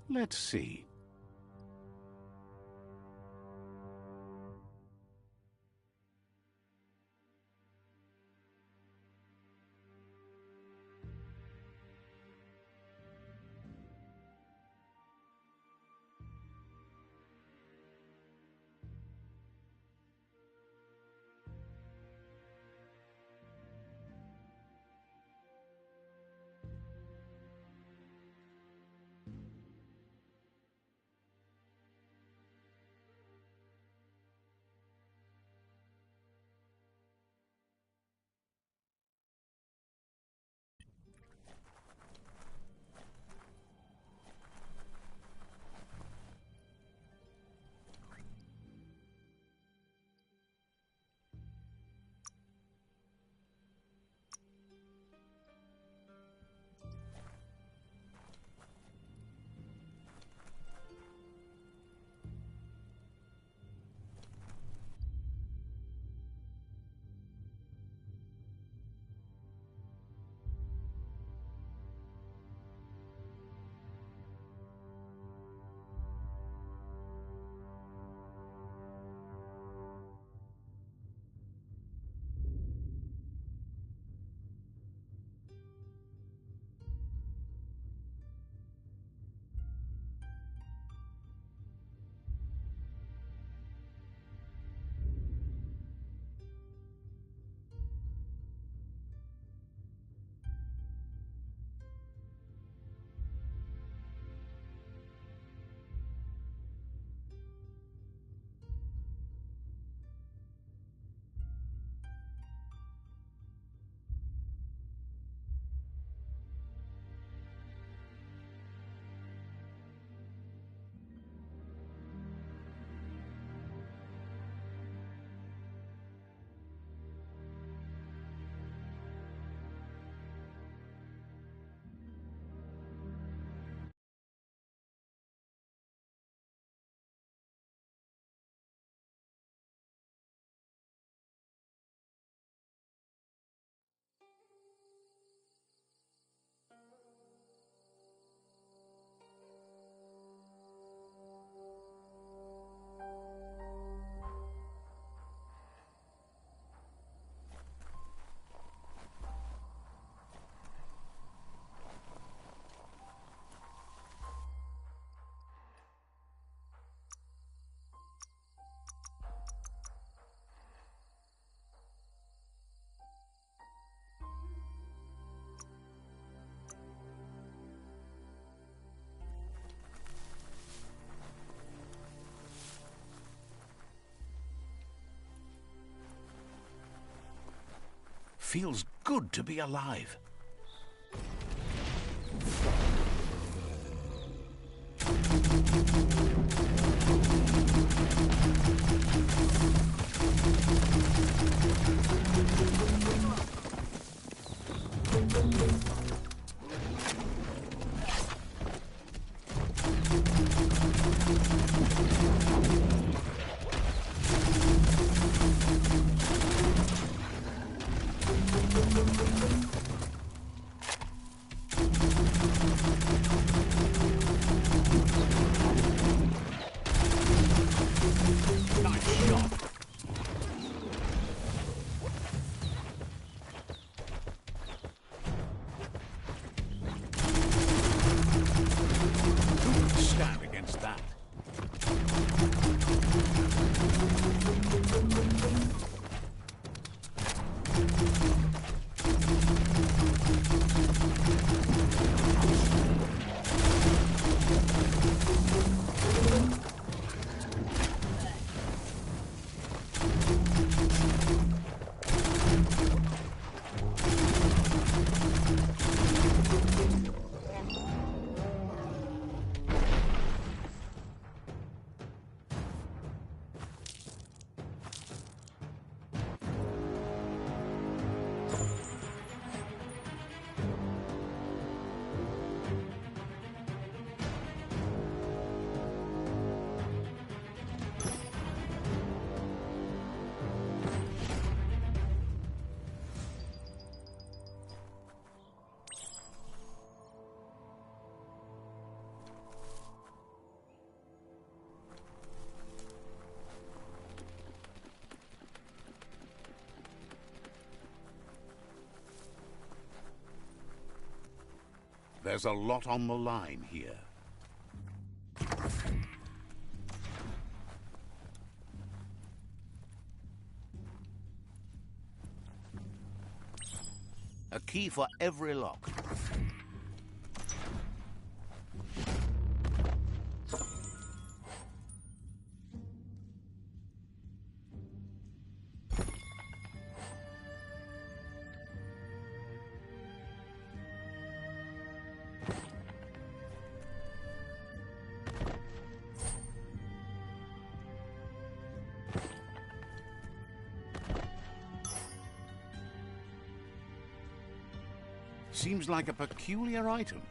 Let's see. Feels good to be alive. There's a lot on the line here. A key for every lock. Seems like a peculiar item.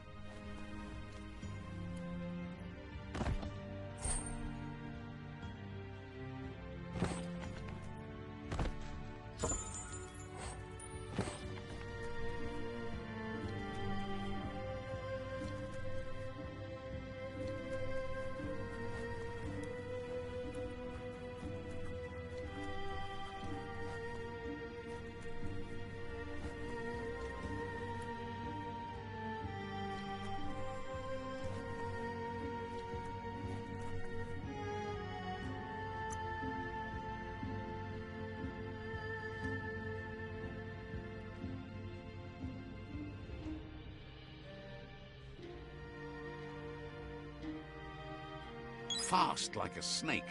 Fast like a snake.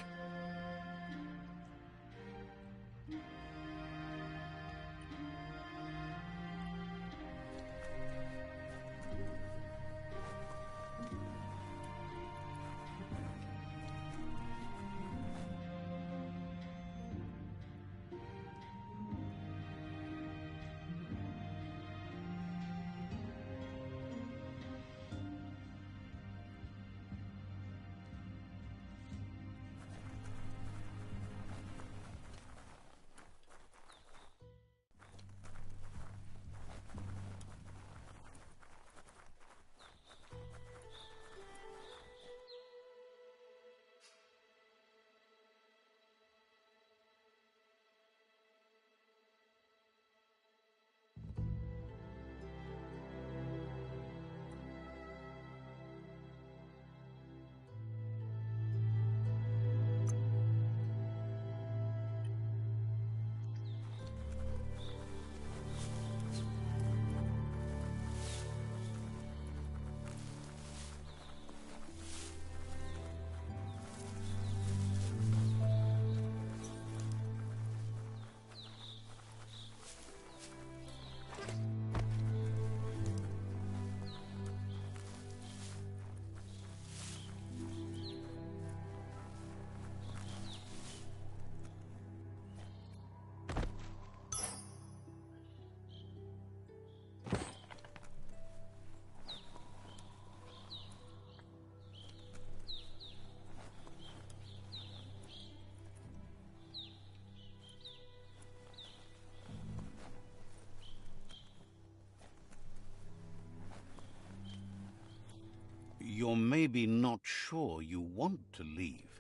You're maybe not sure you want to leave.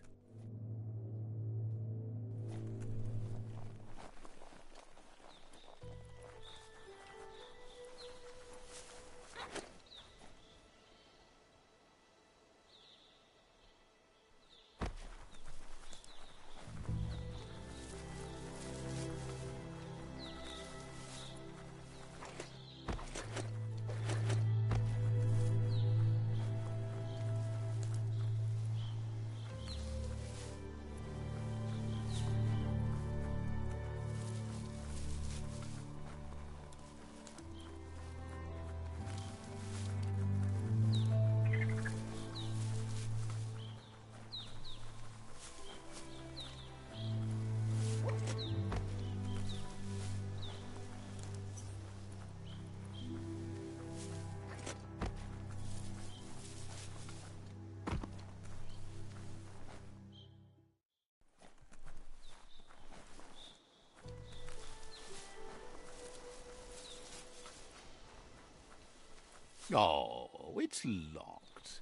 Oh, it's locked.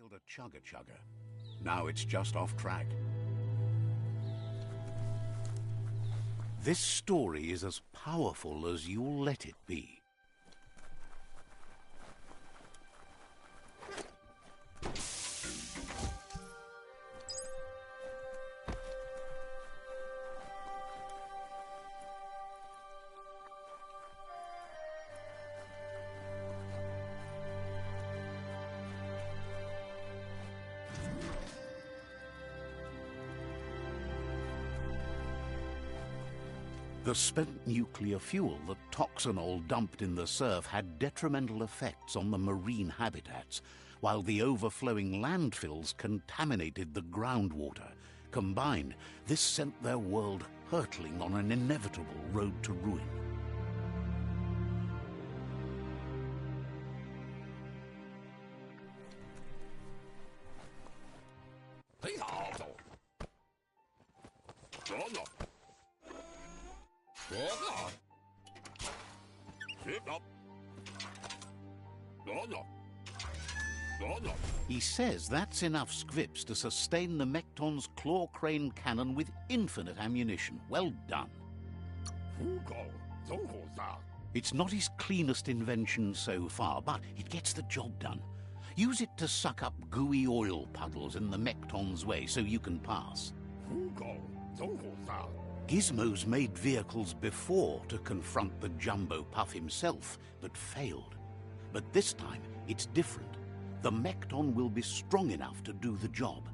failed a chugger-chugger. Now it's just off track. This story is as powerful as you'll let it be. The spent nuclear fuel that Toxanol dumped in the surf had detrimental effects on the marine habitats, while the overflowing landfills contaminated the groundwater. Combined, this sent their world hurtling on an inevitable road to ruin. He says that's enough squips to sustain the Mekton's claw crane cannon with infinite ammunition. Well done. It's not his cleanest invention so far, but it gets the job done. Use it to suck up gooey oil puddles in the Mekton's way so you can pass. Gizmo's made vehicles before to confront the Jumbo Puff himself, but failed. But this time, it's different. The Mekton will be strong enough to do the job.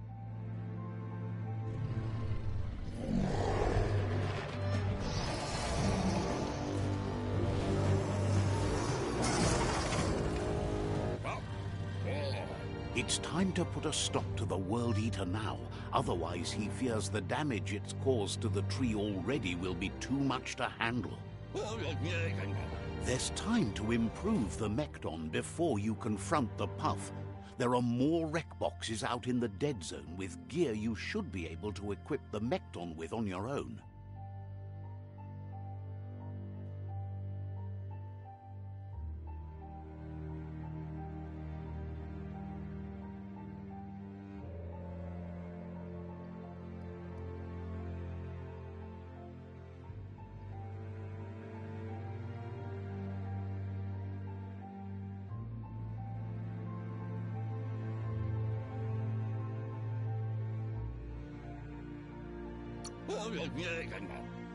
It's time to put a stop to the World Eater now. Otherwise, he fears the damage it's caused to the tree already will be too much to handle. There's time to improve the Mekton before you confront the Puff. There are more wreck boxes out in the dead zone with gear you should be able to equip the Mekton with on your own.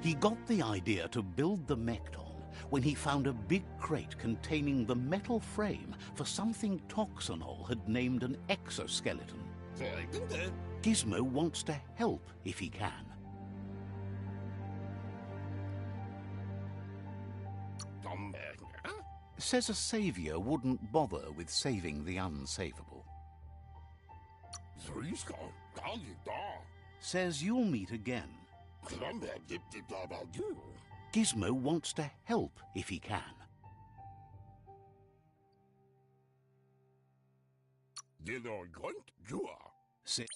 He got the idea to build the Mekton when he found a big crate containing the metal frame for something Toxanol had named an exoskeleton. Gizmo wants to help if he can. Says a savior wouldn't bother with saving the unsavable. Says you'll meet again. Gizmo wants to help if he can. Sit.